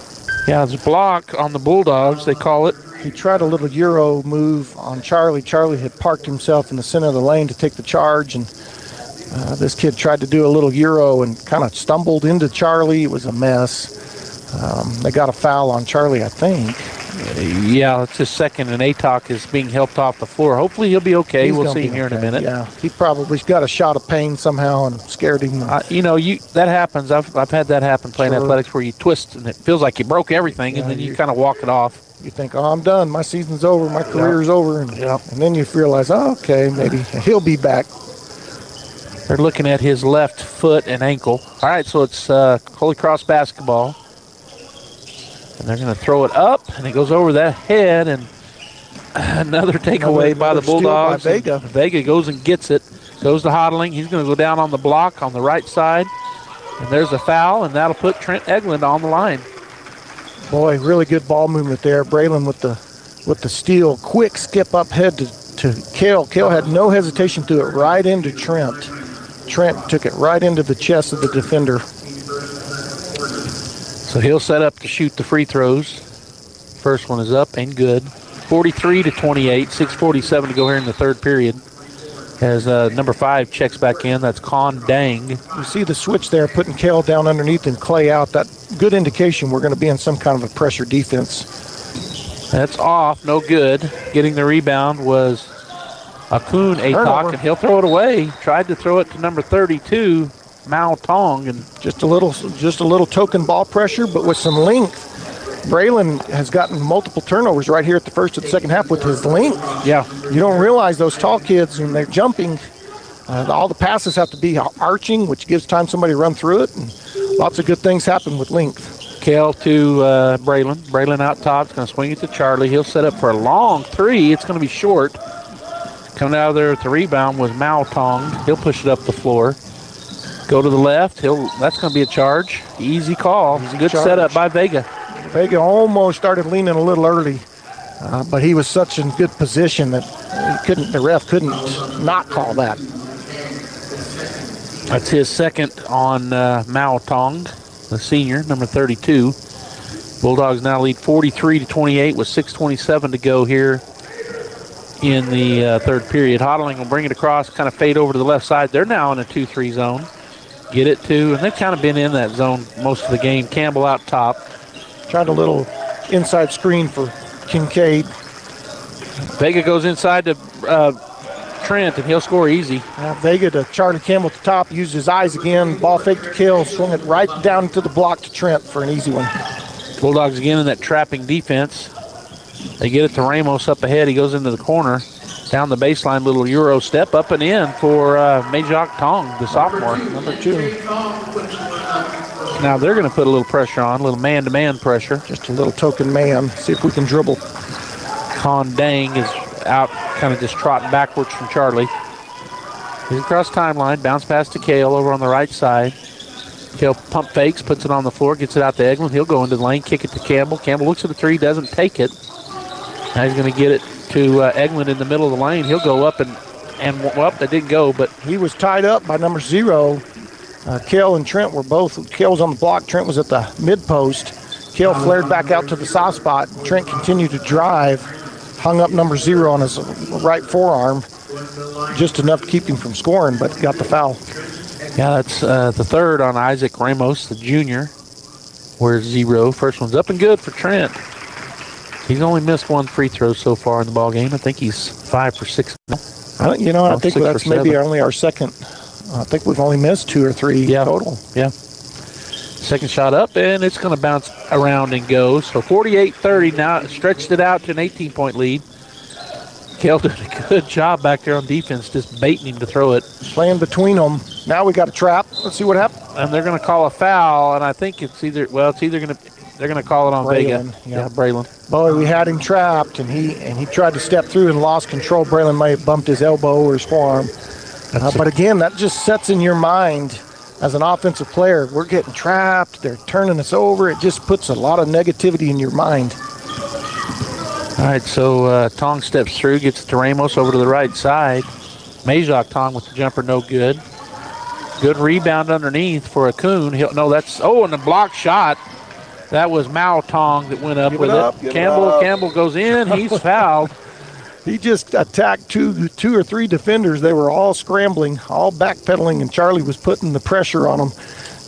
Yeah, it's a block on the Bulldogs, they call it. He tried a little Euro move on Charlie. Charlie had parked himself in the center of the lane to take the charge, and this kid tried to do a little Euro and kind of stumbled into Charlie. It was a mess. They got a foul on Charlie, I think. Yeah, it's his second, and Atack is being helped off the floor. Hopefully he'll be okay. We'll see him here in a minute. Yeah, he probably got a shot of pain somehow and scared him. That happens. I've had that happen playing athletics where you twist and it feels like you broke everything, and then you kind of walk it off. You think, I'm done. My season's over. My career's over. And then you realize, okay, maybe he'll be back. They're looking at his left foot and ankle. All right, so it's Holy Cross basketball. And they're going to throw it up, and it goes over that head, and another takeaway by the Bulldogs. By Vega. Vega goes and gets it. Goes to Hodling. He's going to go down on the block on the right side. And there's a foul, and that'll put Trent Eglin on the line. Boy, really good ball movement there. Braylon with the steal. Quick skip up head to Kale. Kale had no hesitation, threw it right into Trent. Trent took it right into the chest of the defender. So he'll set up to shoot the free throws. First one is up and good. 43-28, 6:47 to go here in the third period. As number 5 checks back in, that's Con Dang. You see the switch there, putting Kale down underneath and Clay out. That good indication we're going to be in some kind of a pressure defense. That's off, no good. Getting the rebound was Akun Atack, and he'll throw it away. Tried to throw it to number 32, Mao Tong, and just a little token ball pressure, but with some length. Braylon has gotten multiple turnovers right here at the first and second half with his length. Yeah. You don't realize those tall kids, when they're jumping, all the passes have to be arching, which gives time somebody to run through it, and lots of good things happen with length. Kale to Braylon. Braylon out top. It's going to swing it to Charlie. He'll set up for a long three. It's going to be short. Coming out of there at the rebound was Mao Tong. He'll push it up the floor. Go to the left. That's going to be a charge. Easy call. Good setup by Vega. Vega almost started leaning a little early, but he was such in good position that the ref couldn't not call that. That's his second on Mao Tong, the senior, number 32. Bulldogs now lead 43-28 with 6:27 to go here in the third period. Hodling will bring it across, kind of fade over to the left side. They're now in a 2-3 zone. Get it to, and they've kind of been in that zone most of the game. Campbell out top. Tried a little inside screen for Kincaid. Vega goes inside to Trent, and he'll score easy. Vega to Charlie Campbell at the top, used his eyes again, ball fake to kill, swung it right down to the block to Trent for an easy one. Bulldogs again in that trapping defense. They get it to Ramos up ahead. He goes into the corner. Down the baseline, little Euro step up and in for Majok Tong, the sophomore, number 2. Now they're going to put a little pressure on, a little man-to-man pressure. Just a little token man. See if we can dribble. Con Dang is out, kind of just trotting backwards from Charlie. He's across timeline, bounce pass to Kale over on the right side. Kale pump fakes, puts it on the floor, gets it out to Eglin. He'll go into the lane, kick it to Campbell. Campbell looks at the 3, doesn't take it. Now he's going to get it to Eglin in the middle of the lane. He'll go up and well, they didn't go, but he was tied up by number 0. Kale and Trent were both. Kale was on the block. Trent was at the mid post. Kale flared back out to the soft spot. Trent continued to drive, hung up number 0 on his right forearm, just enough to keep him from scoring, but got the foul. Yeah, that's the third on Isaac Ramos, the junior. Where's 0? First one's up and good for Trent. He's only missed 1 free throw so far in the ball game. I think he's 5 for 6 now. I think that's maybe only our second. I think we've only missed 2 or 3 total. Yeah. Second shot up, and it's going to bounce around and go. So 48-30 now, stretched it out to an 18-point lead. Kale did a good job back there on defense, just baiting him to throw it. Playing between them. Now we got a trap. Let's see what happens. And they're going to call a foul, and I think it's either going to. They're going to call it on Braylon, Vega. Yeah, Braylon. Boy, we had him trapped, and he tried to step through and lost control. Braylon may have bumped his elbow or his forearm. But again, that just sets in your mind as an offensive player, we're getting trapped, they're turning us over. It just puts a lot of negativity in your mind. All right, so Tong steps through, gets to Ramos over to the right side. Majok Tong with the jumper, no good. Good rebound underneath for Akun. And the block shot. That was Mao Tong that went up with it. Campbell goes in. He's fouled. He just attacked two or three defenders. They were all scrambling, all backpedaling, and Charlie was putting the pressure on them,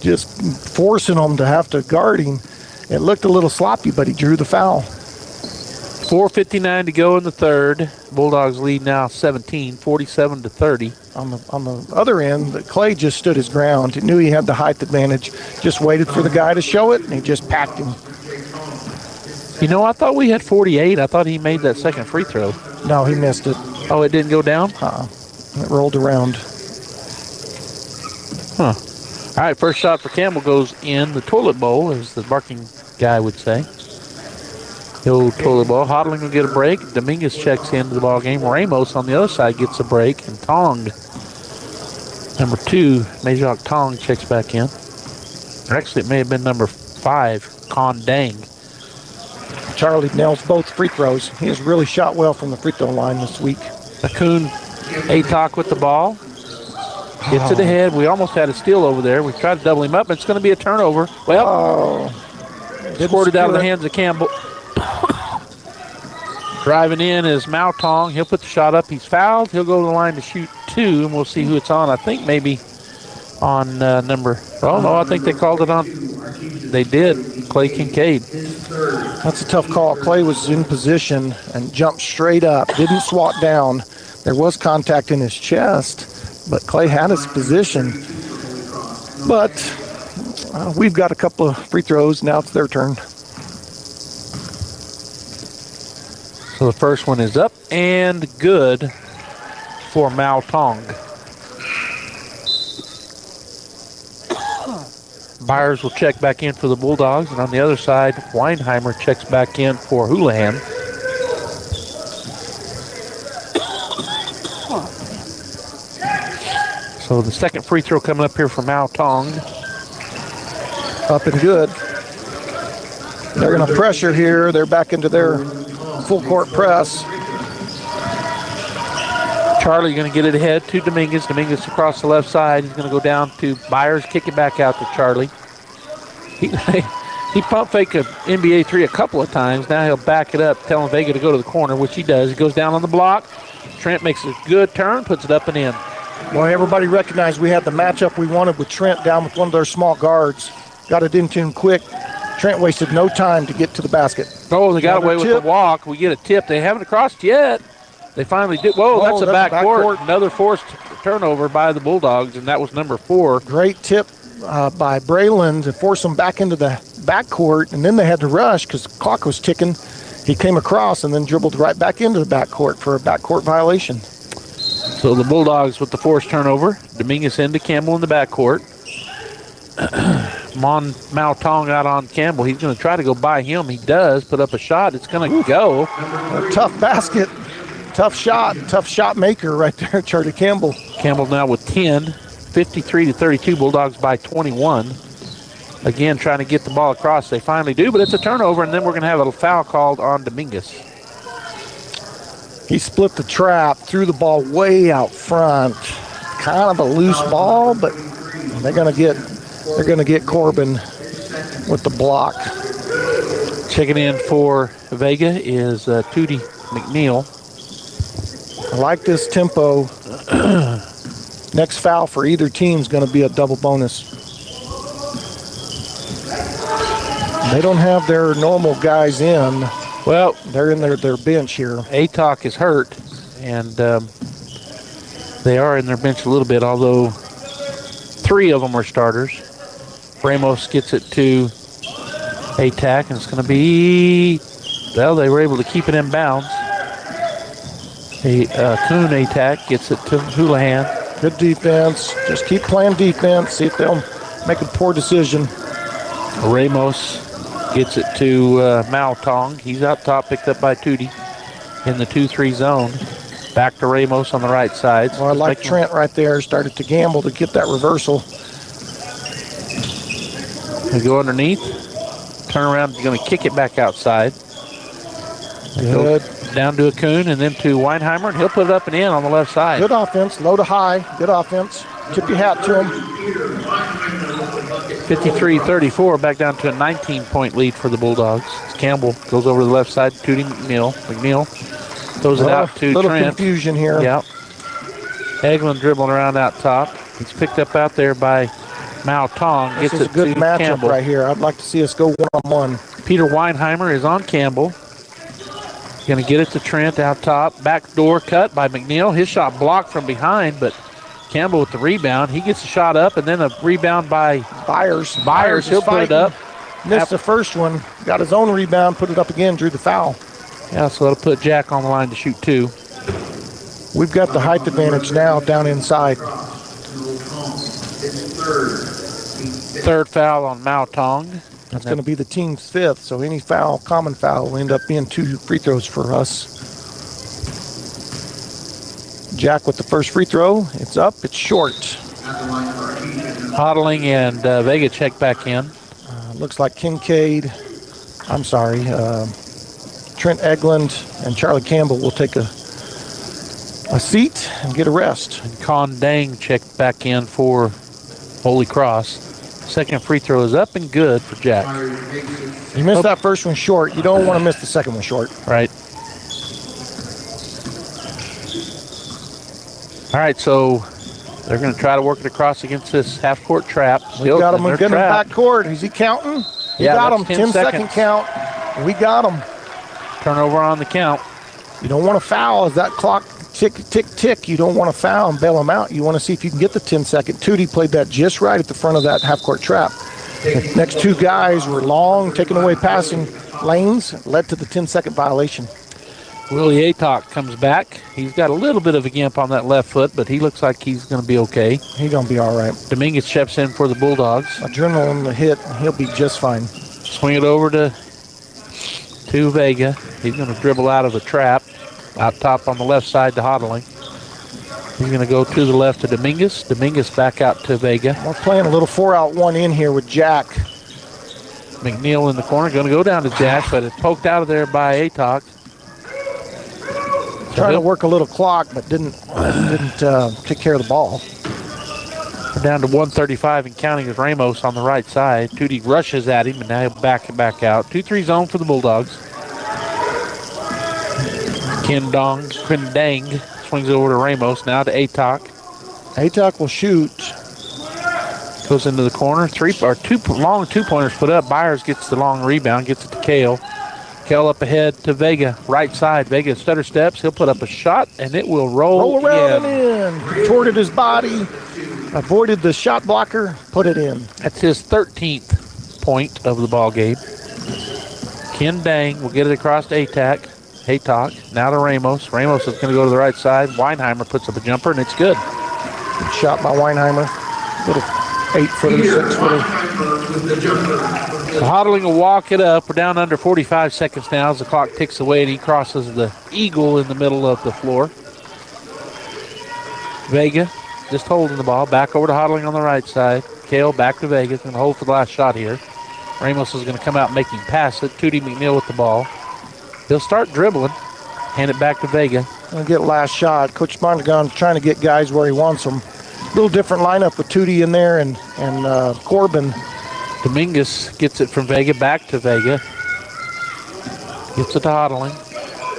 just forcing them to have to guard him. It looked a little sloppy, but he drew the foul. 4:59 to go in the third. Bulldogs lead now 17, 47-30. On the other end, Clay just stood his ground. He knew he had the height advantage. Just waited for the guy to show it, and he just packed him. I thought we had 48. I thought he made that second free throw. No, he missed it. Oh, it didn't go down? It rolled around. Huh. All right, first shot for Campbell goes in the toilet bowl, as the barking guy would say. The old toilet bowl. Hodling will get a break. Dominguez checks into the ball game. Ramos on the other side gets a break. And Tong, number 2, Majok Tong, checks back in. Or actually, it may have been number 5, Con Dang. Charlie nails both free throws. He has really shot well from the free throw line this week. Akun Atok with the ball. Gets it ahead. We almost had a steal over there. We tried to double him up. It's going to be a turnover. Well, squirted out of the hands of Campbell. Driving in is Mao Tong. He'll put the shot up. He's fouled. He'll go to the line to shoot 2, and we'll see who it's on. I think maybe on number... Oh, no, I think they called it on... They did. Clay Kincaid. That's a tough call. Clay was in position and jumped straight up. Didn't swat down. There was contact in his chest, but Clay had his position. But we've got a couple of free throws. Now it's their turn. So the first one is up and good for Mao Tong. Byers will check back in for the Bulldogs, and on the other side, Weinheimer checks back in for Houlihan. So the second free throw coming up here for Mao Tong. Up and good. They're going to pressure here. They're back into their full court press. Charlie going to get it ahead to Dominguez. Dominguez across the left side. He's going to go down to Byers, kick it back out to Charlie. He pump faked an NBA 3 a couple of times. Now he'll back it up, telling Vega to go to the corner, which he does. He goes down on the block. Trent makes a good turn, puts it up and in. Well, everybody recognized we had the matchup we wanted with Trent down with one of their small guards. Got it into him quick. Trent wasted no time to get to the basket. Oh, they got away with the walk. We get a tip. They haven't crossed yet. They finally did. Whoa, that's a backcourt. Another forced turnover by the Bulldogs, and that was number 4. Great tip by Braylon to force them back into the backcourt, and then they had to rush because the clock was ticking. He came across and then dribbled right back into the backcourt for a backcourt violation. So the Bulldogs with the forced turnover. Dominguez into Campbell in the backcourt. Mao Tong out on Campbell. He's going to try to go by him. He does put up a shot. It's going to go. A tough basket. Tough shot maker right there, Charlie Campbell. Campbell now with 10, 53-32. Bulldogs by 21. Again, trying to get the ball across. They finally do, but it's a turnover, and then we're going to have a foul called on Dominguez. He split the trap, threw the ball way out front. Kind of a loose ball, but they're going to get Corbin with the block. Checking in for Vega is Tootie McNeil. I like this tempo. Next foul for either team is going to be a double bonus. They don't have their normal guys in. Well, they're in their bench here. Atok is hurt, and they are in their bench a little bit, although 3 of them are starters. Ramos gets it to Atak, and it's going to be, well, they were able to keep it in bounds. Kuhn Atak gets it to Houlihan. Good defense. Just keep playing defense. See if they'll make a poor decision. Ramos gets it to Mao Tong. He's out top, picked up by Tootie in the 2-3 zone. Back to Ramos on the right side. Well, I like Trent right there. Started to gamble to get that reversal. They go underneath. Turn around. He's going to kick it back outside. Good. Down to Kuhn and then to Weinheimer, and he'll put it up and in on the left side. Good offense, low to high. Good offense. Tip your hat to him. 53-34, back down to a 19-point lead for the Bulldogs. Campbell goes over to the left side, Tootie McNeil. McNeil throws it out to Trent. A little confusion here. Yep. Eglin dribbling around out top. He's picked up out there by Mao Tong. This is a good matchup Campbell. Right here. I'd like to see us go one-on-one. Peter Weinheimer is on Campbell. Going to get it to Trent out top. Back door cut by McNeil. His shot blocked from behind, but Campbell with the rebound. He gets the shot up, and then a rebound by Byers. He'll put it up. Missed the first one. Got his own rebound, put it up again, drew the foul. Yeah, so that'll put Jack on the line to shoot 2. We've got the height advantage now down inside. Third foul on Mao Tong. That's going to be the team's 5th, so any foul, common foul, will end up being 2 free throws for us. Jack with the first free throw. It's up, it's short. Hodling and Vega check back in. Looks like Trent Eglin and Charlie Campbell will take a seat and get a rest. And Con Dang checked back in for Holy Cross. Second free throw is up and good for Jack. You missed that first one short. You don't want to miss the second one short. Right. All right, so they're going to try to work it across against this half-court trap. We got him in back court. Is he counting? Yeah, got him. 10 10-second count. We got him. Turnover on the count. You don't want to foul as that clock tick, tick, tick. You don't want to foul and bail him out. You want to see if you can get the 10-second. Tootie played that just right at the front of that half-court trap. The next 2 guys were long, taking away passing lanes, led to the 10-second violation. Willie Atok comes back. He's got a little bit of a gimp on that left foot, but he looks like he's going to be okay. He's going to be all right. Dominguez steps in for the Bulldogs. Adrenaline hit. He'll be just fine. Swing it over to Vega. He's going to dribble out of the trap. Out top on the left side to Hodling. He's going to go to the left to Dominguez. Dominguez back out to Vega. We're playing a little 4-out-1-in here with Jack. McNeil in the corner. Going to go down to Jack, but it's poked out of there by Atok. Trying to work a little clock, but didn't take care of the ball. We're down to 1:35 and counting with Ramos on the right side. Tootie rushes at him, and now he'll back out. 2-3 zone for the Bulldogs. Quindang swings over to Ramos, now to Atok. Atok will shoot. Goes into the corner. 2 long 2-pointers put up. Byers gets the long rebound, gets it to Kale. Kell up ahead to Vega, right side. Vega stutter steps. He'll put up a shot, and it will roll around in. and in. Contorted his body, avoided the shot blocker, put it in. That's his 13th point of the ball game. Ken Dang will get it across to Haytok. Now to Ramos. Ramos is going to go to the right side. Weinheimer puts up a jumper, and it's good. Good shot by Weinheimer. Little 8-footer, 6-footer. Hodling will walk it up. We're down under 45 seconds now as the clock ticks away, and he crosses the eagle in the middle of the floor. Vega just holding the ball. Back over to Hodling on the right side. Kale back to Vega. Going to hold for the last shot here. Ramos is going to come out and make him pass it. Tootie McNeil with the ball. He'll start dribbling. Hand it back to Vega. Going to get last shot. Coach Mondragon trying to get guys where he wants them. A little different lineup with Tootie in there and Corbin. Dominguez gets it from Vega back to Vega. Gets it to Hodling.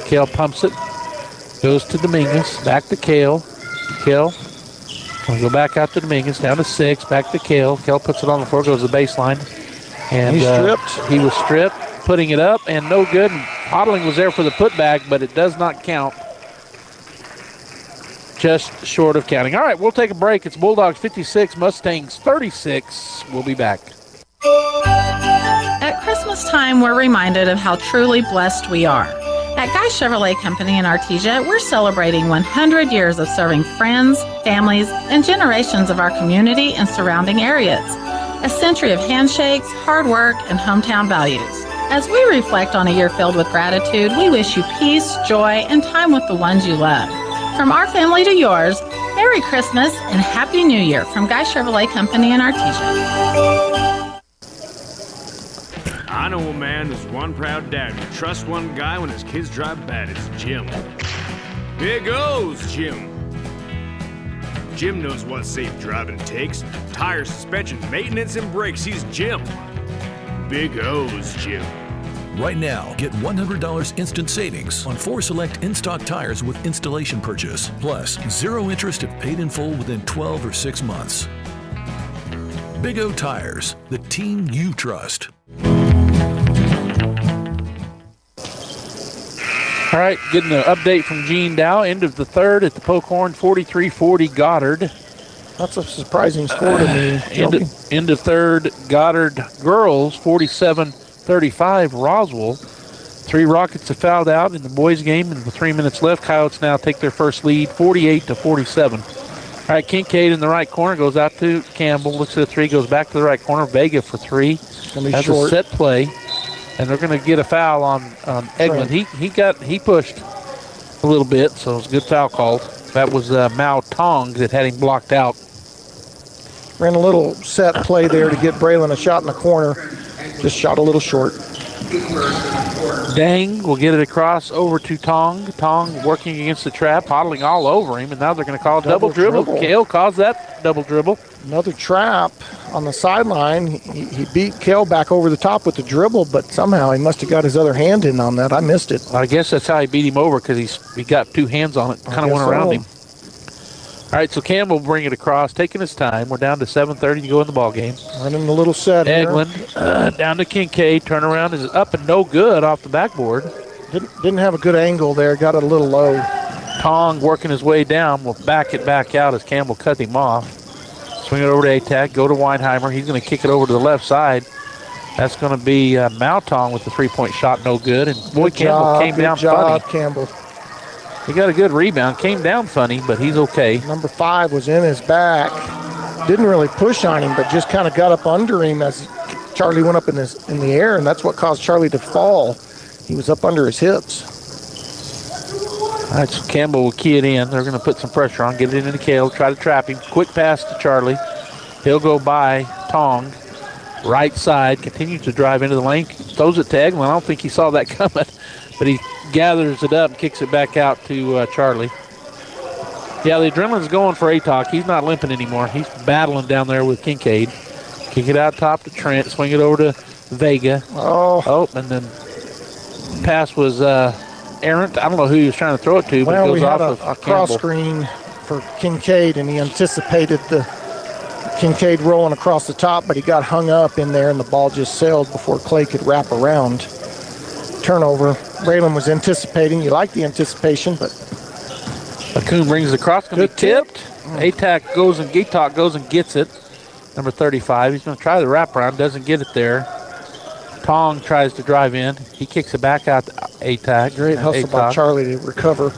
Kale pumps it. Goes to Dominguez. Back to Kale. Kale will go back out to Dominguez. Down to 6. Back to Kale. Kale puts it on the floor. Goes to the baseline. And he's stripped. He was stripped. Putting it up and no good. And Hodling was there for the putback, but it does not count. Just short of counting. All right, we'll take a break. It's Bulldogs 56, Mustangs 36. We'll be back. At Christmas time, we're reminded of how truly blessed we are. At Guy Chevrolet Company in Artesia, we're celebrating 100 years of serving friends, families, and generations of our community and surrounding areas. A century of handshakes, hard work, and hometown values. As we reflect on a year filled with gratitude, we wish you peace, joy, and time with the ones you love. From our family to yours, Merry Christmas and Happy New Year from Guy Chevrolet Company in Artesia. I know a man who's one proud dad who trusts one guy when his kids drive bad. It's Jim. Big O's Jim. Jim knows what safe driving takes. Tires, suspension, maintenance, and brakes. He's Jim. Big O's Jim. Right now, get $100 instant savings on 4 select in-stock tires with installation purchase. Plus, 0 interest if paid in full within 12 or 6 months. Big O Tires, the team you trust. All right, getting an update from Gene Dow. End of the third at the Pokhorn, 43-40 Goddard. That's a surprising score to me. End of third, Goddard girls, 47-35 Roswell. 3 Rockets have fouled out in the boys' game, and with 3 minutes left, Coyotes now take their first lead, 48-47. All right, Kincaid in the right corner goes out to Campbell, looks at the 3, goes back to the right corner. Vega for 3. That's short. A set play, and they're going to get a foul on Eglin. He pushed a little bit, so it's a good foul called. That was Mao Tong that had him blocked out. Ran a little set play there to get Braylon a shot in the corner. Just shot a little short. Dang will get it across over to Tong. Tong working against the trap, hodling all over him, and now they're going to call a double dribble. Kale caused that double dribble. Another trap on the sideline. He beat Kale back over the top with the dribble, but somehow he must have got his other hand in on that. I missed it. I guess that's how he beat him over, because he got 2 hands on it, kind of went around him. All right, so Campbell will bring it across, taking his time. We're down to 7:30 to go in the ball game. Running a little set Eglin down to Kincaid. Turnaround is up and no good off the backboard. Didn't have a good angle there. Got it a little low. Tong working his way down. Will back it back out as Campbell cut him off. Swing it over to Atack. Go to Weinheimer. He's going to kick it over to the left side. That's going to be Mautong with the 3-point shot. No good. And boy, Campbell came down funny. Campbell. He got a good rebound. Came down funny, but he's okay. Number 5 was in his back. Didn't really push on him, but just kind of got up under him as Charlie went up in the air, and that's what caused Charlie to fall. He was up under his hips. All right, so Campbell will key it in. They're going to put some pressure on, get it into Kale, try to trap him. Quick pass to Charlie. He'll go by Tong. Right side, continues to drive into the lane, throws it to Eglin. I don't think he saw that coming, but he gathers it up and kicks it back out to Charlie. Yeah, the adrenaline's going for Atok. He's not limping anymore. He's battling down there with Kincaid. Kick it out top to Trent. Swing it over to Vega. Oh, and then pass was errant. I don't know who he was trying to throw it to, but it goes off of a cross screen for Kincaid, and he anticipated the Kincaid rolling across the top, but he got hung up in there, and the ball just sailed before Clay could wrap around. turnover. Braylon was anticipating. You like the anticipation, but Coon brings it across. Going to be tipped. ATAC goes and Gatok goes and gets it. Number 35. He's going to try the wraparound. Doesn't get it there. Tong tries to drive in. He kicks it back out to ATAC. Great hustle by Charlie to recover.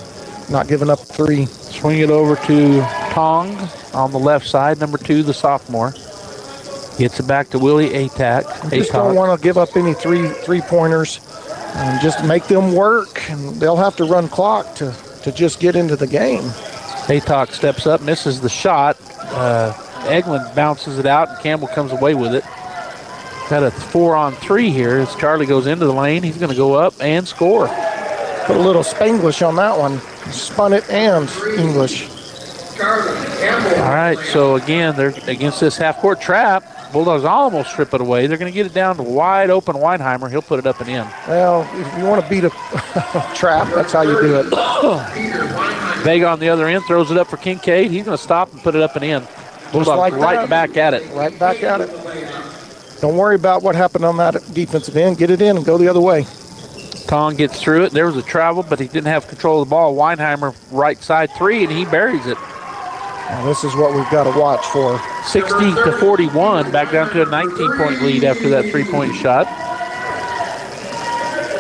Not giving up 3. Swing it over to Tong on the left side. Number 2, the sophomore. Gets it back to Willie ATAC. Just don't want to give up any three-pointers. And just make them work. And they'll have to run clock to just get into the game. ATAC steps up, misses the shot. Eglin bounces it out, and Campbell comes away with it. Got a 4-on-3 here as Charlie goes into the lane. He's going to go up and score. Put a little Spanglish on that one. Spun it and English. All right, so again, they're against this half-court trap. Bulldogs almost strip it away. They're going to get it down to wide open Weinheimer. He'll put it up and in. Well, if you want to beat a trap, that's how you do it. Vega on the other end throws it up for Kincaid. He's going to stop and put it up and in. Bulldogs like right back at it. Right back at it. Don't worry about what happened on that defensive end. Get it in and go the other way. Tong gets through it. There was a travel, but he didn't have control of the ball. Weinheimer right side 3, and he buries it. Now this is what we've got to watch for. 60-41, back down to a 19-point lead after that 3-point shot.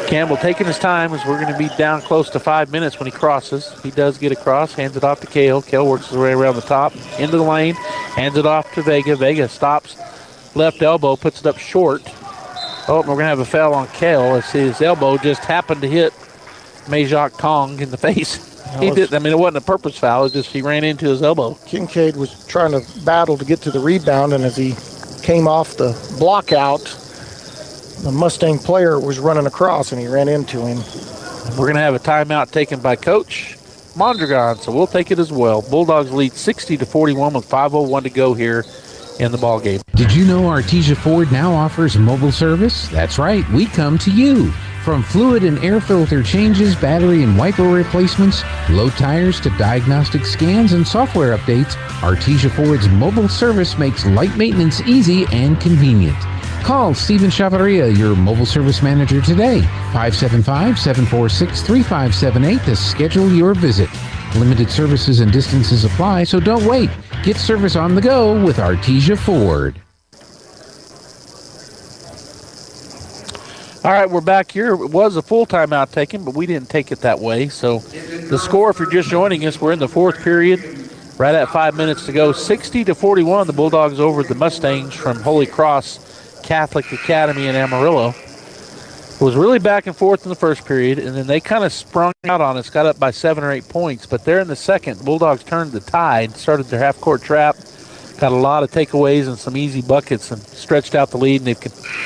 Campbell taking his time as we're going to be down close to 5 minutes when he crosses. He does get across, hands it off to Cale. Cale works his way around the top, into the lane, hands it off to Vega. Vega stops, left elbow, puts it up short. Oh, we're going to have a foul on Cale as his elbow just happened to hit Majok Tong in the face. He did. I mean, it wasn't a purpose foul. It was just he ran into his elbow. Kincaid was trying to battle to get to the rebound, and as he came off the block out, the Mustang player was running across, and he ran into him. We're going to have a timeout taken by Coach Mondragon, so we'll take it as well. Bulldogs lead 60-41 with 5:01 to go here in the ball game. Did you know Artesia Ford now offers mobile service? That's right, we come to you. From fluid and air filter changes, battery and wiper replacements, low tires to diagnostic scans and software updates, Artesia Ford's mobile service makes light maintenance easy and convenient. Call Stephen Chavaria, your mobile service manager today, 575-746-3578 to schedule your visit. Limited services and distances apply, so don't wait. Get service on the go with Artesia Ford. All right, we're back here. It was a full timeout taken, but we didn't take it that way. So the score, if you're just joining us, we're in the fourth period, right at 5 minutes to go. 60-41, the Bulldogs over the Mustangs from Holy Cross Catholic Academy in Amarillo. It was really back and forth in the first period, and then they kind of sprung out on us, got up by 7 or 8 points. But there in the second, the Bulldogs turned the tide, started their half-court trap, got a lot of takeaways and some easy buckets and stretched out the lead, and they've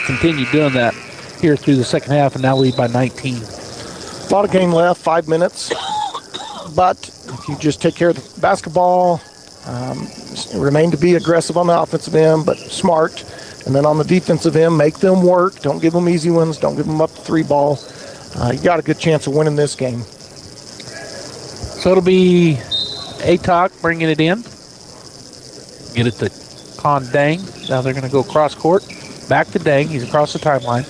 continued doing that here through the second half, and now lead by 19. A lot of game left, 5 minutes. But if you just take care of the basketball, remain to be aggressive on the offensive end, but smart. And then on the defensive end, make them work. Don't give them easy ones. Don't give them up the 3-ball. You got a good chance of winning this game. So it'll be Atok bringing it in. Get it to Con Dang. Now they're going to go cross court. Back to Dang. He's across the timeline.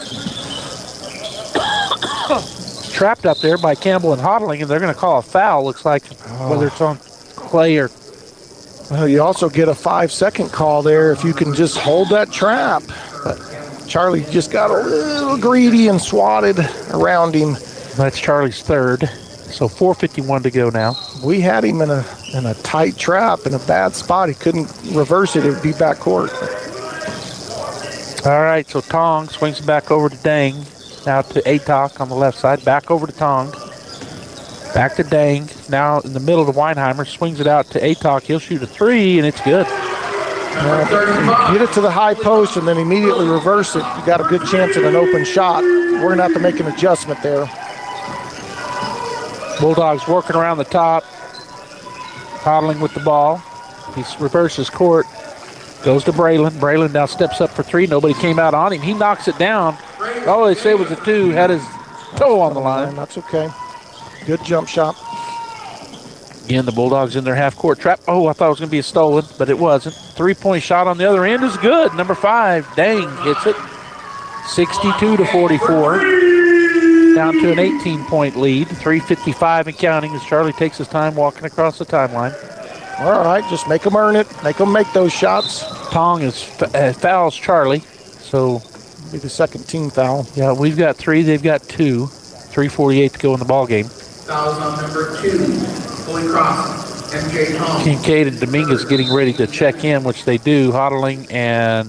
Trapped up there by Campbell and Hodling, and they're going to call a foul. Looks like whether it's on Clay or... Well, you also get a 5-second call there if you can just hold that trap. But Charlie just got a little greedy and swatted around him. That's Charlie's third. So 4:51 to go now. We had him in a tight trap, in a bad spot. He couldn't reverse it. It would be back court. All right, so Tong swings it back over to Dang. Now to Atok on the left side. Back over to Tong. Back to Dang. Now in the middle to Weinheimer. Swings it out to Atok. He'll shoot a 3, and it's good. Get it to the high post and then immediately reverse it. You got a good chance at an open shot. We're going to have to make an adjustment there. Bulldogs working around the top. Toddling with the ball. He reverses court. Goes to Braylon. Braylon now steps up for 3. Nobody came out on him. He knocks it down. All they say it was a 2. Had his toe on the line. That's okay. Good jump shot. Again, the Bulldogs in their half-court trap. Oh, I thought it was going to be a stolen, but it wasn't. 3-point shot on the other end is good. Number 5, Dang hits it. 62-44. Down down to an 18-point lead. 3:55 and counting as Charlie takes his time walking across the timeline. All right, just make them earn it. Make them make those shots. Tong fouls Charlie, so be the second team foul. Yeah, we've got 3. They've got 2. 3:48 to go in the ball game. Fouls on number 2, fully cross, MJ Tong. Kincaid and Dominguez getting ready to check in, which they do. Hodling and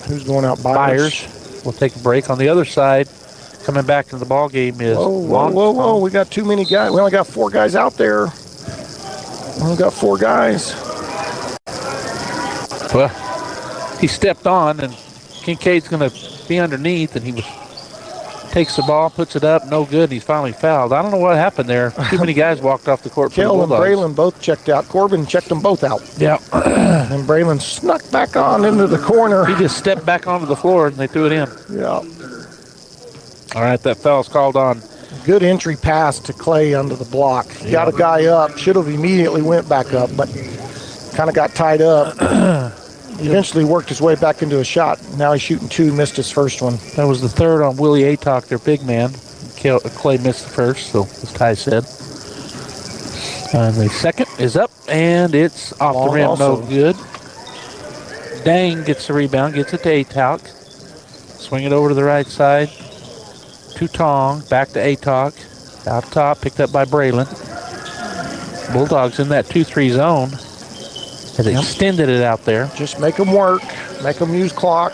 who's going out? Byers. We'll take a break. On the other side, coming back into the ball game is whoa. We got too many guys. We only got 4 guys out there. We only got 4 guys. Well, he stepped on, and Kincaid's going to be underneath, and he takes the ball, puts it up, no good, and he's finally fouled. I don't know what happened there. Too many guys walked off the court for the Kell and Bulldogs. Braylon both checked out. Corbin checked them both out. Yeah. And Braylon snuck back on into the corner. He just stepped back onto the floor, and they threw it in. Yeah. All right, that foul's called on. Good entry pass to Clay under the block. Got a guy up. Should have immediately went back up, but kind of got tied up. Eventually worked his way back into a shot. Now he's shooting 2, missed his first one. That was the third on Willie Aytok, their big man. Clay missed the first, so as Ty said. And the second is up, and it's off the rim, no good. Dang gets the rebound, gets it to Aytok. Swing it over to the right side. To Tong, back to Aytok. Out top, picked up by Braylon. Bulldogs in that 2-3 zone. Has extended it out there. Just make them work. Make them use clock.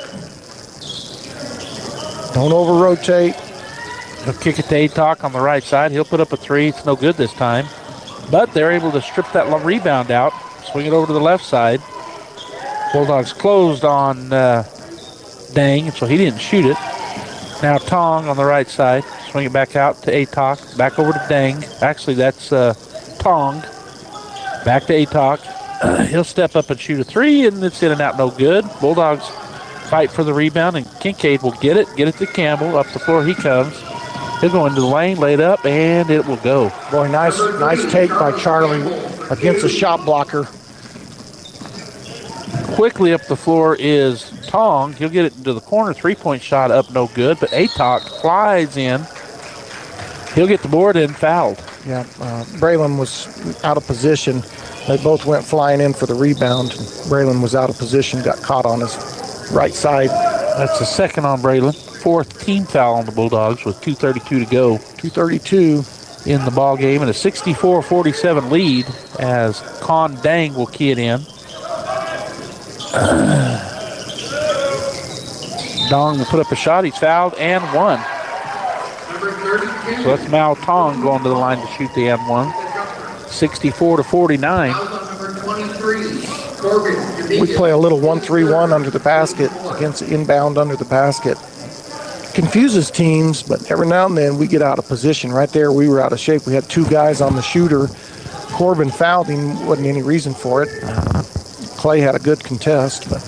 Don't over-rotate. He'll kick it to Aytok on the right side. He'll put up a 3. It's no good this time. But they're able to strip that rebound out. Swing it over to the left side. Bulldogs closed on Dang, so he didn't shoot it. Now Tong on the right side. Swing it back out to Aytok. Back over to Dang. Actually, that's Tong. Back to Aytok. He'll step up and shoot a 3, and it's in and out, no good. Bulldogs fight for the rebound, and Kincaid will get it to Campbell. Up the floor he comes. He'll go into the lane, laid up, and it will go. Boy, nice take by Charlie against a shot blocker. Quickly up the floor is Tong. He'll get it into the corner. 3-point shot up, no good, but Aytok flies in. He'll get the board and fouled. Yeah, Braylon was out of position. They both went flying in for the rebound. Braylon was out of position, got caught on his right side. That's the second on Braylon. 4th team foul on the Bulldogs with 2:32 to go. 2:32 in the ball game, and a 64-47 lead as Con Dang will key it in. Dong will put up a shot. He's fouled and one. So that's Mao Tong going to the line to shoot the and one. 64-49. We play a little 1-3-1 under the basket against inbound under the basket. Confuses teams, but every now and then we get out of position. Right there, we were out of shape. We had 2 guys on the shooter. Corbin fouled him. Wasn't any reason for it. Clay had a good contest, but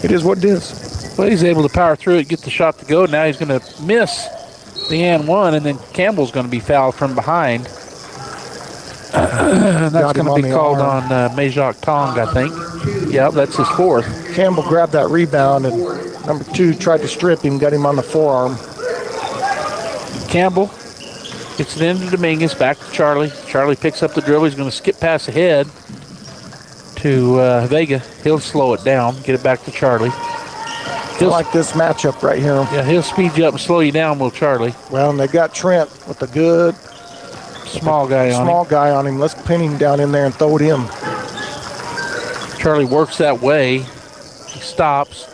it is what it is. Well, he's able to power through it, get the shot to go. Now he's going to miss the and one, and then Campbell's going to be fouled from behind. And that's going to be called on Majok Tong, I think. Yeah, that's his 4th. Campbell grabbed that rebound, and number 2 tried to strip him, got him on the forearm. Campbell gets it into Dominguez, back to Charlie. Charlie picks up the dribble. He's going to skip past the head to Vega. He'll slow it down, get it back to Charlie. I like this matchup right here. Yeah, he'll speed you up and slow you down, will Charlie. Well, and they got Trent with a good small guy on him. Let's pin him down in there and throw it in. Charlie works that way. He stops,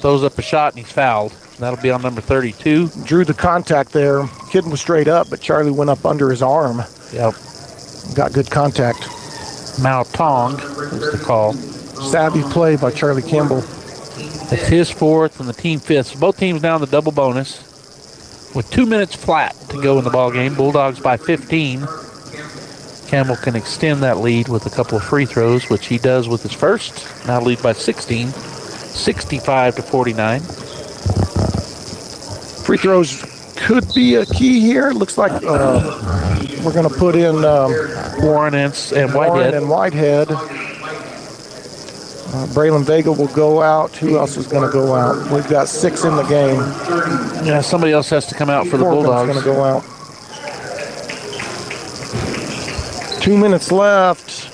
throws up a shot, and he's fouled. That'll be on number 32. Drew the contact there. Kid was straight up, but Charlie went up under his arm. Yep. Got good contact. Mao Tong is the call. Savvy play by Charlie Campbell. It's his 4th and the team 5th. So both teams now in the double bonus with 2 minutes flat to go in the ball game. Bulldogs by 15. Campbell can extend that lead with a couple of free throws, which he does with his first. Now lead by 16, 65-49. Free throws could be a key here. Looks like we're going to put in Warren and Whitehead. Braylon Vega will go out. Who else is going to go out? We've got 6 in the game. Yeah, somebody else has to come out for the Bulldogs. Going to go out. 2 minutes left.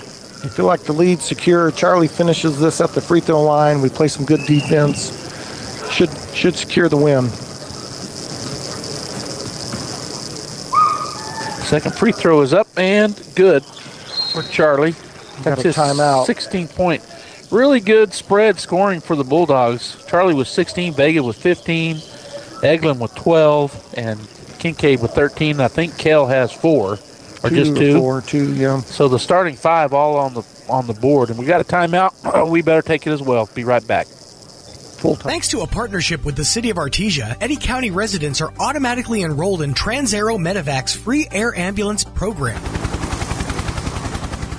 You feel like the lead's secure. Charlie finishes this at the free throw line. We play some good defense. Should secure the win. Second free throw is up and good for Charlie. That's his timeout. 16-point. Really good spread scoring for the Bulldogs. Charlie was 16, Vega with 15, Eglin with 12, and Kincaid with 13. I think Kell has 4. Or just 2? 4, 2, yeah. So the starting 5 all on the board. And we got a timeout. We better take it as well. Be right back. Thanks to a partnership with the City of Artesia, Eddy County residents are automatically enrolled in TransAero Medevac's free air ambulance program,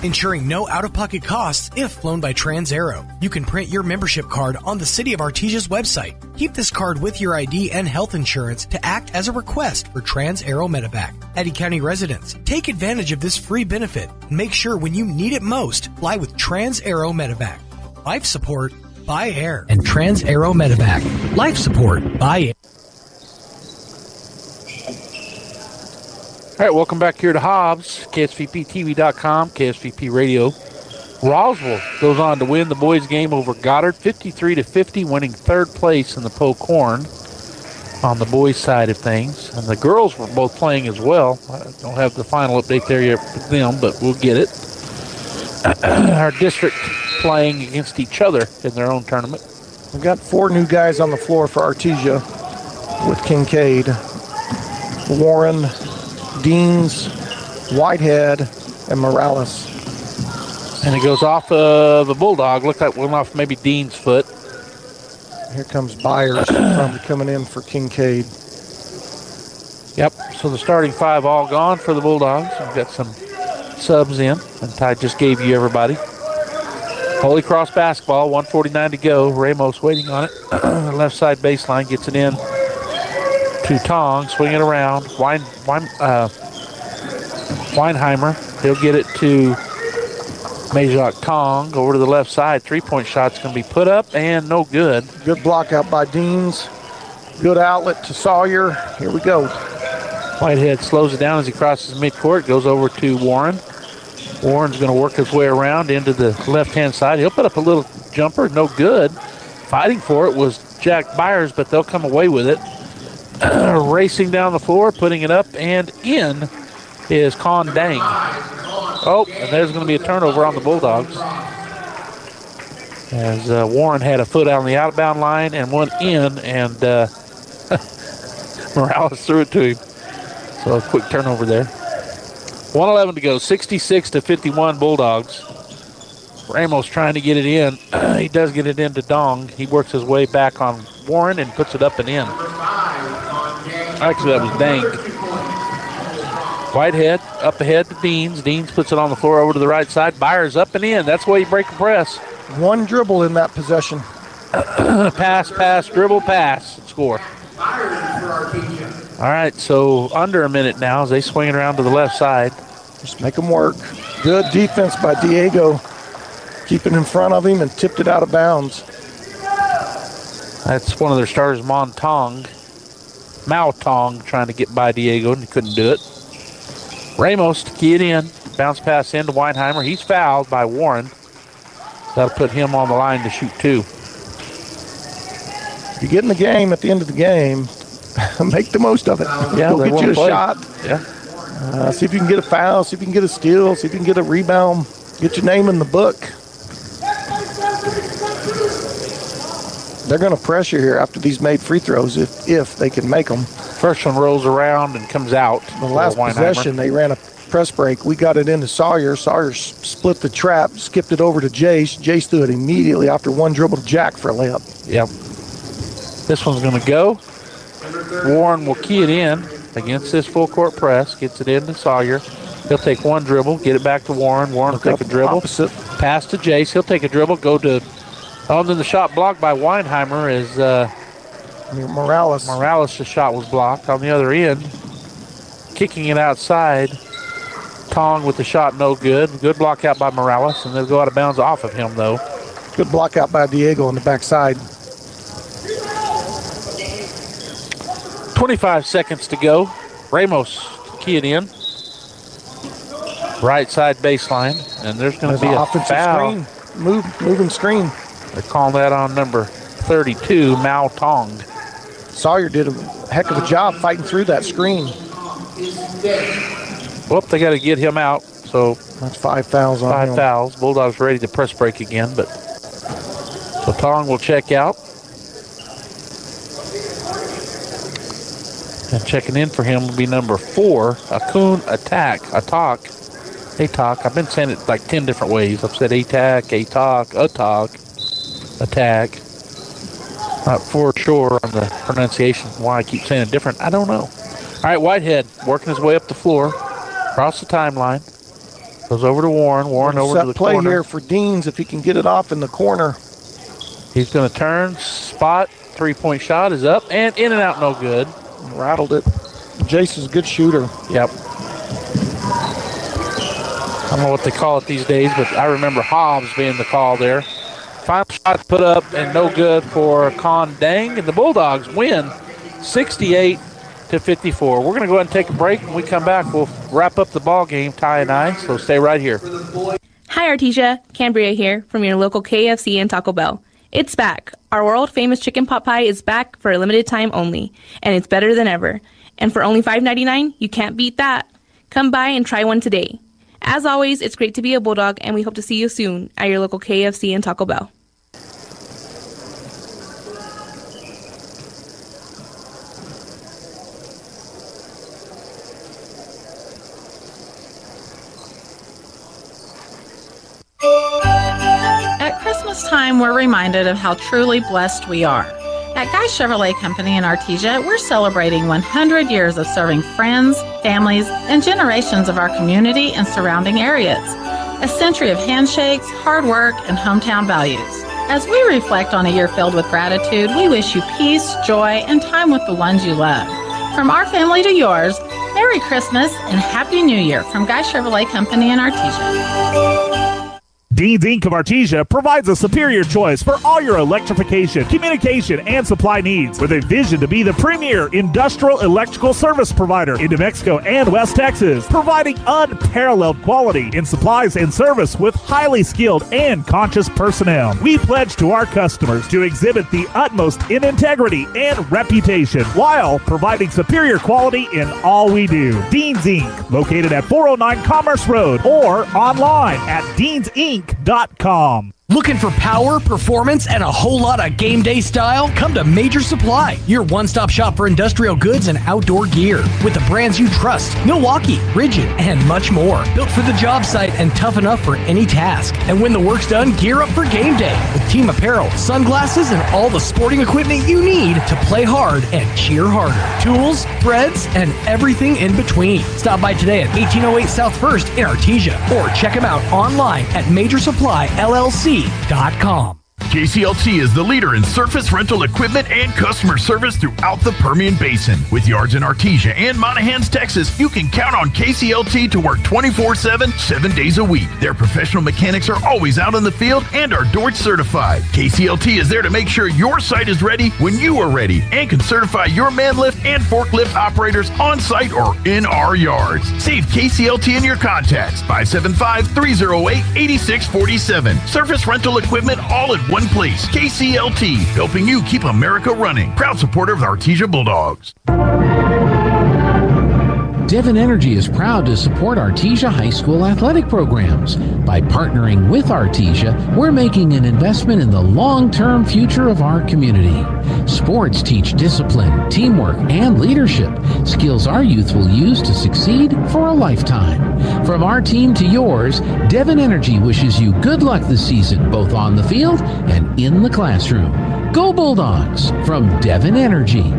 ensuring no out-of-pocket costs if flown by TransAero. You can print your membership card on the City of Artesia's website. Keep this card with your ID and health insurance to act as a request for TransAero Medevac. Eddy County residents, take advantage of this free benefit and make sure when you need it most, fly with TransAero Medevac. Life support by air. And TransAero Medevac. Life support by air. All right, welcome back here to Hobbs, KSVPTV.com, KSVP Radio. Roswell goes on to win the boys' game over Goddard, 53-50, winning 3rd place in the Poe Corn on the boys' side of things. And the girls were both playing as well. I don't have the final update there yet for them, but we'll get it. Our district playing against each other in their own tournament. We've got 4 new guys on the floor for Artesia with Kincaid, Warren, Deans, Whitehead, and Morales. And it goes off of the Bulldog. Looked like went off maybe Dean's foot. Here comes Byers, probably coming in for Kincaid. Yep, so the starting 5 all gone for the Bulldogs. We've got some subs in, and Ty just gave you everybody. Holy Cross basketball, 1:49 to go. Ramos waiting on it. Left side baseline, gets it in to Tong, swing it around. Weinheimer, he'll get it to Majok Tong over to the left side. 3-point shot's going to be put up and no good. Good block out by Deans. Good outlet to Sawyer. Here we go. Whitehead slows it down as he crosses midcourt, goes over to Warren. Warren's going to work his way around into the left-hand side. He'll put up a little jumper, no good. Fighting for it was Jack Byers, but they'll come away with it. Racing down the floor, putting it up and in is Con Dang. Oh, and there's going to be a turnover on the Bulldogs. As Warren had a foot out on the out-of-bound line and went in, and Morales threw it to him. So a quick turnover there. 1:11 to go, 66-51 Bulldogs. Ramos trying to get it in. He does get it into Dong. He works his way back on Warren and puts it up and in. Actually, that was Dang. Whitehead up ahead to Deans. Deans puts it on the floor over to the right side. Byers up and in. That's the way you break a press. 1 dribble in that possession. Pass, dribble, pass. Score. All right, so under a minute now as they swing it around to the left side. Just make them work. Good defense by Diego. Keeping in front of him and tipped it out of bounds. That's one of their starters, Mao Tong, trying to get by Diego, and he couldn't do it. Ramos to key it in. Bounce pass into Weinheimer. He's fouled by Warren. That'll put him on the line to shoot 2. If you get in the game at the end of the game, make the most of it. Yeah, go get you a shot. Yeah. See if you can get a foul. See if you can get a steal. See if you can get a rebound. Get your name in the book. They're going to pressure here after these made free throws if they can make them. First one rolls around and comes out. The last possession, they ran a press break. We got it into Sawyer. Sawyer split the trap, skipped it over to Jace. Jace threw it immediately after 1 dribble to Jack for a layup. Yep. This one's going to go. Warren will key it in against this full court press. Gets it into Sawyer. He'll take 1 dribble, get it back to Warren. Warren will take a dribble. Opposite. Pass to Jace. He'll take a dribble, go to... Oh, then the shot blocked by Weinheimer is... Morales. The shot was blocked. On the other end, kicking it outside. Tong with the shot, no good. Good block out by Morales, and they'll go out of bounds off of him, though. Good block out by Diego on the backside. 25 seconds to go. Ramos key it in. Right side baseline, and there's going to be a offensive foul. Screen. Moving screen. They're calling that on number 32, Mao Tong. Sawyer did a heck of a job fighting through that screen. Whoop, they got to get him out. So that's 5 fouls on him. 5 fouls. Bulldogs ready to press break again, but so Tong will check out. And checking in for him will be number 4, Akun Atak. I've been saying it like 10 different ways. I've said attack, attack. Not for sure on the pronunciation. Why I keep saying it different, I don't know. All right, Whitehead working his way up the floor, across the timeline. Goes over to Warren. Warren over to the play corner. here for Deans if he can get it off in the corner. He's going to turn, spot, 3-point shot is up, and in and out, no good. Rattled it. Jason's a good shooter. Yep. I don't know what they call it these days, but I remember Hobbs being the call there. Final shot put up and no good for Con Dang, and the Bulldogs win 68-54. We're going to go ahead and take a break. When we come back, we'll wrap up the ball game, Ty and I, so stay right here. Hi, Artesia. Cambria here from your local KFC and Taco Bell. It's back. Our world-famous chicken pot pie is back for a limited time only, and it's better than ever. And for only $5.99, you can't beat that. Come by and try one today. As always, it's great to be a Bulldog, and we hope to see you soon at your local KFC and Taco Bell. At Christmas time, we're reminded of how truly blessed we are. At Guy Chevrolet Company in Artesia, we're celebrating 100 years of serving friends, families, and generations of our community and surrounding areas. A century of handshakes, hard work, and hometown values. As we reflect on a year filled with gratitude, we wish you peace, joy, and time with the ones you love. From our family to yours, Merry Christmas and Happy New Year from Guy Chevrolet Company in Artesia. Deans Inc. of Artesia provides a superior choice for all your electrification, communication, and supply needs with a vision to be the premier industrial electrical service provider in New Mexico and West Texas, providing unparalleled quality in supplies and service with highly skilled and conscious personnel. We pledge to our customers to exhibit the utmost in integrity and reputation while providing superior quality in all we do. Deans Inc., located at 409 Commerce Road or online at deansinc.com. Looking for power, performance, and a whole lot of game day style? Come to Major Supply, your one-stop shop for industrial goods and outdoor gear. With the brands you trust, Milwaukee, Rigid, and much more. Built for the job site and tough enough for any task. And when the work's done, gear up for game day with team apparel, sunglasses, and all the sporting equipment you need to play hard and cheer harder. Tools, threads, and everything in between. Stop by today at 1808 South 1st in Artesia or check them out online at MajorSupplyLLC.com. KCLT is the leader in surface rental equipment and customer service throughout the Permian Basin. With yards in Artesia and Monahans, Texas, you can count on KCLT to work 24/7, 7 days a week. Their professional mechanics are always out in the field and are Dort certified. KCLT is there to make sure your site is ready when you are ready and can certify your man lift and forklift operators on site or in our yards. Save KCLT in your contacts, 575-308-8647. Surface rental equipment all in one place. KCLT, helping you keep America running. Proud supporter of the Artesia Bulldogs. Devon Energy is proud to support Artesia High School athletic programs. By partnering with Artesia, we're making an investment in the long-term future of our community. Sports teach discipline, teamwork, and leadership, skills our youth will use to succeed for a lifetime. From our team to yours, Devon Energy wishes you good luck this season, both on the field and in the classroom. Go Bulldogs from Devon Energy.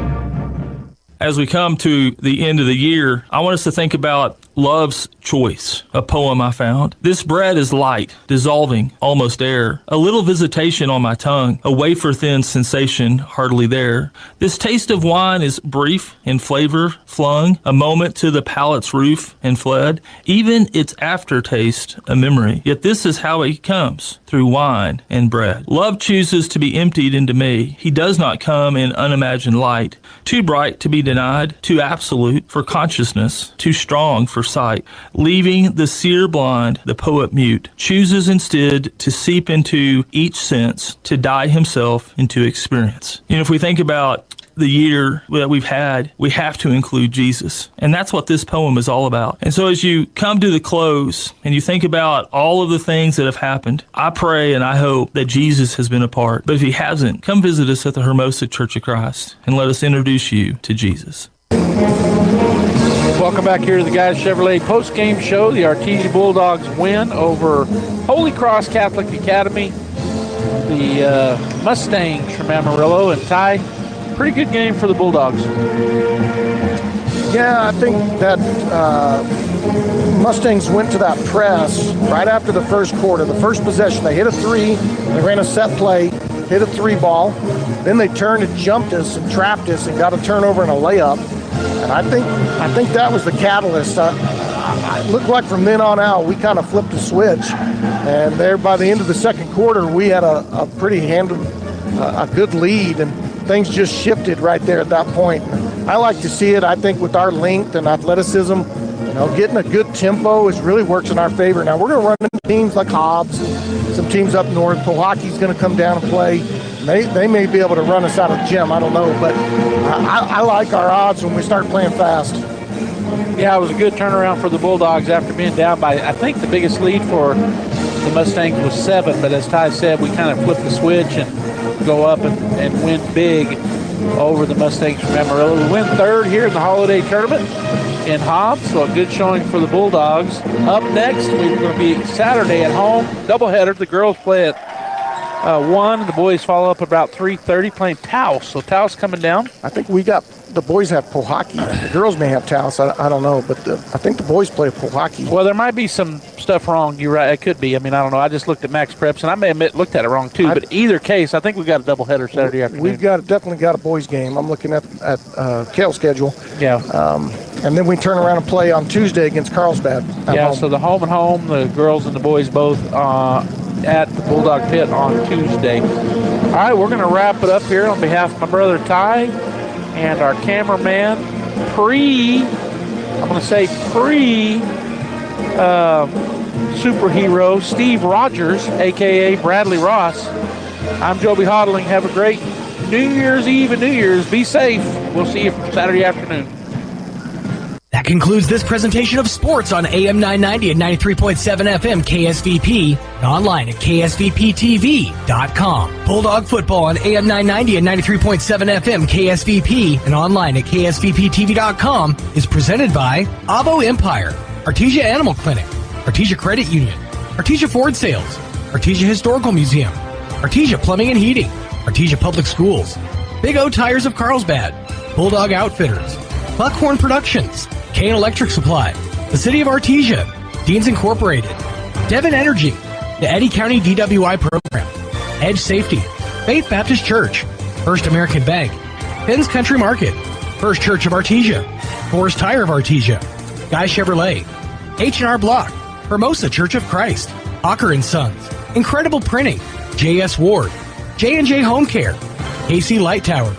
As we come to the end of the year, I want us to think about Love's Choice, a poem I found. This bread is light, dissolving, almost air. A little visitation on my tongue, a wafer-thin sensation hardly there. This taste of wine is brief in flavor, flung a moment to the palate's roof and fled. Even its aftertaste, a memory. Yet this is how it comes, through wine and bread. Love chooses to be emptied into me. He does not come in unimagined light, too bright to be denied, too absolute for consciousness, too strong for sight. Leaving the seer blind, the poet mute, chooses instead to seep into each sense, to die himself into experience. You know, if we think about the year that we've had, we have to include Jesus. And that's what this poem is all about. And so as you come to the close and you think about all of the things that have happened, I pray and I hope that Jesus has been a part. But if he hasn't, come visit us at the Hermosa Church of Christ and let us introduce you to Jesus. Welcome back here to the Guys Chevrolet post-game show. The Artesia Bulldogs win over Holy Cross Catholic Academy. The Mustangs from Amarillo, and Ty, pretty good game for the Bulldogs. Yeah, I think that Mustangs went to that press right after the first quarter. The first possession, they hit a three, they ran a set play, hit a three ball. Then they turned and jumped us and trapped us and got a turnover and a layup. And I think that was the catalyst. It looked like from then on out, we kind of flipped a switch. And there, by the end of the second quarter, we had a pretty a good lead, and things just shifted right there at that point. I like to see it. I think with our length and athleticism, getting a good tempo really works in our favor. Now we're going to run into teams like Hobbs, some teams up north. Powahki's going to come down and play. They may be able to run us out of the gym. I don't know, but I like our odds when we start playing fast. Yeah, it was a good turnaround for the Bulldogs after being down by, I think the biggest lead for the Mustangs was 7, but as Ty said, we kind of flipped the switch and go up and win big over the Mustangs from Amarillo. We win third here in the Holiday Tournament in Hobbs, so a good showing for the Bulldogs. Up next, we're going to be Saturday at home, doubleheader. The girls play at 1, the boys follow up about 3:30 playing Taos. So Taos coming down. I think the boys have Powahki. The girls may have Taos. I don't know, but I think the boys play Powahki. Well, there might be some stuff wrong. You're right. It could be. I mean, I don't know. I just looked at Max Preps, and I may have looked at it wrong too. But either case, I think we've got a doubleheader Saturday afternoon. We've definitely got a boys game. I'm looking at Kale's schedule. Yeah. And then we turn around and play on Tuesday against Carlsbad. Yeah. Home. So the home and home, the girls and the boys both at the Bulldog Pit on Tuesday. All right, we're going to wrap it up here on behalf of my brother Ty and our cameraman superhero Steve Rogers, a.k.a. Bradley Ross. I'm Joby Hodling. Have a great New Year's Eve and New Year's. Be safe. We'll see you Saturday afternoon. That concludes this presentation of sports on AM 990 and 93.7 FM KSVP and online at ksvptv.com. Bulldog football on AM 990 and 93.7 FM KSVP and online at ksvptv.com is presented by Avo Empire, Artesia Animal Clinic, Artesia Credit Union, Artesia Ford Sales, Artesia Historical Museum, Artesia Plumbing and Heating, Artesia Public Schools, Big O Tires of Carlsbad, Bulldog Outfitters, Buckhorn Productions, Kane Electric Supply, the City of Artesia, Deans Incorporated, Devon Energy, the Eddy County DWI Program, Edge Safety, Faith Baptist Church, First American Bank, Ben's Country Market, First Church of Artesia, Forest Tire of Artesia, Guy Chevrolet, H&R Block, Hermosa Church of Christ, Hawker & Sons, Incredible Printing, J.S. Ward, J&J Home Care, KC Light Tower,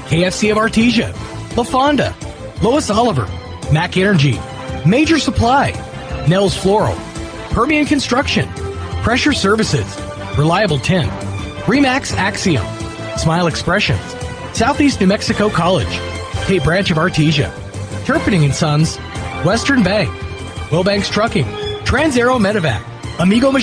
KFC of Artesia, La Fonda, Lois Oliver, Mac Energy, Major Supply, Nels Floral, Permian Construction, Pressure Services, Reliable Tin, Remax Axiom, Smile Expressions, Southeast New Mexico College, Cape Branch of Artesia, Turpinning & Sons, Western Bank, Wilbanks Trucking, Trans-Aero Medevac, Amigo